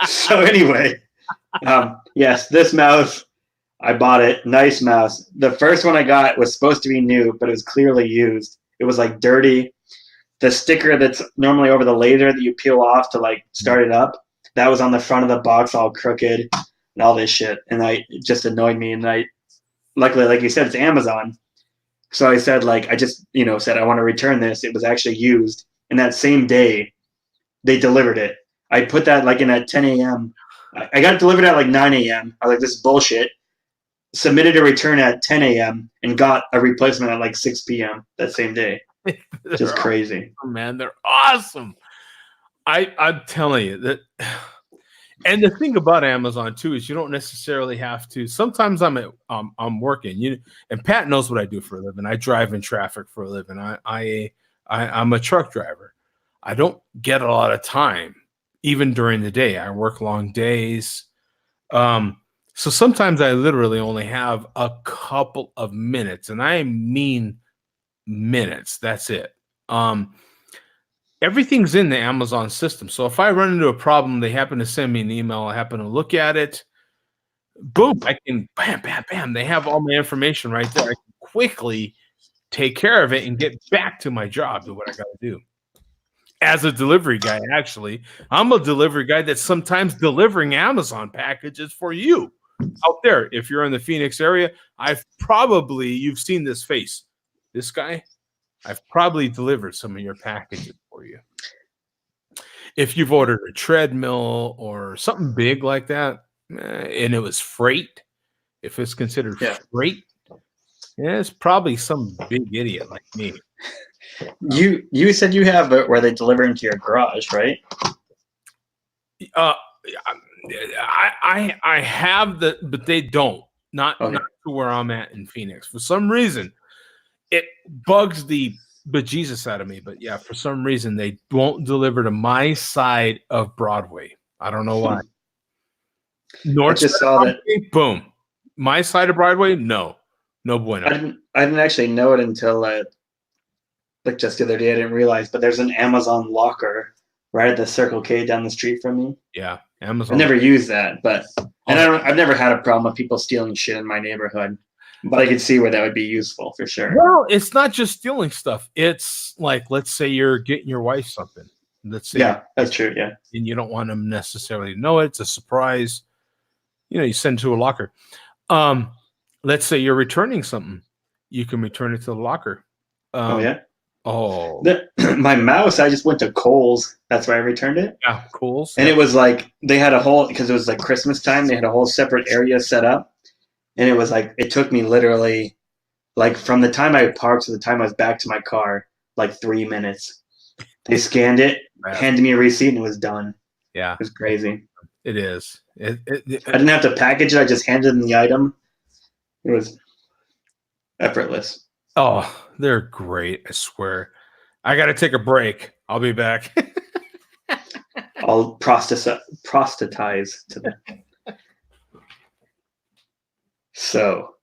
So anyway, yes, this mouse, I bought it. Nice mouse. The first one I got was supposed to be new, but it was clearly used. It was like dirty. The sticker that's normally over the laser that you peel off to like start it up, that was on the front of the box all crooked and all this shit. And it just annoyed me. And luckily, like you said, it's Amazon. So I said, like, I just, said I want to return this. It was actually used. And that same day, they delivered it. I put that like in at 10 a.m. I got it delivered at like 9 a.m. I was like, this is bullshit. Submitted a return at 10 a.m. and got a replacement at like 6 p.m. that same day. Just crazy. Awesome, man. They're awesome. I'm telling you that. And the thing about Amazon too is you don't necessarily have to. Sometimes I'm working. And Pat knows what I do for a living. I drive in traffic for a living. I'm a truck driver. I don't get a lot of time, even during the day. I work long days. So sometimes I literally only have a couple of minutes, and I mean minutes. That's it. Everything's in the Amazon system. So if I run into a problem, they happen to send me an email. I happen to look at it. Boom. I can bam, bam, bam. They have all my information right there. I can quickly take care of it and get back to my job, to what I got to do. As a delivery guy, actually, I'm a delivery guy that's sometimes delivering Amazon packages for you out there. If you're in the Phoenix area, you've seen this face. This guy, I've probably delivered some of your packages for you. If you've ordered a treadmill or something big like that, and it was freight, if it's considered freight, it's probably some big idiot like me. You said you have it where they deliver into your garage, right? I have but they don't. Not to where I'm at in Phoenix. For some reason, it bugs the bejesus out of me. But yeah, for some reason, they won't deliver to my side of Broadway. I don't know why. North just saw Broadway, that. Boom. My side of Broadway, no bueno. I didn't actually know it until like just the other day. I didn't realize, but there's an Amazon locker right at the Circle K down the street from me. Yeah, Amazon. I never used that, I've never had a problem with people stealing shit in my neighborhood. But I could see where that would be useful for sure. Well, it's not just stealing stuff. It's like, let's say you're getting your wife something. Let's say that's true. Yeah, and you don't want them necessarily to know it. It's a surprise. You send it to a locker. Let's say you're returning something. You can return it to the locker. My mouse, I just went to Kohl's. That's where I returned it. Yeah, Kohl's. And it was like they had a whole, because it was like Christmas time, they had a whole separate area set up. And it was like, it took me literally, like from the time I parked to the time I was back to my car, like 3 minutes. They scanned it, handed me a receipt, and it was done. Yeah. It was crazy. It is. I didn't have to package it. I just handed them the item. It was effortless. Oh, they're great. I swear. I got to take a break. I'll be back. I'll proselytize to them. So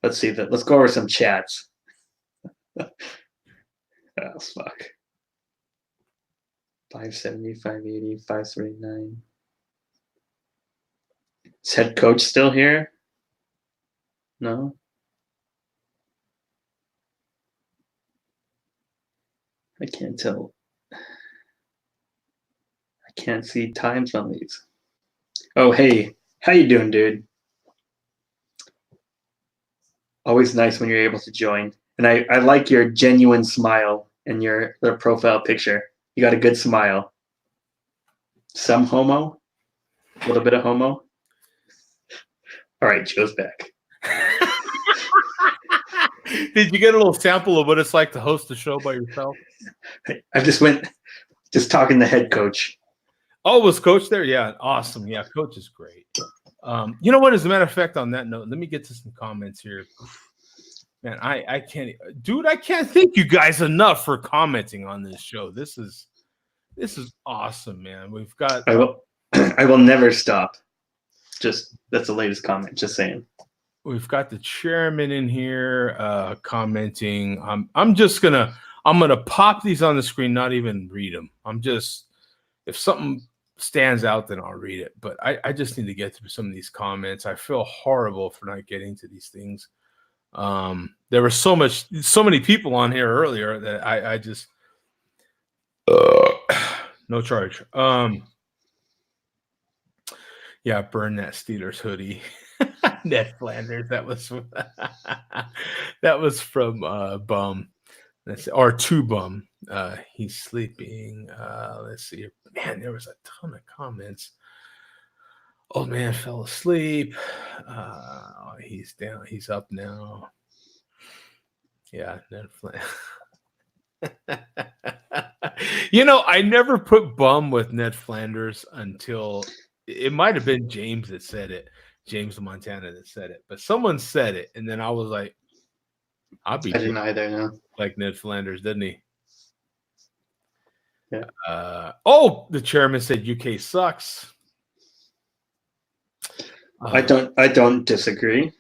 let's see that. Let's go over some chats. Oh fuck. 570, 580, 539. Is head coach still here? No. I can't tell. I can't see times on these. Oh, hey. How you doing, dude? Always nice when you're able to join. And I like your genuine smile in your profile picture. You got a good smile. Some homo? A little bit of homo? All right, Joe's back. Did you get a little sample of what it's like to host a show by yourself? I just talking to head coach. Oh, was Coach there? Yeah, awesome. Yeah, Coach is great. You know what? As a matter of fact, on that note, let me get to some comments here. Man, I can't, dude. I can't thank you guys enough for commenting on this show. This is awesome, man. We've got. I will never stop. Just that's the latest comment. Just saying. We've got the chairman in here commenting. I'm gonna pop these on the screen, not even read them. If something stands out, then I'll read it. But I just need to get through some of these comments. I feel horrible for not getting to these things. There were so many people on here earlier that I just no charge. Yeah, burn that Steelers hoodie. Ned Flanders. That was from Bum. Or to Bum. He's sleeping. Let's see. Man, there was a ton of comments. Old man fell asleep. He's down. He's up now. Yeah, Ned Flanders. I never put Bum with Ned Flanders until it might have been James that said it. James Montana that said it, but someone said it, and then I was like, I didn't either. No, like Ned Flanders, didn't he? Yeah. The chairman said UK sucks. I don't disagree.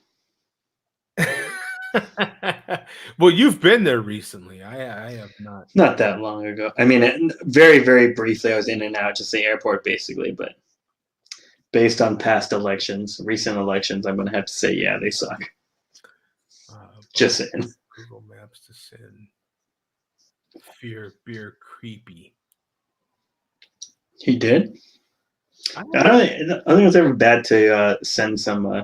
Well, you've been there recently. I have not. Not that long ago. I mean, very, very briefly, I was in and out, just the airport, basically, but. Based on past elections, recent elections, I'm going to have to say, yeah, they suck. Just saying. Google Maps to send fear beer creepy. He did? I don't think it's ever bad to send some.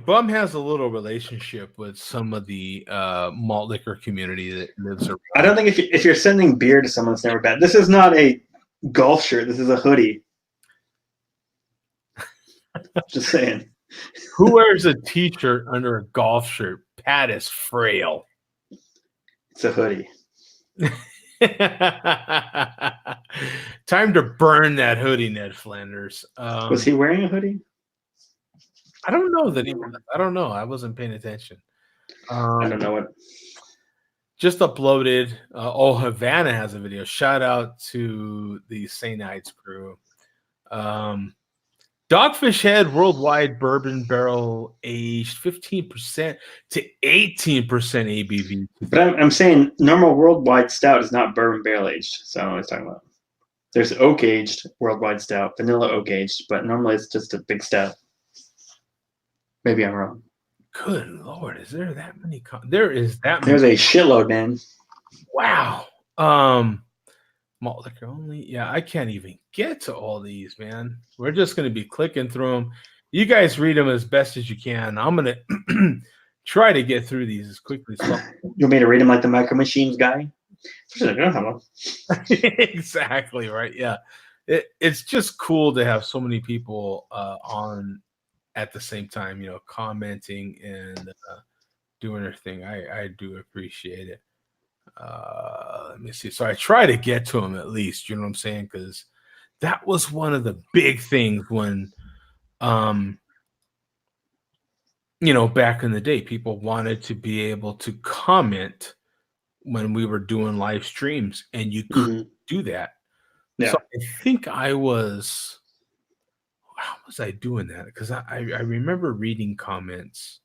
Bum has a little relationship with some of the malt liquor community that lives around. I don't think if you're sending beer to someone, it's never bad. This is not a golf shirt. This is a hoodie. Just saying. Who wears a t-shirt under a golf shirt? Pat is frail. It's a hoodie. Time to burn that hoodie, Ned Flanders. Was he wearing a hoodie? I don't know that he was. I don't know. I wasn't paying attention. I don't know what. Just uploaded. Havana has a video. Shout out to the St. Ides crew. Dogfish Head Worldwide Bourbon Barrel aged 15% to 18% ABV. But I'm saying normal worldwide stout is not bourbon barrel aged. So I don't know what he's talking about. There's oak aged worldwide stout, vanilla oak aged, but normally it's just a big stout. Maybe I'm wrong. Good Lord, is there that many? There is that There's many. a shitload, man. Wow. Malt liquor only. Yeah, I can't even get to all these, man. We're just going to be clicking through them. You guys read them as best as you can. I'm going to try to get through these as quickly as possible. You want me to read them like the Micro Machines guy? Exactly, right. Yeah. It's just cool to have so many people on at the same time, commenting and doing their thing. I do appreciate it. Let me see. So I try to get to them at least, you know what I'm saying? Because that was one of the big things when, back in the day, people wanted to be able to comment when we were doing live streams, and you couldn't do that. Yeah. So I think how was I doing that? Because I remember reading comments.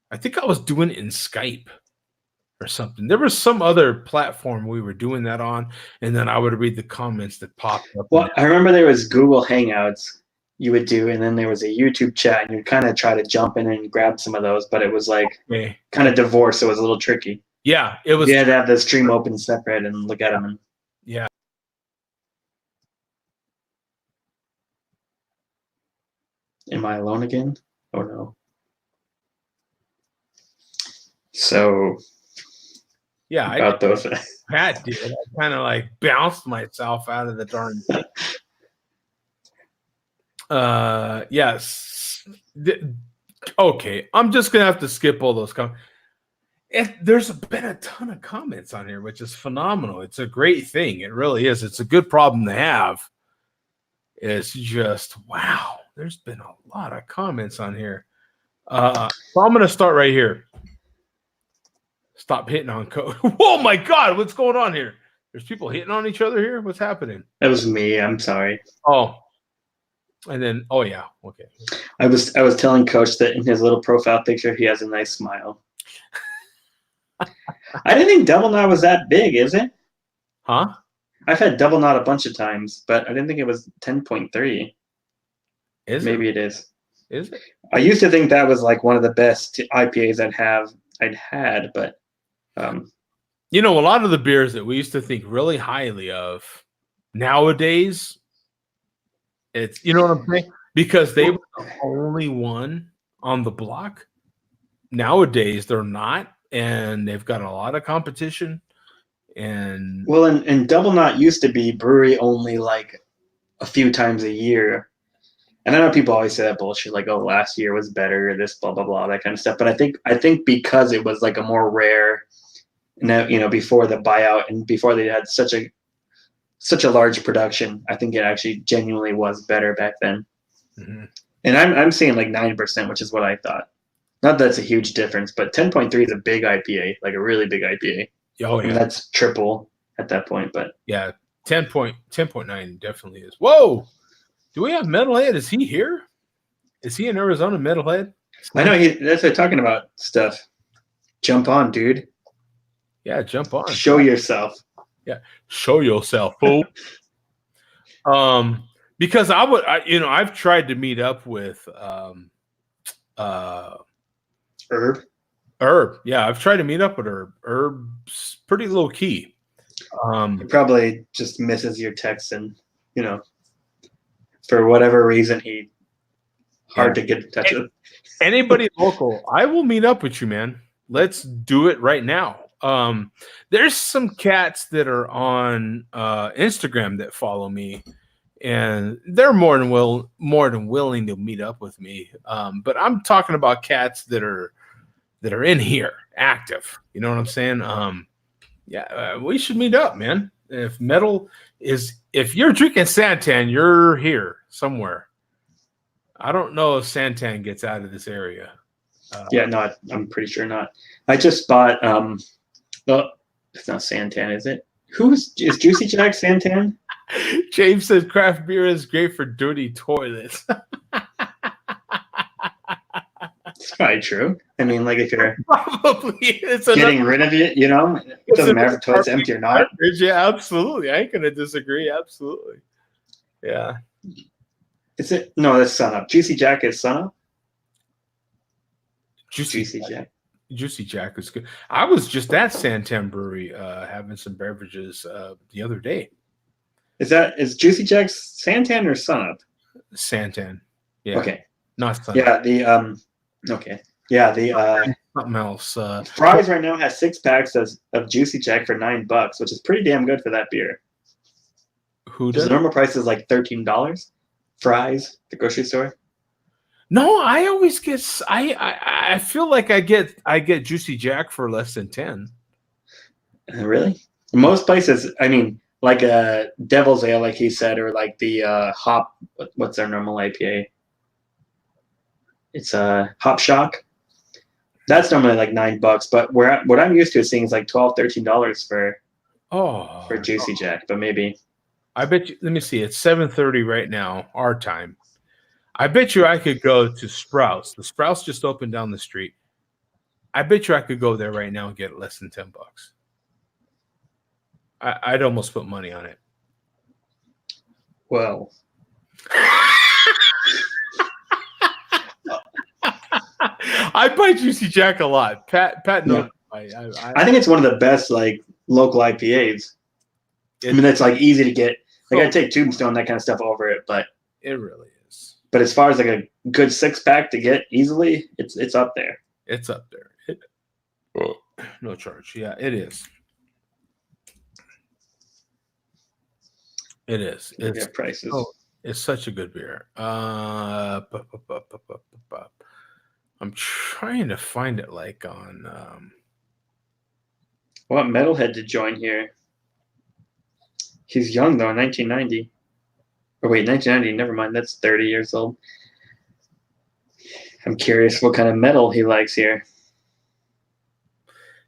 I think I was doing it in Skype or something. There was some other platform we were doing that on, and then I would read the comments that popped up. Well, I remember there was Google Hangouts you would do, and then there was a YouTube chat, and you'd kind of try to jump in and grab some of those, but it was like kind of divorced, so it was a little tricky. Yeah, it was. You had to have the stream open separate and look at them. And... Yeah. Am I alone again? Oh no. So. Yeah, about those. Pat did. I kind of like bounced myself out of the darn thing. Yes. Okay, I'm just gonna have to skip all those comments. There's been a ton of comments on here, which is phenomenal. It's a great thing. It really is. It's a good problem to have. It's just wow. There's been a lot of comments on here. So I'm gonna start right here. Stop hitting on code. Oh my God, what's going on here? There's people hitting on each other here. What's happening? That was me. I'm sorry. Oh, and then yeah, okay. I was telling Coach that in his little profile picture he has a nice smile. I didn't think Double Knot was that big, is it? Huh? I've had Double Knot a bunch of times, but I didn't think it was 10.3. Maybe it is. Is it? I used to think that was like one of the best IPAs I'd had, but a lot of the beers that we used to think really highly of nowadays, it's what I'm saying? Because they were the only one on the block. Nowadays they're not, and they've got a lot of competition. And Double Knot used to be brewery only like a few times a year. And I know people always say that bullshit, like, oh, last year was better, this blah blah blah, that kind of stuff. But I think because it was like a more rare, before the buyout and before they had such a large production, I think it actually genuinely was better back then. Mm-hmm. And I'm seeing like 9%, which is what I thought. Not that it's a huge difference, but 10.3 is a big IPA, like a really big IPA. Oh yeah, I mean, that's triple at that point. But yeah, 10.9 definitely is. Whoa. Do we have Metalhead? Is he here? Is he in Arizona, Metalhead? I know that's what I'm talking about stuff. Jump on, dude. Yeah, jump on. Show yourself. Yeah, show yourself, fool. Because I've tried to meet up with Herb. Yeah, I've tried to meet up with Herb. Herb's pretty low key. He probably just misses your texts and for whatever reason, hard to get in touch with. Anybody local, I will meet up with you, man. Let's do it right now. There's some cats that are on Instagram that follow me, and they're more than willing to meet up with me. But I'm talking about cats that are in here, active. You know what I'm saying? We should meet up, man. If you're drinking Santan, you're here somewhere. I don't know if Santan gets out of this area. I'm pretty sure not. I just bought. It's not Santan, is it? Is Juicy Jack Santan? James says craft beer is great for dirty toilets. It's probably true. I mean, like if you're probably getting rid of it, it doesn't matter if the toilet's empty or not. Yeah, absolutely. I ain't gonna disagree. Absolutely. Yeah. Is it? No, that's Sunup. Juicy Jack is Sunup. Juicy Jack. Juicy Jack is good. I was just at Santan Brewery having some beverages the other day. Is Juicy Jack Santan or Sunup? Santan. Yeah. Okay. Not Sunup. Yeah. Okay. Yeah. Something else. Fry's right now has 6 packs of Juicy Jack for $9, which is pretty damn good for that beer. Who does? The normal price is like $13. Fry's, the grocery store. No, I always get. I feel like I get Juicy Jack for less than 10. Really? Most places. I mean, like a Devil's Ale, like he said, or like the hop. What's their normal IPA? It's a Hop Shock. That's normally like $9, but what I'm used to is seeing is like $12-13 for Juicy Jack. But maybe I bet you. Let me see. It's 7:30 right now, our time. I bet you I could go to Sprouts. The Sprouts just opened down the street. I bet you I could go there right now and get it less than $10. I'd almost put money on it. Well, I buy Juicy Jack a lot. Pat knows. Yeah. I think it's one of the best like local IPAs. I mean, it's like easy to get. Like I take Tombstone, that kind of stuff over it, but it really is. But as far as like a good 6-pack to get easily, it's up there. It's up there. No charge. Yeah, it is. It is. It's prices. It's such a good beer. I'm trying to find it like on. What Metalhead to join here? He's young though, 1990. Or wait, 1990. Never mind. That's 30 years old. I'm curious what kind of metal he likes here.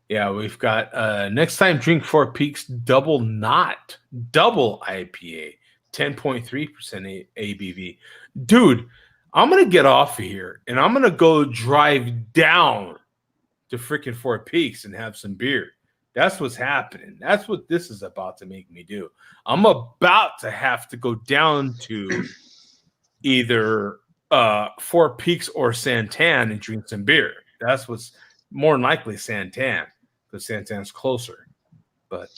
Yeah, we've got next time drink Four Peaks double IPA, 10.3% ABV. Dude, I'm gonna get off of here and I'm gonna go drive down to freaking Four Peaks and have some beer. That's what's happening. That's what this is about to make me do. I'm about to have to go down to either Four Peaks or Santan and drink some beer. That's what's more than likely Santan, because Santan's closer. But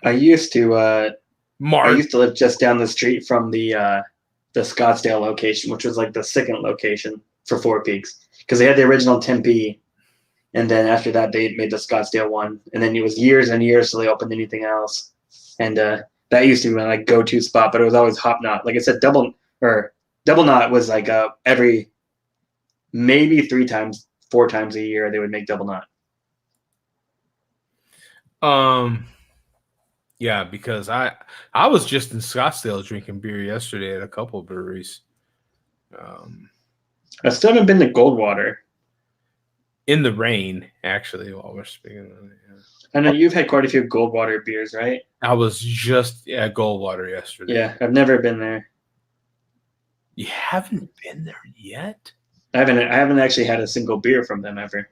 I used to live just down the street from the Scottsdale location, which was like the second location for Four Peaks, because they had the original Tempe, and then after that they made the Scottsdale one, and then it was years and years till they opened anything else. And that used to be my like go-to spot, but it was always Hop Knot. Like I said, Double Knot was like every maybe 4 times a year they would make Double Knot. Yeah, because I was just in Scottsdale drinking beer yesterday at a couple of breweries. I still haven't been to Goldwater. In the rain, actually, while we're speaking of it. Yeah. I know you've had quite a few Goldwater beers, right? I was just at Goldwater yesterday. Yeah, I've never been there. You haven't been there yet? I haven't actually had a single beer from them ever.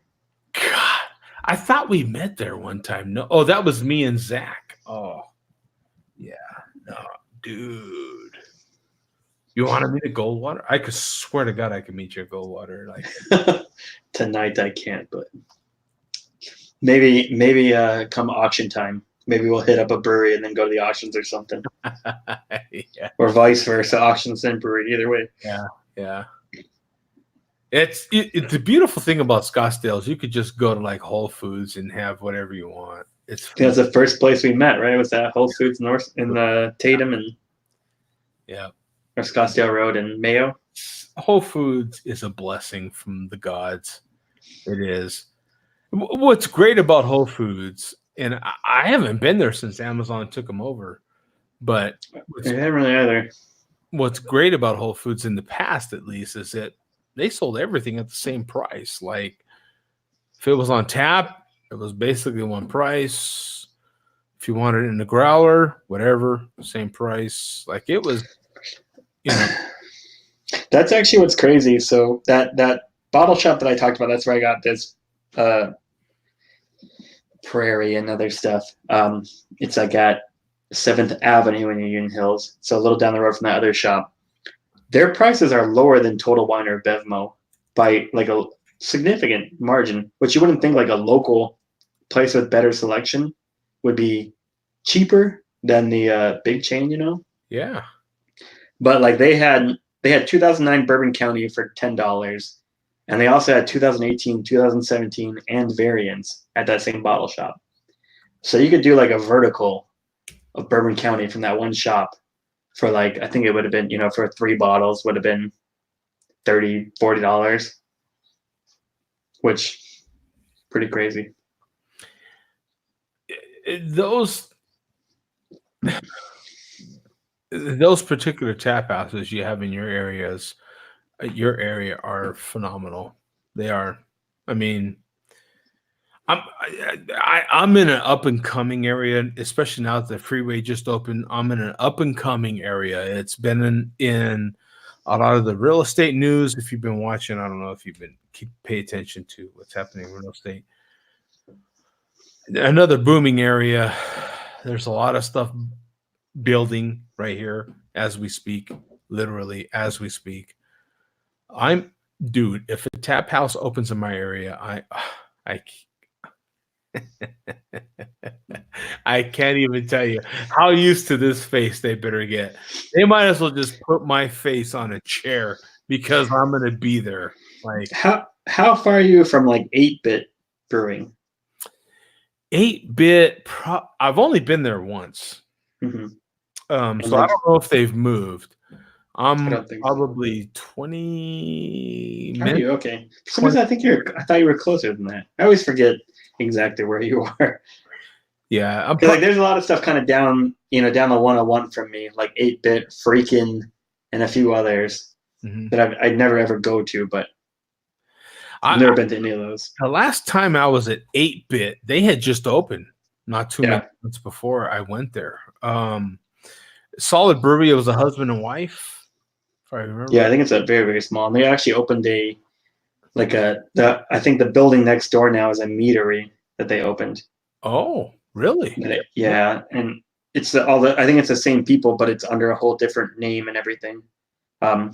God, I thought we met there one time. No, oh, that was me and Zach. Oh, yeah, no, dude. You wanted me to Goldwater? I could swear to God I could meet you at Goldwater. Like tonight, I can't, but maybe come auction time. Maybe we'll hit up a brewery and then go to the auctions or something. Yeah. Or vice versa, auctions and brewery. Either way. Yeah. It's the beautiful thing about Scottsdale is you could just go to like Whole Foods and have whatever you want. That's the first place we met, right? Was that Whole Foods North in Tatum and or Scottsdale Road and Mayo? Whole Foods is a blessing from the gods. It is. What's great about Whole Foods, and I haven't been there since Amazon took them over, but I haven't really either. What's great about Whole Foods in the past, at least, is that they sold everything at the same price. Like if it was on tap, it was basically one price. If you wanted it in a growler, whatever, same price. Like it was, That's actually what's crazy. So that bottle shop that I talked about, that's where I got this Prairie and other stuff. It's like at 7th Avenue in Union Hills, so a little down the road from that other shop. Their prices are lower than Total Wine or Bevmo by like a significant margin, which you wouldn't think like a local place with better selection would be cheaper than the big chain, Yeah. But like they had 2009 Bourbon County for $10, and they also had 2018, 2017, and variants at that same bottle shop. So you could do like a vertical of Bourbon County from that one shop for like, I think it would have been, for 3 bottles would have been $30, $40, which pretty crazy. Those those particular tap houses you have in your area are phenomenal. They are. I mean, I'm in an up and coming area, especially now that the freeway just opened. I'm in an up and coming area. It's been in a lot of the real estate news. If you've been watching, I don't know if you've been pay attention to what's happening in real estate. Another booming area. There's a lot of stuff building right here as we speak, literally as we speak. Dude, if a tap house opens in my area, I can't even tell you how used to this face they better get. They might as well just put my face on a chair because I'm going to be there. Like, how far are you from like 8-bit brewing? 8-bit, I've only been there once. Mm-hmm. So I don't know if they've moved. I'm probably 20 minutes. Are you okay? For some reason, I thought you were closer than that. I always forget exactly where you are. Yeah, like there's a lot of stuff kind of down the 101 from me, like 8-bit, Freakin', and a few others that I'd never ever go to, but I've never been to any of those. The last time I was at 8-bit, they had just opened not too many months before I went there. Solid Brewery, it was a husband and wife. If I remember. Yeah, I think it's a very, very small. And they actually opened I think the building next door now is a meadery that they opened. Oh, really? Yeah, and it's I think it's the same people, but it's under a whole different name and everything. I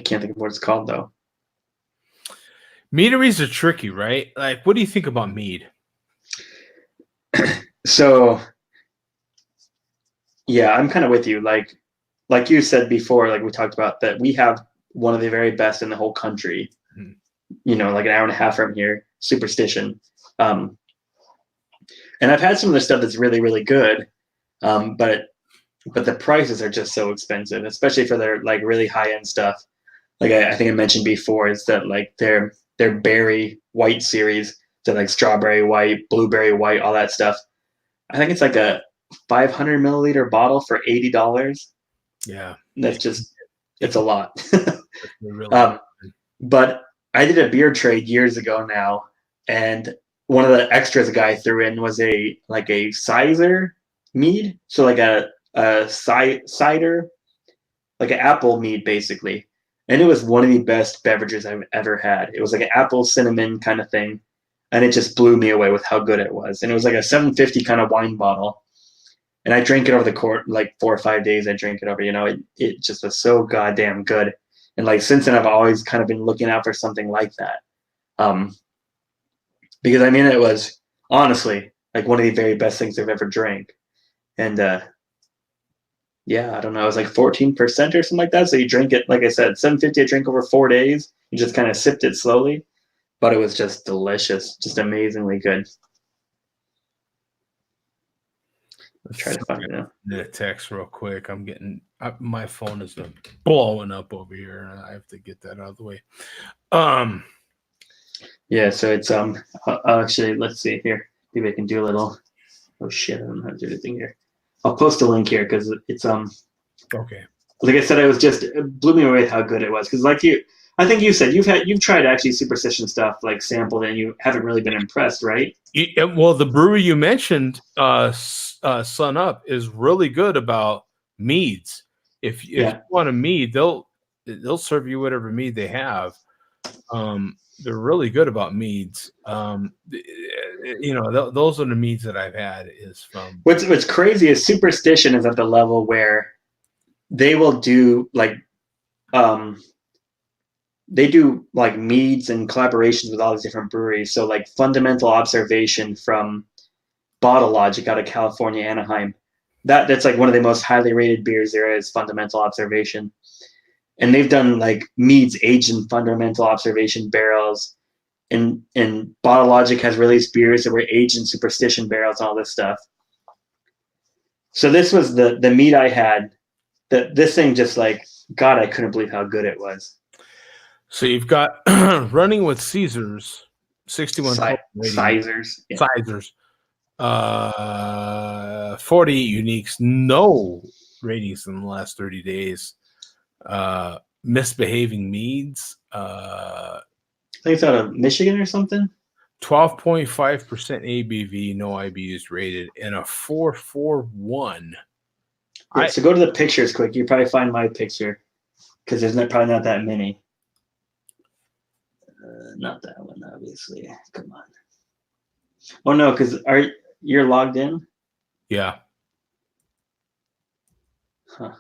can't think of what it's called though. Meaderies are tricky, right? Like, what do you think about mead? So, yeah, I'm kind of with you. Like you said before, like we talked about, that we have one of the very best in the whole country. Like an hour and a half from here, Superstition. And I've had some of the stuff that's really, really good, but the prices are just so expensive, especially for their like really high end stuff. Like I think I mentioned before, is that like their berry white series, so like strawberry white, blueberry white, all that stuff. I think it's like a 500 milliliter bottle for $80. Yeah, that's just, it's a lot. But I did a beer trade years ago now, and one of the extras a guy threw in was a cider mead, so like a cider, like an apple mead basically, and it was one of the best beverages I've ever had. It was like an apple cinnamon kind of thing, and it just blew me away with how good it was. And it was like a 750 kind of wine bottle. And I drank it over the course, like 4 or 5 days. I drank it over, it just was so goddamn good. And like since then, I've always kind of been looking out for something like that. Because I mean, it was honestly like one of the very best things I've ever drank. And yeah, I don't know, it was like 14% or something like that. So you drink it, like I said, 750. I drank over 4 days. You just kind of sipped it slowly, but it was just delicious, just amazingly good. Let's try to find it now. The text real quick. I'm getting my phone is blowing up over here, and I have to get that out of the way. Yeah, so it's actually, let's see here. Maybe I can do a little. Oh shit, I don't know how to do anything here. I'll post a link here because it's okay. Like I said, it blew me away how good it was. Because I think you said you've tried actually Superstition stuff, like sampled, and you haven't really been impressed, right? Well, the brewery you mentioned, Sun Up, is really good about meads. If you want a mead, they'll serve you whatever mead they have. They're really good about meads. Those are the meads that I've had. Is from what's crazy is Superstition is at the level where they will do they do like meads and collaborations with all these different breweries. So like Fundamental Observation from Bottle Logic out of California, Anaheim. That's like one of the most highly rated beers there is, Fundamental Observation. And they've done like meads aged in Fundamental Observation barrels. And Bottle Logic has released beers that were aged in Superstition barrels and all this stuff. So this was the mead I had. This thing just like, God, I couldn't believe how good it was. So you've got Running with Caesars, 61. Sizers. Yeah. Sizers. 48 uniques, no ratings in the last 30 days. Misbehaving meads. I think it's out of Michigan or something. 12.5% ABV, no IBUs rated, and a 441. Yeah, so go to the pictures quick. You probably find my picture because there's probably not that many. Not that one, obviously. Come on. Oh no, because you're logged in? Yeah. Huh.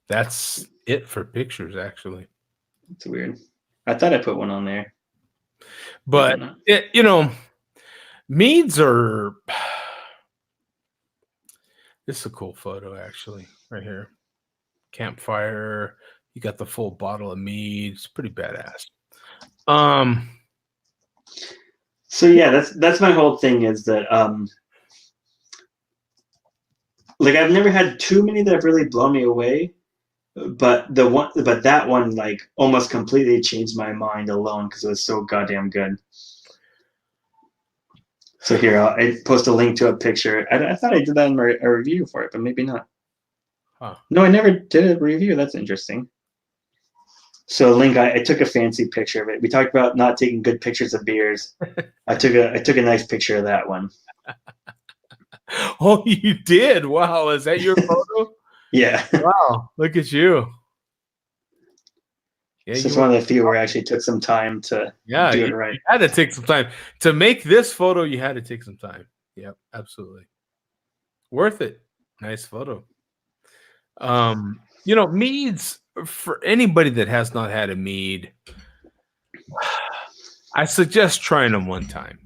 That's it for pictures, actually. It's weird. I thought I put one on there. But, meads are... This is a cool photo, actually, right here. Campfire. You got the full bottle of mead. It's pretty badass. So yeah, that's my whole thing is that like I've never had too many that have really blown me away, but that one like almost completely changed my mind alone because it was so goddamn good. So here I post a link to a picture. I thought I did that in a review for it, but maybe not. Huh. No, I never did a review. That's interesting. So link, I took a fancy picture of it. We talked about not taking good pictures of beers. I took a nice picture of that one. Oh, you did? Wow, is that your photo? Yeah. Wow, look at you. Yeah, it's just one of the few where I actually took some time to do it right. You had to take some time to make this photo. You had to take some time. Yep, absolutely. Worth it. Nice photo. Meads, for anybody that has not had a mead, I suggest trying them one time.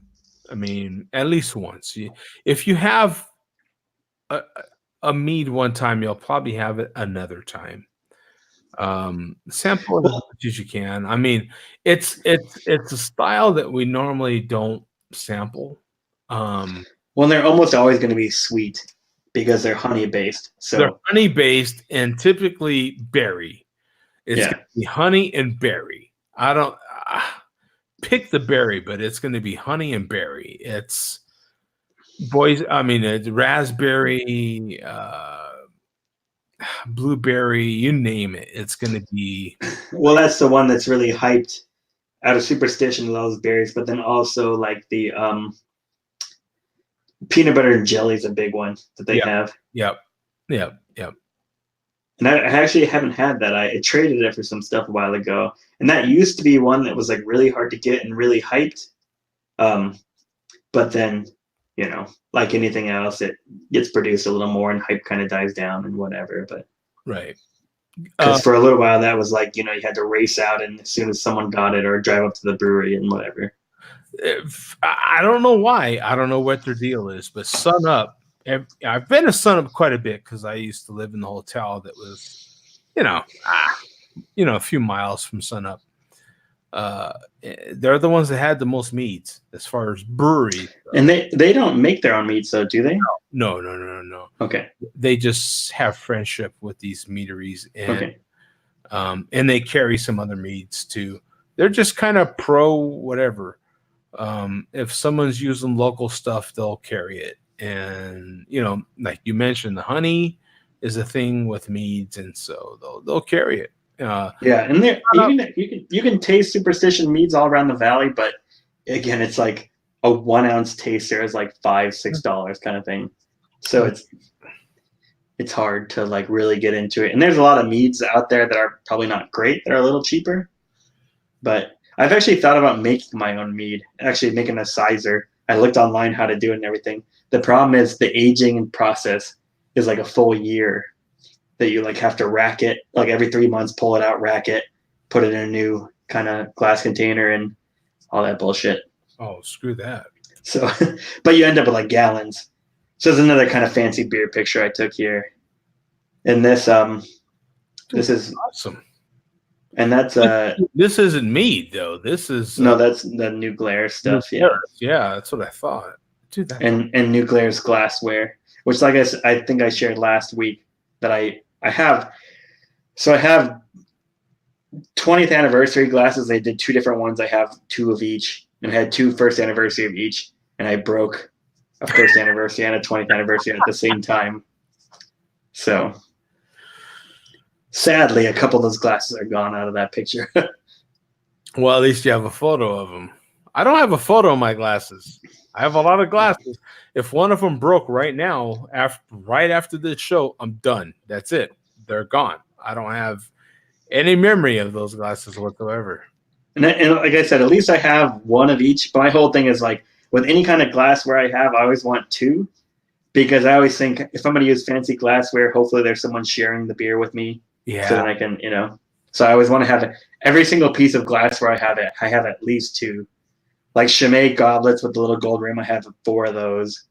I mean, at least once. If you have a mead one time, you'll probably have it another time. Sample as much as you can. I mean, it's a style that we normally don't sample. Well, they're almost always going to be sweet because they're honey based. So they're honey based and typically berry. It's going to be honey and berry. I don't pick the berry, but it's going to be honey and berry. It's it's raspberry, blueberry, you name it. It's going to be. Well, that's the one that's really hyped out of Superstition, those berries, but then also like the peanut butter and jelly is a big one that they have. Yep. And I actually haven't had that. I traded it for some stuff a while ago, and that used to be one that was like really hard to get and really hyped. But then, like anything else, it gets produced a little more and hype kind of dies down and whatever. But right, because for a little while that was like you had to race out and as soon as someone got it or drive up to the brewery and whatever. I don't know why. I don't know what their deal is, but Sun Up. I've been to Sun Up quite a bit because I used to live in the hotel that was, a few miles from Sun Up. They're the ones that had the most meads as far as brewery. And they don't make their own meads, though, do they? No. Okay. They just have friendship with these meaderies, and they carry some other meads too. They're just kind of pro whatever. If someone's using local stuff, they'll carry it. And like you mentioned, the honey is a thing with meads, and so they'll carry it. And you can taste Superstition meads all around the valley, but again, it's like a 1 ounce taster is like $5-6 kind of thing. So it's hard to like really get into it. And there's a lot of meads out there that are probably not great. They're a little cheaper, but I've actually thought about making my own mead, actually making a sizer. I looked online how to do it and everything. The problem is the aging process is like a full year that you like have to rack it, like every 3 months, pull it out, rack it, put it in a new kind of glass container and all that bullshit. Oh, screw that. So, but you end up with like gallons. So there's another kind of fancy beer picture I took here. And this is awesome. And that's this isn't mead though. This is no, that's the New Glare stuff. Yeah, that's what I thought. Dude, and New Glare's glassware, which like I think I shared last week that I have. So I have 20th anniversary glasses. They did 2 different ones. I have 2 of each, and I had 2 first anniversary of each, and I broke a first anniversary and a 20th anniversary at the same time. So sadly, a couple of those glasses are gone out of that picture. Well, at least you have a photo of them. I don't have a photo of my glasses. I have a lot of glasses. If one of them broke right now, right after this show, I'm done. That's it. They're gone. I don't have any memory of those glasses whatsoever. And like I said, at least I have one of each. My whole thing is like with any kind of glassware I have, I always want two, because I always think if I'm going to use fancy glassware, hopefully there's someone sharing the beer with me. Yeah. So that I can, So I always want to have every single piece of glassware I have at least two. Like Chimay goblets with the little gold rim, I have 4 of those.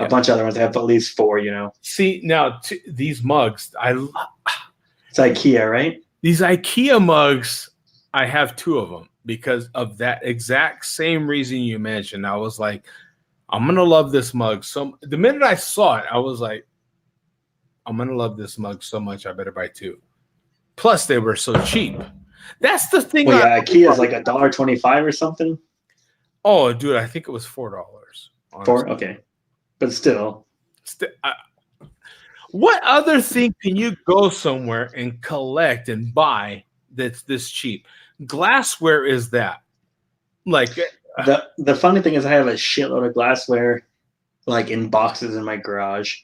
A bunch of other ones, I have at least 4. See, now these mugs, it's IKEA, right? These IKEA mugs, I have 2 of them because of that exact same reason you mentioned. I was like, I'm gonna love this mug. So the minute I saw it, I was like, I'm gonna love this mug so much. I better buy 2. Plus, they were so cheap. That's the thing. Well, yeah, IKEA is like $1.25 or something. Oh, dude, I think it was $4. $4, okay, but still. What other thing can you go somewhere and collect and buy that's this cheap? Glassware is that. Like the funny thing is, I have a shitload of glassware, like in boxes in my garage.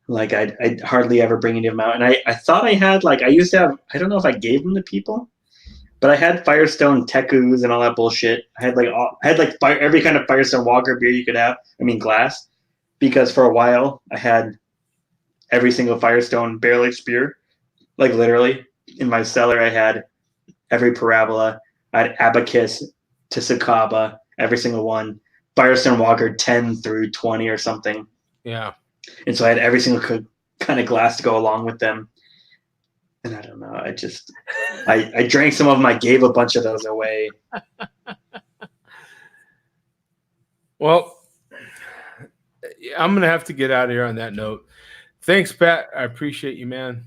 Like I hardly ever bring any of them out, and I thought I had I used to have. I don't know if I gave them to people. But I had Firestone Tekus and all that bullshit. I had every kind of Firestone Walker beer you could have. I mean glass, because for a while I had every single Firestone barrel-aged beer, like literally in my cellar. I had every Parabola. I had Abacus, Tissakaba, every single one. Firestone Walker 10 through 20 or something. Yeah. And so I had every single kind of glass to go along with them. And I don't know. I drank some of them. I gave a bunch of those away. Well, I'm going to have to get out of here on that note. Thanks, Pat. I appreciate you, man.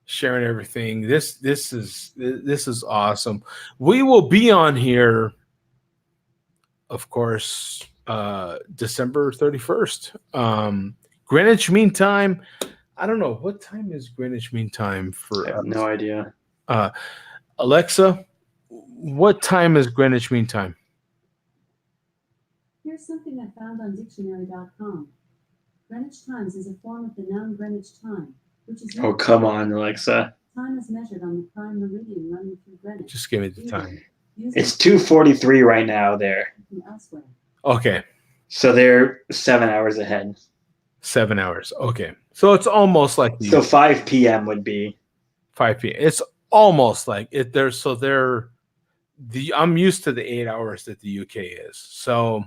Sharing everything. This is awesome. We will be on here, of course, December 31st. Greenwich Mean Time. I don't know. What time is Greenwich Mean Time for I have no idea. Alexa, what time is Greenwich Mean Time? Here's something I found on dictionary.com. Greenwich Times is a form of the noun Greenwich time, which is... Oh, come on, Alexa. Time is measured on the prime meridian running through Greenwich. Just give me the time. It's 2:43 right now there. Elsewhere. Okay. So they're 7 hours ahead. 7 hours. Okay. So it's almost like so 5 p.m. would be 5 p.m. It's almost like it. I'm used to the 8 hours that the UK is. So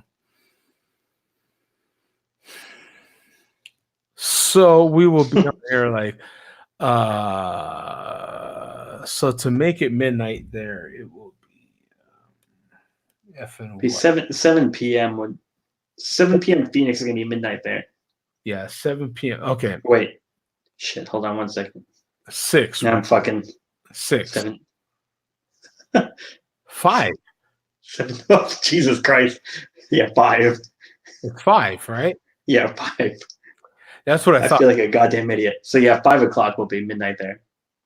we will be up there so to make it midnight there, it will be 7 p.m. 7 p.m. Phoenix is gonna be midnight there. Yeah, 7 p.m. Okay. Wait. Shit, hold on 1 second. 6. Now I'm fucking 6. 7. 5. 7. Oh, Jesus Christ. Yeah, 5. It's 5, right? Yeah, 5. That's what I thought. I feel like a goddamn idiot. So yeah, 5 o'clock will be midnight there.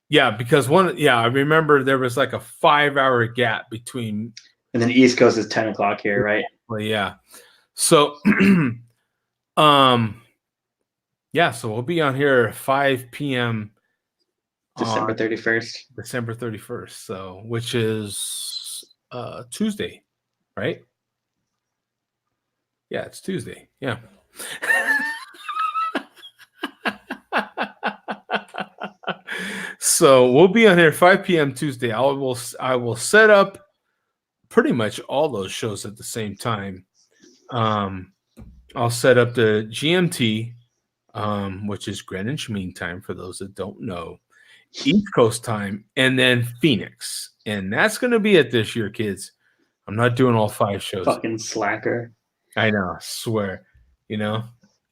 Yeah, because I remember there was like a 5-hour gap between. And then East Coast is 10 o'clock here, right? Well, yeah. So, yeah, so we'll be on here at 5 p.m. December 31st. December 31st. So, which is Tuesday, right? Yeah, it's Tuesday. Yeah. So we'll be on here 5 p.m. Tuesday. I will set up pretty much all those shows at the same time. I'll set up the GMT, which is Greenwich Mean Time for those that don't know, East Coast time, and then Phoenix. And that's going to be it this year, kids. I'm not doing all 5 shows. Fucking slacker. I know, I swear,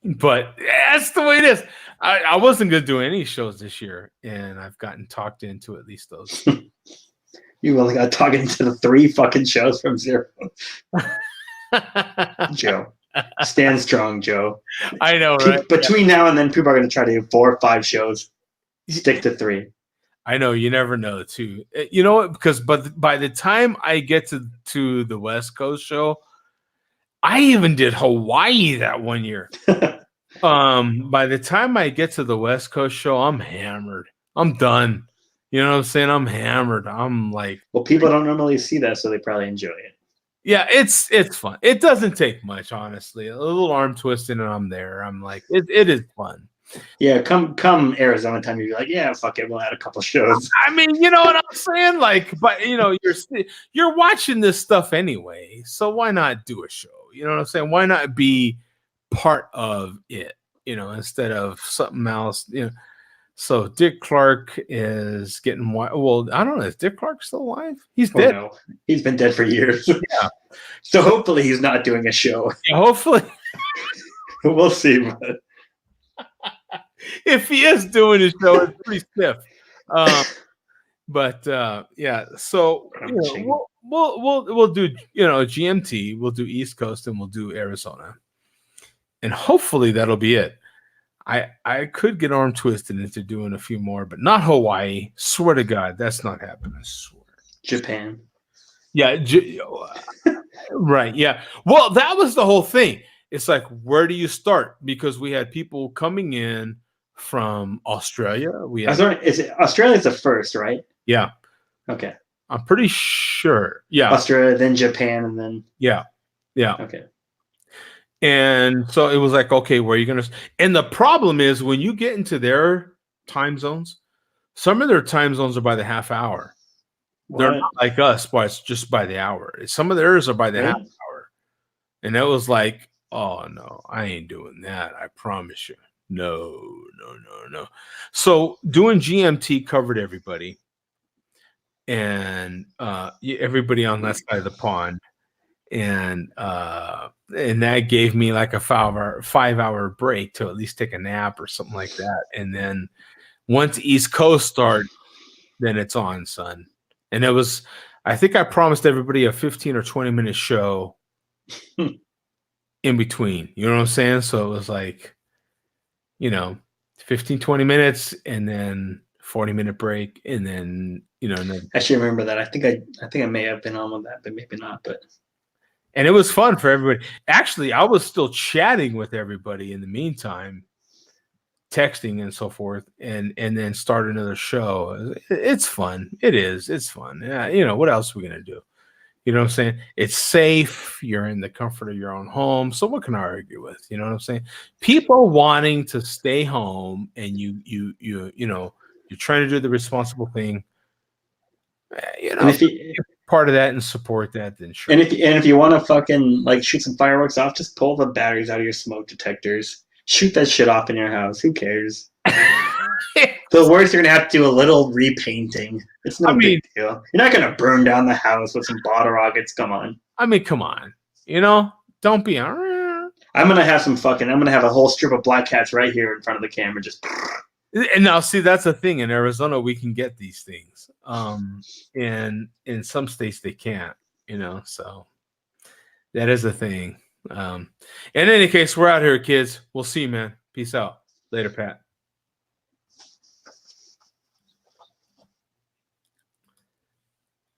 but that's the way it is. I wasn't going to do any shows this year, and I've gotten talked into at least those. You only got talked into the 3 fucking shows from 0. Joe. Stand strong, Joe. I know, right? Between now and then, people are going to try to do 4 or 5 shows. Stick to 3. I know, you never know too. You know what? Because by the time I get to the West Coast show, I even did Hawaii that one year. By the time I get to the West Coast show, I'm hammered. I'm done. You know what I'm saying? I'm hammered. I'm like, well, people don't normally see that, so they probably enjoy it. Yeah, it's fun. It doesn't take much, honestly. A little arm twisting, and I'm there. I'm like, it is fun. Yeah, come Arizona time, you'd be like, yeah, fuck it, we'll add a couple shows. I mean, you know what I'm saying? Like, but you know, you're watching this stuff anyway, so why not do a show? You know what I'm saying? Why not be part of it? You know, instead of something else. You know, so Dick Clark is getting well. I don't know. Is Dick Clark still alive? He's dead. No, he's been dead for years. Yeah. So hopefully he's not doing a show. Yeah, hopefully. We'll see. But if he is doing his show, it's pretty stiff. But yeah, so you know, we'll do, you know, GMT, we'll do East Coast, and we'll do Arizona, and hopefully that'll be it. I could get arm twisted into doing a few more, but not Hawaii. Swear to God, that's not happening. I swear. Japan. Yeah, right. Yeah. Well, that was the whole thing. It's like, where do you start? Because we had people coming in from Australia. Australia's the first, right? Yeah. Okay. I'm pretty sure. Yeah. Australia, then Japan, and then yeah. Okay. And so it was like, okay, where are you going to? And the problem is when you get into their time zones, some of their time zones are by the half hour. What? They're not like us, but it's just by the hour. Some of theirs are by the half hour. And it was like, oh, no, I ain't doing that. I promise you. No. So doing GMT covered everybody. And everybody on that side of the pond. And that gave me like a 5-hour break to at least take a nap or something like that. And then once East Coast started, then it's on, son. And it was, I think I promised everybody a 15 or 20 minute show in between. You know what I'm saying? So it was like, you know, 15, 20 minutes and then 40-minute break. And then, you know, I should remember that. I think I may have been on with that, but maybe not. And it was fun for everybody. Actually, I was still chatting with everybody in the meantime, texting and so forth, and then start another show. It's fun. It is. It's fun. Yeah, you know, what else are we going to do? You know what I'm saying? It's safe. You're in the comfort of your own home. So what can I argue with? You know what I'm saying? People wanting to stay home and you know, you're trying to do the responsible thing. You know, part of that and support that, then sure. And if you want to fucking like shoot some fireworks off, just pull the batteries out of your smoke detectors. Shoot that shit off in your house. Who cares? The worst, you're gonna have to do a little repainting. It's no big deal. You're not gonna burn down the house with some bottle rockets. Come on. I mean, come on. You know, don't be. I'm gonna have a whole strip of black cats right here in front of the camera. Just. And now, see, that's the thing. In Arizona, we can get these things. And in some states, they can't. You know, so that is a thing. In any case, we're out here, kids. We'll see you, man. Peace out. Later, Pat.